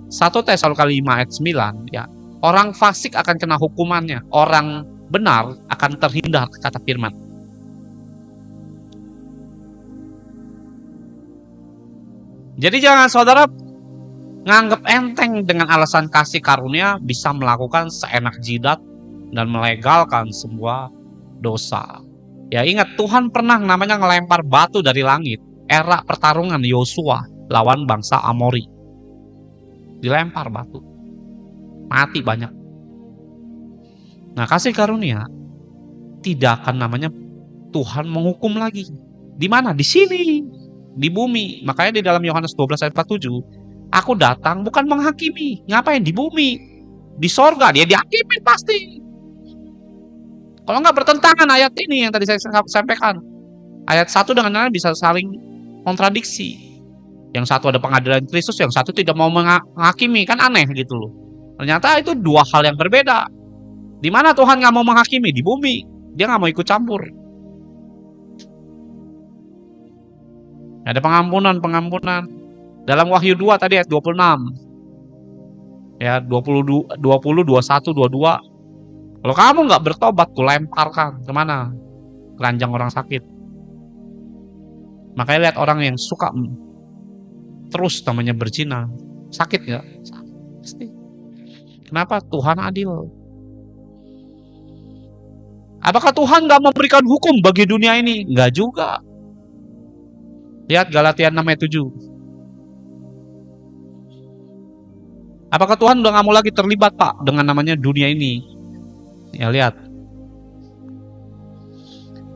1 Tesalonika 5 ayat 9 ya. Orang fasik akan kena hukumannya. Orang benar akan terhindar, kata firman. Jadi jangan saudara nganggap enteng dengan alasan kasih karunia bisa melakukan seenak jidat dan melegalkan semua dosa. Ya ingat Tuhan pernah namanya ngelempar batu dari langit. Era pertarungan Yosua lawan bangsa Amori. Dilempar batu. Mati banyak. Nah kasih karunia tidak akan namanya Tuhan menghukum lagi. Di mana? Di sini. Di bumi. Makanya di dalam Yohanes 12 ayat 47, aku datang bukan menghakimi. Ngapain di bumi? Di sorga dia dihakimi pasti. Kalau nggak bertentangan ayat ini yang tadi saya sampaikan. Ayat 1 dengan lain bisa saling kontradiksi. Yang satu ada pengadilan Kristus, yang satu tidak mau menghakimi. Kan aneh gitu loh. Ternyata itu dua hal yang berbeda. Di mana Tuhan nggak mau menghakimi? Di bumi. Dia nggak mau ikut campur. Ada pengampunan. Dalam Wahyu 2 tadi ayat 26. Ya, 20, 21, 22. Kalau kamu nggak bertobat, kulemparkan kemana? Keranjang orang sakit. Makanya lihat orang yang suka terus namanya berzina. Sakit nggak? Pasti. Kenapa? Tuhan adil. Apakah Tuhan nggak memberikan hukum bagi dunia ini? Nggak juga. Lihat Galatia 6 ayat 7. Apakah Tuhan udah nggak mau lagi terlibat Pak dengan namanya dunia ini? Ya lihat.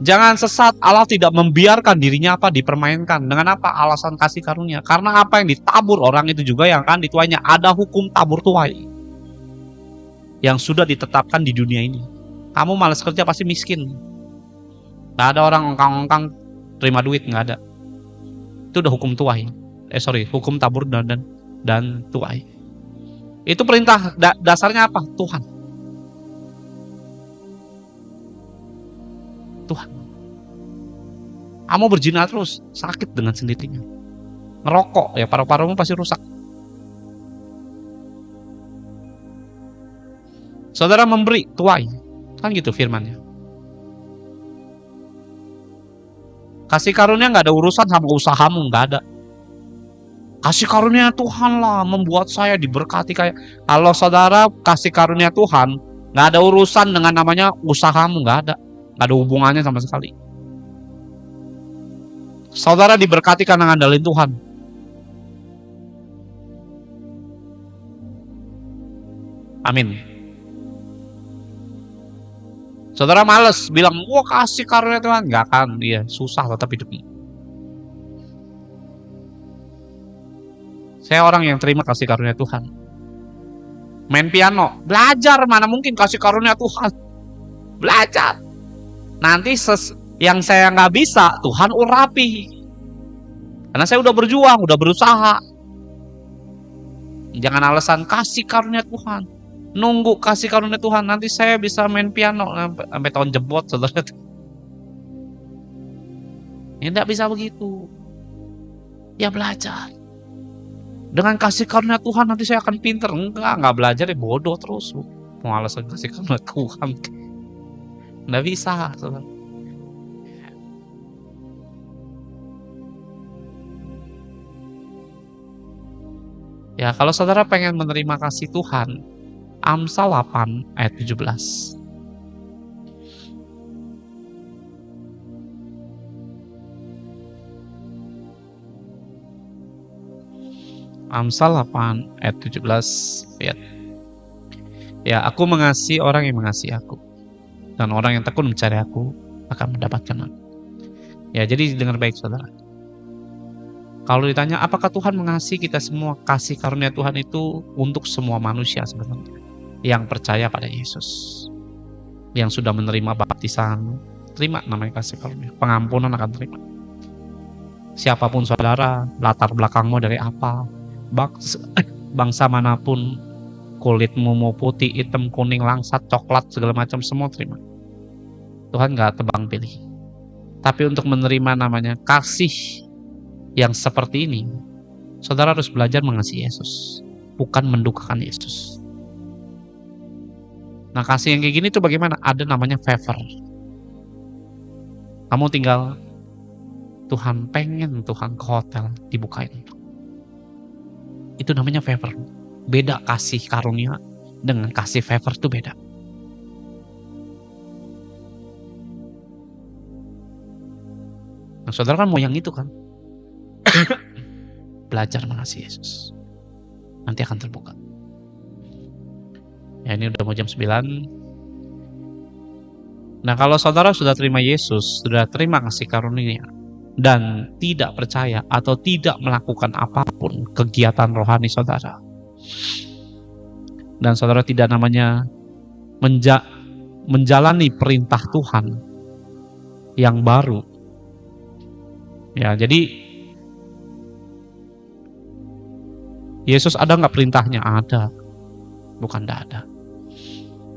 Jangan sesat, Allah tidak membiarkan dirinya dipermainkan. Dengan apa? Alasan kasih karunia. Karena apa yang ditabur orang itu juga yang akan dituainya. Ada hukum tabur tuai yang sudah ditetapkan di dunia ini. Kamu malas kerja pasti miskin. Gak ada orang ongkang-ongkang terima duit, nggak ada. Itu udah hukum tuai. Hukum tabur dan tuai. Itu perintah dasarnya apa? Tuhan. Kamu berzina terus, sakit dengan sendirinya. Ngerokok, ya paru-parumu pasti rusak. Saudara memberi, tuai. Kan gitu firmannya. Kasih karunia nggak ada urusan sama usahamu, nggak ada. Kasih karunia Tuhan lah membuat saya diberkati kayak. Kalau saudara kasih karunia Tuhan, nggak ada urusan dengan namanya usahamu, nggak ada hubungannya sama sekali. Saudara diberkati karena ngandalin Tuhan. Amin. Saudara males bilang, wah kasih karunia Tuhan. Nggak akan, dia susah tetap hidupnya. Saya orang yang terima kasih karunia Tuhan. Main piano, belajar, mana mungkin kasih karunia Tuhan. Belajar. Nanti yang saya nggak bisa, Tuhan urapi. Karena saya udah berjuang, udah berusaha. Jangan alasan kasih karunia Tuhan. Nunggu kasih karunia Tuhan, nanti saya bisa main piano sampai tahun jebot, saudara. Ya tidak bisa begitu. Ya belajar. Dengan kasih karunia Tuhan nanti saya akan pinter. Enggak belajar ya bodoh terus. Mau alasan kasih karunia Tuhan. Nggak bisa, saudara. Ya, kalau saudara pengen menerima kasih Tuhan, Amsal 8 ayat 17. Amsal 8 ayat 17. Lihat. Ya, aku mengasihi orang yang mengasihi aku, dan orang yang tekun mencari aku akan mendapatkan aku. Ya, jadi dengar baik saudara. Kalau ditanya apakah Tuhan mengasihi kita semua, kasih karunia Tuhan itu untuk semua manusia sebenarnya yang percaya pada Yesus, yang sudah menerima baptisan, terima namanya kasih karunia, pengampunan akan terima. Siapapun saudara, latar belakangmu dari apa, bangsa manapun, kulitmu mau putih, hitam, kuning, langsat, coklat, segala macam, semua terima. Tuhan gak tebang pilih. Tapi untuk menerima namanya kasih yang seperti ini, saudara harus belajar mengasihi Yesus, bukan mendukakan Yesus. Nah, kasih yang kayak gini tuh bagaimana? Ada namanya favor. Kamu tinggal, Tuhan pengen Tuhan ke hotel dibukain. Itu namanya favor. Beda kasih karunia dengan kasih favor itu beda. Nah, saudara kan mau yang itu kan? Belajar mengasihi Yesus, nanti akan terbuka. Ya, ini udah mau jam 9. Nah, kalau saudara sudah terima Yesus, sudah terima kasih karunia, dan tidak percaya atau tidak melakukan apapun kegiatan rohani saudara, dan saudara tidak namanya menjalani perintah Tuhan yang baru, ya, jadi Yesus ada nggak perintahnya? Ada, bukan tidak ada.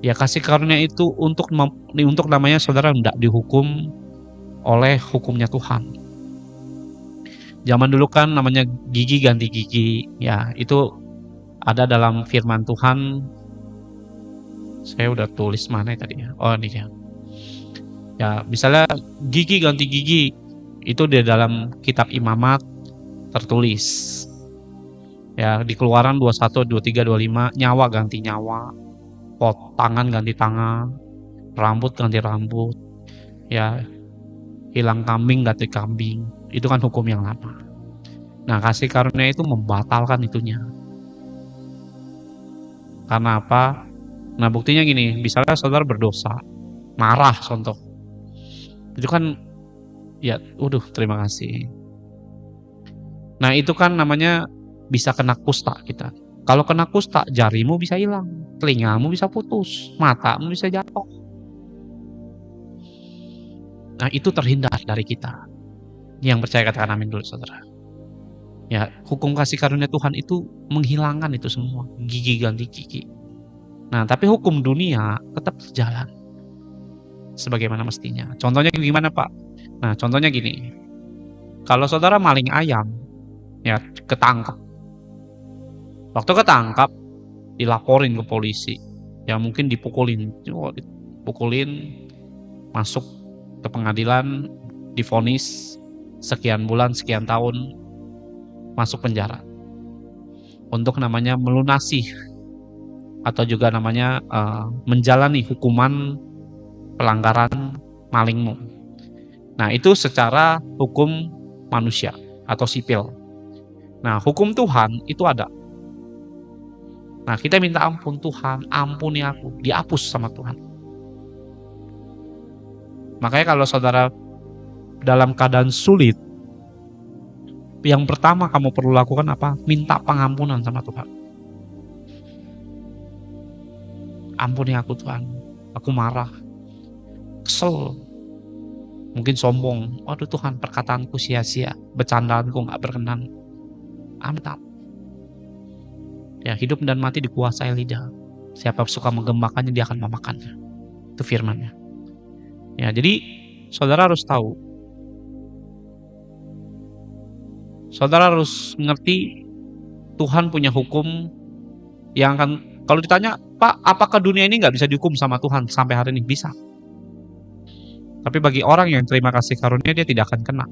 Ya, kasih karunia itu untuk namanya saudara tidak dihukum oleh hukumnya Tuhan. Zaman dulu kan namanya gigi ganti gigi, ya itu ada dalam firman Tuhan. Saya udah tulis mana tadi ya? Oh, ini ya. Ya, misalnya gigi ganti gigi itu di dalam kitab Imamat tertulis. Ya, di Keluaran 21, 23, 25, nyawa ganti nyawa, tangan ganti tangan, rambut ganti rambut, ya, hilang kambing ganti kambing. Itu kan hukum yang lama. Nah, kasih karunia itu membatalkan itunya. Karena apa? Nah, buktinya gini, misalnya saudara berdosa, marah contoh. Itu kan, ya, terima kasih. Nah, itu kan namanya bisa kena kusta kita. Kalau kena kusta, jarimu bisa hilang, telingamu bisa putus, matamu bisa jatuh. Nah, itu terhindar dari kita. Yang percaya katakan amin dulu, saudara. Ya, hukum kasih karunia Tuhan itu menghilangkan itu semua, gigi ganti gigi. Nah, tapi hukum dunia tetap berjalan sebagaimana mestinya. Contohnya gimana, Pak? Nah, contohnya gini. Kalau saudara maling ayam, ya ketangkap. Waktu ketangkap, dilaporin ke polisi. Ya mungkin dipukulin, masuk ke pengadilan, divonis sekian bulan, sekian tahun, masuk penjara. Untuk namanya melunasi atau juga namanya menjalani hukuman pelanggaran malingmu. Nah, itu secara hukum manusia atau sipil. Nah, hukum Tuhan itu ada. Nah, kita minta ampun, Tuhan, ampuni aku, dihapus sama Tuhan. Makanya kalau saudara dalam keadaan sulit, yang pertama kamu perlu lakukan apa? Minta pengampunan sama Tuhan. Ampuni aku, Tuhan. Aku marah, kesel, mungkin sombong. Waduh Tuhan, perkataanku sia-sia, bercandaanku gak berkenan. Amin. Ya, hidup dan mati dikuasai lidah. Siapa suka menggemakannya, dia akan memakannya. Itu firman-Nya. Ya, jadi saudara harus tahu. Saudara harus ngerti Tuhan punya hukum yang akan, kalau ditanya, Pak, apakah dunia ini nggak bisa dihukum sama Tuhan sampai hari ini? Bisa. Tapi bagi orang yang terima kasih karunia, dia tidak akan kena.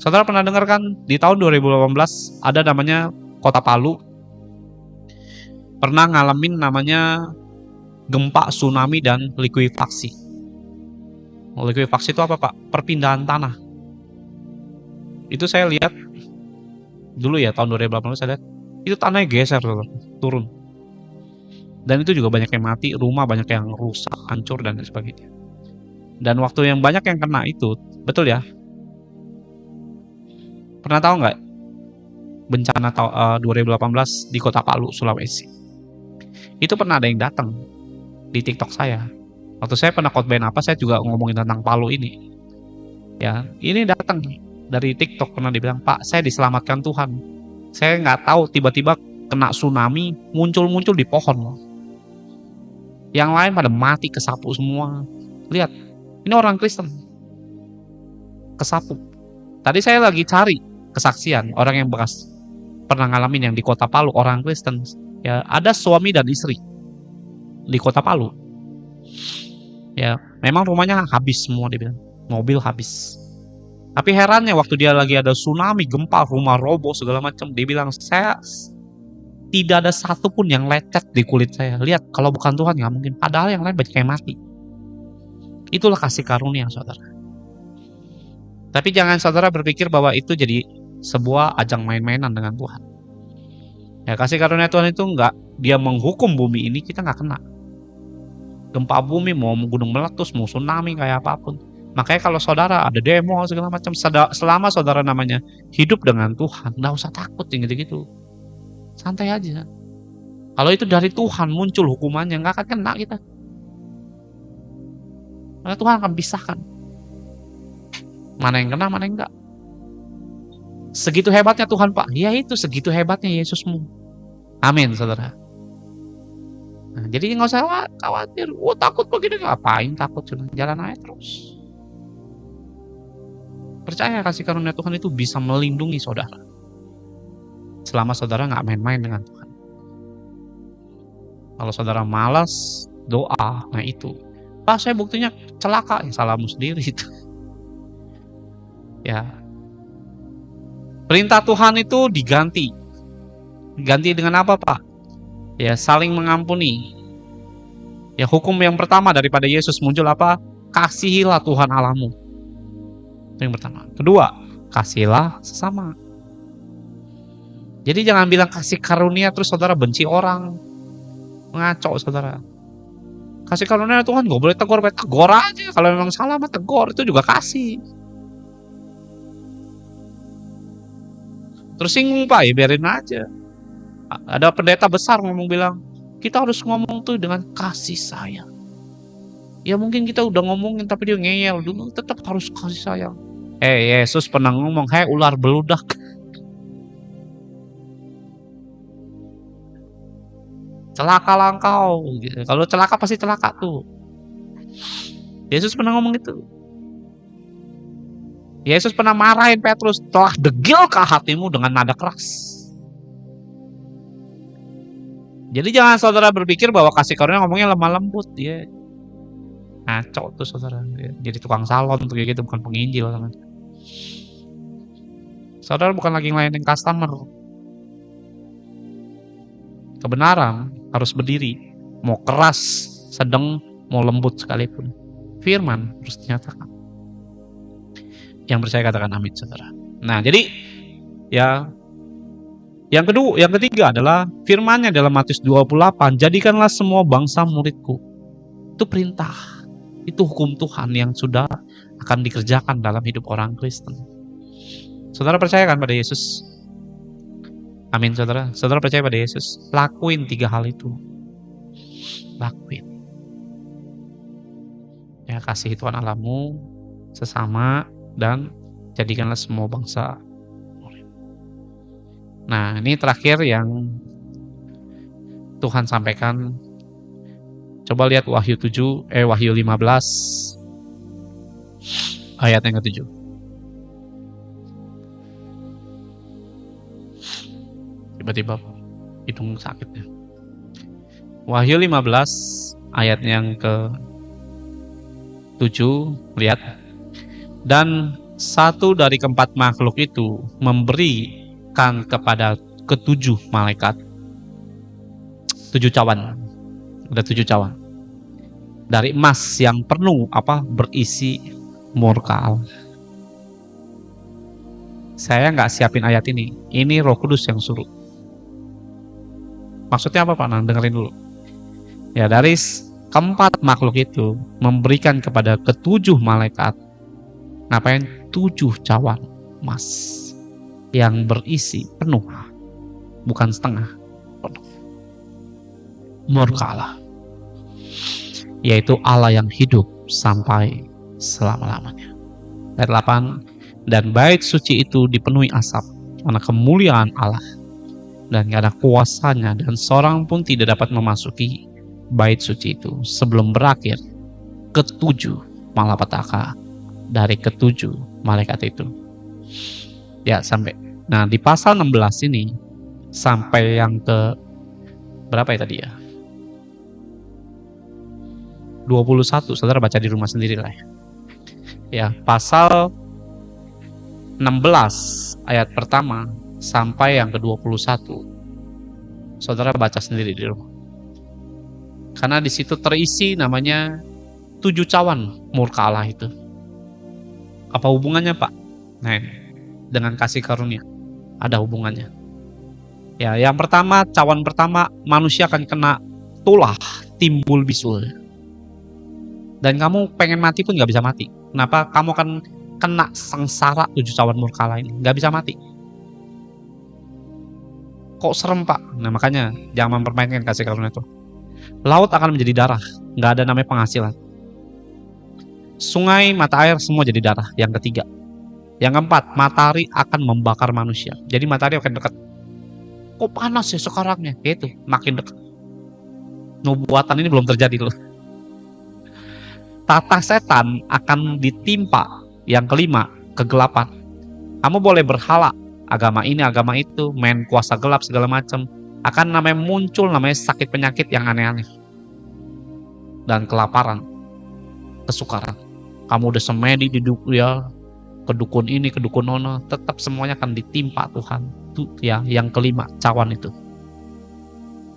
Saudara pernah dengar kan, di tahun 2018 ada namanya Kota Palu pernah ngalamin namanya gempa, tsunami, dan likuifaksi. Likuifaksi itu apa, Pak? Perpindahan tanah. Itu saya lihat dulu ya, tahun 2018 saya lihat itu tanahnya geser, turun. Dan itu juga banyak yang mati, rumah banyak yang rusak, hancur, dan sebagainya. Dan waktu yang banyak yang kena itu, betul ya? Pernah tahu nggak bencana 2018 di Kota Palu, Sulawesi? Itu pernah ada yang datang di TikTok saya. Waktu saya pernah khotbahin apa, saya juga ngomongin tentang Palu ini. Ya, ini datang dari TikTok, pernah dibilang, Pak, saya diselamatkan Tuhan. Saya nggak tahu, tiba-tiba kena tsunami, muncul-muncul di pohon. Yang lain pada mati, kesapu semua. Lihat, ini orang Kristen kesapu. Tadi saya lagi cari kesaksian orang yang bekas pernah ngalamin yang di Kota Palu, orang Kristen. Ya, ada suami dan istri di Kota Palu. Ya, memang rumahnya habis semua, dia bilang. Mobil habis. Tapi herannya waktu dia lagi ada tsunami, gempa, rumah roboh segala macam, dia bilang, saya tidak ada satupun yang lecet di kulit saya. Lihat, kalau bukan Tuhan nggak mungkin. Padahal yang lain banyak yang mati. Itulah kasih karunia, saudara. Tapi jangan saudara berpikir bahwa itu jadi sebuah ajang main-mainan dengan Tuhan. Ya, kasih karunia Tuhan itu enggak, dia menghukum bumi ini, kita nggak kena. Gempa bumi, mau gunung meletus, mau tsunami, kayak apapun. Makanya kalau saudara ada demo segala macam, selama saudara namanya hidup dengan Tuhan, nggak usah takut gitu-gitu. Santai aja. Kalau itu dari Tuhan muncul hukumannya, nggak akan kena kita. Karena Tuhan akan pisahkan. Mana yang kena, mana yang enggak. Segitu hebatnya Tuhan, Pak. Ya itu, segitu hebatnya Yesusmu. Amin, saudara. Nah, jadi nggak usah khawatir. Takut begini, ngapain takut? Jalan aja terus. Percaya kasih karunia Tuhan itu bisa melindungi saudara. Selama saudara nggak main-main dengan Tuhan. Kalau saudara malas doa, nah itu. Pak, saya buktinya celaka. Ya, salahmu sendiri itu. Ya. Perintah Tuhan itu diganti. Diganti dengan apa, Pak? Ya, saling mengampuni. Ya, hukum yang pertama daripada Yesus muncul apa? Kasihilah Tuhan Allahmu. Itu yang pertama. Kedua, kasihilah sesama. Jadi jangan bilang kasih karunia terus saudara benci orang. Ngaco, saudara. Kasih karunia Tuhan gak boleh tegur aja. Kalau memang salah mah tegur, itu juga kasih. Terus singgung, Pak, ya biarin aja. Ada pendeta besar ngomong bilang, kita harus ngomong tuh dengan kasih sayang. Ya mungkin kita udah ngomongin tapi dia ngeyel dulu, tetap harus kasih sayang. Yesus pernah ngomong, "Hei ular beludak." Celakalah engkau. Gitu. Kalau celaka pasti celaka tuh. Yesus pernah ngomong gitu. Yesus pernah marahin Petrus, "Telah degilkah hatimu?" dengan nada keras. Jadi jangan saudara berpikir bahwa kasih karunia ngomongnya lemah lembut, ya. Ngaco tuh saudara. Jadi tukang salon tuh kayak gitu, bukan penginjil. Saudara bukan lagi ngelayanin customer. Kebenaran harus berdiri. Mau keras, sedang, mau lembut sekalipun. Firman harus dinyatakan. Yang percaya katakan amin, saudara. Nah, jadi ya yang ketiga adalah firman-Nya dalam Matius 28, "Jadikanlah semua bangsa muridku." Itu perintah. Itu hukum Tuhan yang sudah akan dikerjakan dalam hidup orang Kristen. Saudara percaya kan pada Yesus? Amin, saudara. Saudara percaya pada Yesus? Lakuin 3 hal itu. Lakuin. Ya, kasih Tuhan Allahmu, sesama, dan jadikanlah semua bangsa. Nah, ini terakhir yang Tuhan sampaikan. Coba lihat Wahyu 15 ayat yang ke-7. Tiba-tiba hidung sakitnya. Wahyu 15 ayat yang ke-7, lihat. Dan satu dari keempat makhluk itu memberikan kepada ketujuh malaikat 7 cawan. Ada 7 cawan dari emas yang penuh berisi murka Allah. Saya nggak siapin ayat ini. Ini Roh Kudus yang suruh. Maksudnya apa, Pak? Nah, dengerin dulu. Ya, dari keempat makhluk itu memberikan kepada ketujuh malaikat, ngapain? 7 cawan emas yang berisi penuh, bukan setengah, penuh murka Allah, yaitu Allah yang hidup sampai selama-lamanya. Ayat 8, dan bait suci itu dipenuhi asap karena kemuliaan Allah dan karena kuasanya, dan seorang pun tidak dapat memasuki bait suci itu sebelum berakhir ketujuh malapetaka dari ketujuh malaikat itu. Ya, sampai. Nah, di pasal 16 ini sampai yang ke berapa ya tadi ya? 21, saudara baca di rumah sendiri lah ya. Ya, pasal 16 ayat pertama sampai yang ke-21. Saudara baca sendiri di rumah. Karena di situ terisi namanya 7 cawan murka Allah itu. Apa hubungannya, Pak? Nah, dengan kasih karunia ada hubungannya. Ya, yang pertama, cawan pertama, manusia akan kena tulah, timbul bisul. Dan kamu pengen mati pun gak bisa mati. Kenapa? Kamu akan kena sengsara 7 cawan murka Allah ini. Gak bisa mati. Kok serem, Pak? Nah, makanya jangan mempermainkan kasih karunia itu. Laut akan menjadi darah. Gak ada namanya penghasilan. Sungai, mata air, semua jadi darah. Yang ketiga. Yang keempat, matahari akan membakar manusia. Jadi matahari akan dekat. Kok panas ya sekarangnya? Itu makin dekat. Nubuatan ini belum terjadi loh. Tata setan akan ditimpa. Yang kelima, kegelapan. Kamu boleh berhala agama ini, agama itu, main kuasa gelap segala macam. Akan namanya muncul namanya sakit penyakit yang aneh-aneh. Dan kelaparan, kesukaran. Kamu udah semedi di ya, ke dukun ini, ke dukun ono, tetap semuanya akan ditimpa Tuhan. Itu ya, yang kelima, cawan itu.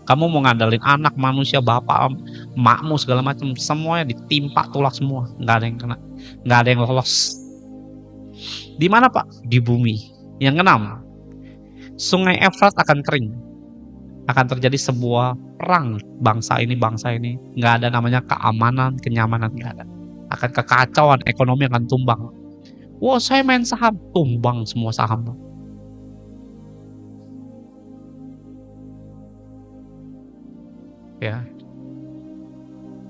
Kamu mau ngandalin anak manusia, bapak, makmu segala macam, semuanya ditimpa tulah semua, nggak ada yang kena, nggak ada yang lolos. Di mana, Pak? Di bumi. Yang keenam, sungai Efrat akan kering, akan terjadi sebuah perang bangsa ini, nggak ada namanya keamanan, kenyamanan, nggak ada. Akan kekacauan, ekonomi akan tumbang. Wah, saya main saham, tumbang semua saham. Ya,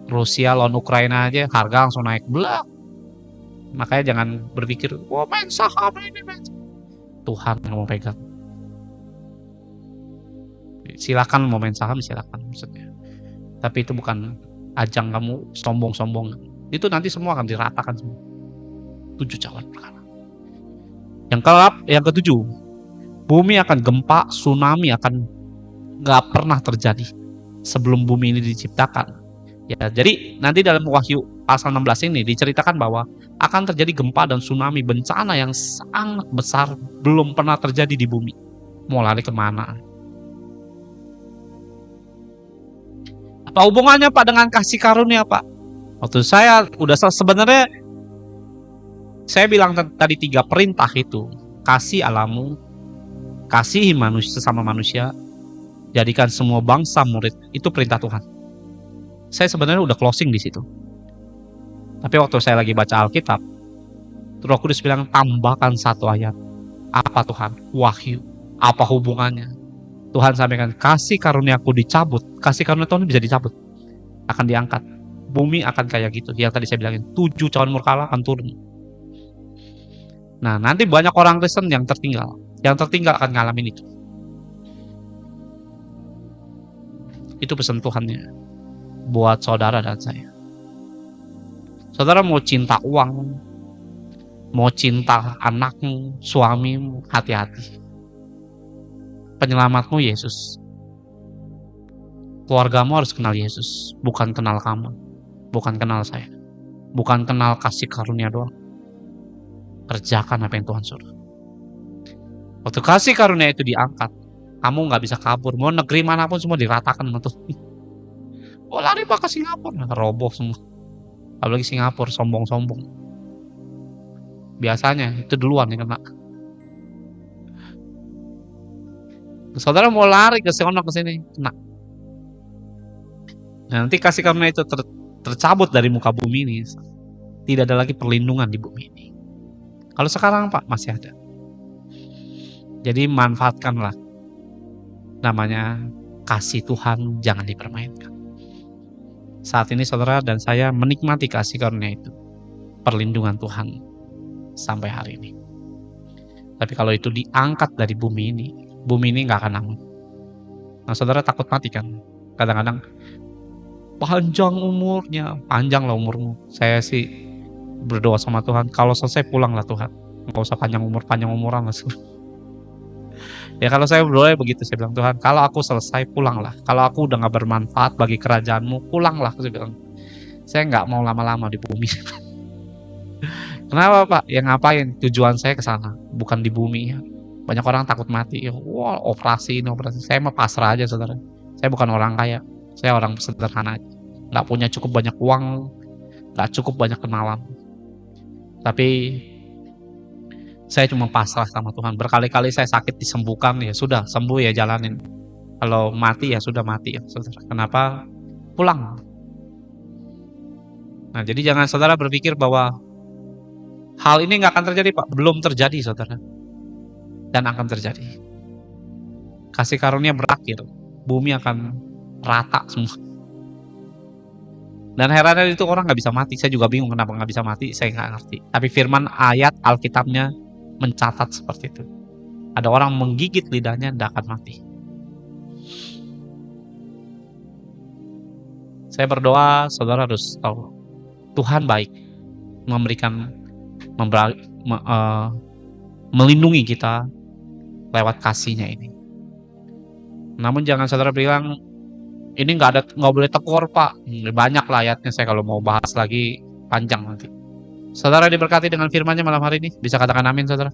Rusia lawan Ukraina aja harga langsung naik belak. Makanya jangan berpikir, wah main saham ini main. Tuhan yang mau pegang. Silakan mau main saham, silakan maksudnya. Tapi itu bukan ajang kamu sombong-sombong. Itu nanti semua akan diratakan semua. 7 cawan perkara. Yang ketujuh, bumi akan gempa, tsunami akan nggak pernah terjadi sebelum bumi ini diciptakan. Ya, jadi nanti dalam Wahyu pasal 16 ini diceritakan bahwa akan terjadi gempa dan tsunami, bencana yang sangat besar belum pernah terjadi di bumi. Mau lari kemana? Apa hubungannya Pak dengan kasih karunia Pak? Waktu saya udah sebenarnya saya bilang tadi 3 perintah itu. Kasih alamu, kasihi manusia sesama manusia, jadikan semua bangsa murid. Itu perintah Tuhan. Saya sebenarnya udah closing di situ. Tapi waktu saya lagi baca Alkitab, Roh Kudus bilang tambahkan 1 ayat. Apa Tuhan? Wahyu. Apa hubungannya? Tuhan sampaikan kasih karuniaku dicabut. Kasih karunia Tuhan bisa dicabut. Akan diangkat. Bumi akan kayak gitu. Yang tadi saya bilangin 7 cawan murka akan turun. Nah nanti banyak orang Kristen yang tertinggal. Yang tertinggal akan ngalamin itu. Itu pesan Tuhannya buat saudara dan saya. Saudara mau cinta uang, mau cinta anakmu, suamimu, hati-hati. Penyelamatmu Yesus. Keluargamu harus kenal Yesus, bukan kenal kamu, bukan kenal saya, bukan kenal kasih karunia doang. Kerjakan apa yang Tuhan suruh. Waktu kasih karunia itu diangkat, kamu nggak bisa kabur. Mau negeri manapun semua diratakan sama Tuhan. Oh lari Pak ke Singapura, roboh semua. Apalagi Singapura sombong-sombong. Biasanya itu duluan yang kena. Saudara mau lari ke sana ke sini, kena. Nah, nanti kasih karunia itu tercabut dari muka bumi ini. Tidak ada lagi perlindungan di bumi ini. Kalau sekarang Pak masih ada. Jadi manfaatkanlah. Namanya kasih Tuhan jangan dipermainkan. Saat ini saudara dan saya menikmati kasih karunia itu. Perlindungan Tuhan sampai hari ini. Tapi kalau itu diangkat dari bumi ini nggak akan aman. Nah saudara takut mati kan? Kadang-kadang panjang umurnya, panjang lah umurmu. Saya sih berdoa sama Tuhan, kalau selesai pulanglah Tuhan. Nggak usah panjang umuran lah. Ya kalau saya berdoa begitu, saya bilang Tuhan, kalau aku selesai pulanglah. Kalau aku udah nggak bermanfaat bagi kerajaanmu, pulanglah. Saya bilang, saya nggak mau lama-lama di bumi. Kenapa Pak? Ya ngapain? Tujuan saya ke sana, bukan di bumi. Ya. Banyak orang takut mati. Wah, operasi ini, operasi. Saya mah pasrah aja, saudara. Saya bukan orang kaya. Saya orang sederhana aja. Nggak punya cukup banyak uang, nggak cukup banyak kenalan. Tapi saya cuma pasrah sama Tuhan. Berkali-kali saya sakit disembuhkan, ya sudah, sembuh ya jalanin. Kalau mati ya sudah mati ya, saudara. Kenapa? Pulang. Nah, jadi jangan saudara berpikir bahwa hal ini nggak akan terjadi, Pak. Belum terjadi, saudara. Dan akan terjadi. Kasih karunia berakhir. Bumi akan rata semua. Dan herannya itu orang nggak bisa mati. Saya juga bingung kenapa nggak bisa mati. Saya nggak ngerti. Tapi firman ayat Alkitabnya mencatat seperti itu. Ada orang menggigit lidahnya tidak akan mati. Saya berdoa, saudara harus tahu Tuhan baik, melindungi kita lewat kasihnya ini. Namun jangan saudara bilang ini nggak boleh tekor Pak. Banyak lah ayatnya, saya kalau mau bahas lagi panjang nanti. Saudara diberkati dengan firman-Nya malam hari ini, bisa katakan amin saudara.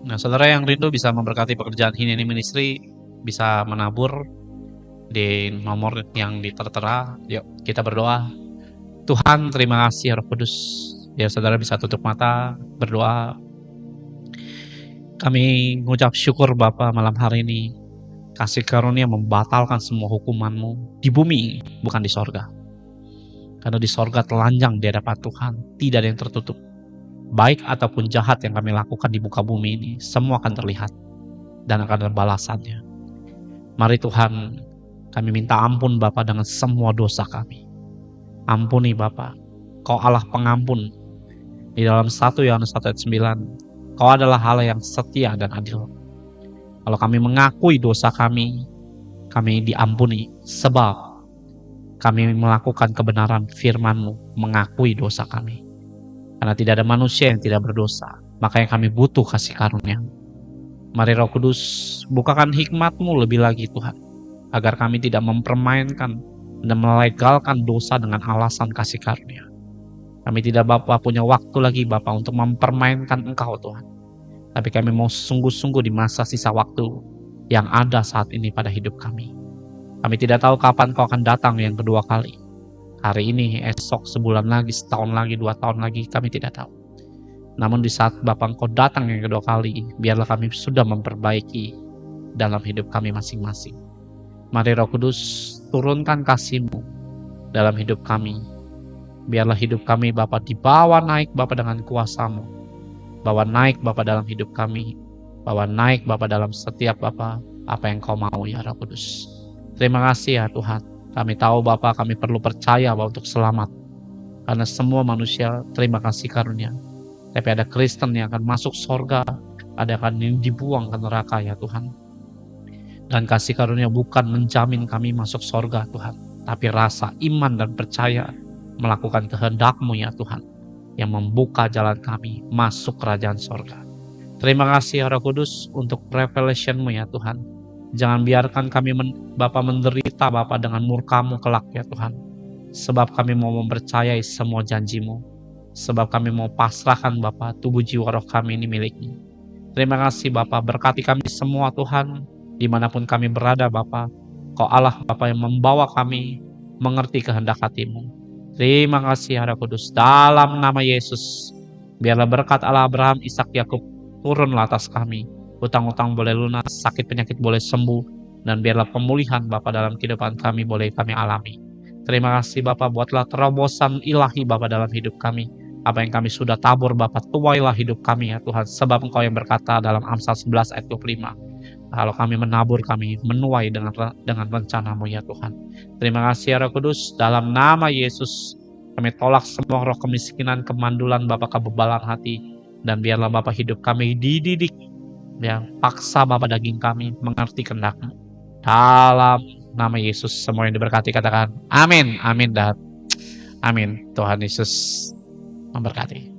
Nah, saudara yang rindu bisa memberkati pekerjaan Hineni Ministry, bisa menabur di nomor yang tertera. Yuk kita berdoa. Tuhan terima kasih Roh Kudus. Biar saudara bisa tutup mata, berdoa. Kami mengucap syukur Bapa malam hari ini. Kasih karunia membatalkan semua hukuman-Mu di bumi, bukan di sorga. Karena di sorga telanjang di hadapan Tuhan, tidak ada yang tertutup. baik ataupun jahat yang kami lakukan di muka bumi ini, semua akan terlihat dan akan ada balasannya. Mari Tuhan, kami minta ampun Bapa dengan semua dosa kami. Ampuni Bapa, Kau Allah pengampun. Di dalam 1 Yohanes 1 ayat 9, Kau adalah Allah yang setia dan adil. Kalau kami mengakui dosa kami diampuni, sebab kami melakukan kebenaran firman-Mu, mengakui dosa kami. Karena tidak ada manusia yang tidak berdosa, makanya kami butuh kasih karunia. Mari Roh Kudus, bukakan hikmat-Mu lebih lagi Tuhan, agar kami tidak mempermainkan dan melegalkan dosa dengan alasan kasih karunia. Kami tidak Bapa punya waktu lagi Bapa untuk mempermainkan Engkau Tuhan. Tapi kami mau sungguh-sungguh di masa sisa waktu yang ada saat ini pada hidup kami. Kami tidak tahu kapan Kau akan datang yang kedua kali. Hari ini, esok, sebulan lagi, setahun lagi, 2 tahun lagi, kami tidak tahu. Namun di saat Bapa Engkau datang yang kedua kali, biarlah kami sudah memperbaiki dalam hidup kami masing-masing. Mari Roh Kudus, turunkan kasih-Mu dalam hidup kami. Biarlah hidup kami Bapa dibawa naik Bapa dengan kuasa-Mu. Bawa naik Bapa dalam hidup kami. Bawa naik Bapa dalam setiap Bapa apa yang Kau mau ya Roh Kudus. Terima kasih ya Tuhan. Kami tahu Bapa, kami perlu percaya bahwa untuk selamat. Karena semua manusia terima kasih karunia. Tapi ada Kristen yang akan masuk surga, ada yang dibuang ke neraka ya Tuhan. Dan kasih karunia bukan menjamin kami masuk surga Tuhan, tapi rasa iman dan percaya melakukan kehendak-Mu ya Tuhan, yang membuka jalan kami masuk kerajaan surga. Terima kasih ya Roh Kudus untuk revelation-Mu ya Tuhan. Jangan biarkan kami Bapa menderita Bapa dengan murka-Mu kelak ya Tuhan. Sebab kami mau mempercayai semua janji-Mu. Sebab kami mau pasrahkan Bapa tubuh jiwa roh kami ini milik-Mu. Terima kasih Bapa, berkati kami semua Tuhan. Dimanapun kami berada Bapa, Kau Allah Bapa yang membawa kami mengerti kehendak hati-Mu. Terima kasih ya Roh Kudus. Dalam nama Yesus, biarlah berkat Allah Abraham, Ishak, Yakub turunlah atas kami. Utang-utang boleh lunas, sakit penyakit boleh sembuh, dan biarlah pemulihan Bapa dalam kehidupan kami boleh kami alami. Terima kasih Bapa, buatlah terobosan ilahi Bapa dalam hidup kami. Apa yang kami sudah tabur Bapa, tuailah hidup kami ya Tuhan. Sebab Engkau yang berkata dalam Amsal 11 ayat 25, kalau kami menabur, kami menuai dengan rencana-Mu ya Tuhan. Terima kasih ya Roh Kudus, dalam nama Yesus kami tolak semua roh kemiskinan, kemandulan Bapa, kebebalan hati, dan biarlah Bapa hidup kami dididik yang paksa Bapa daging kami mengerti kehendak-Mu. Dalam nama Yesus semua yang diberkati katakan amin, amin dan amin. Tuhan Yesus memberkati.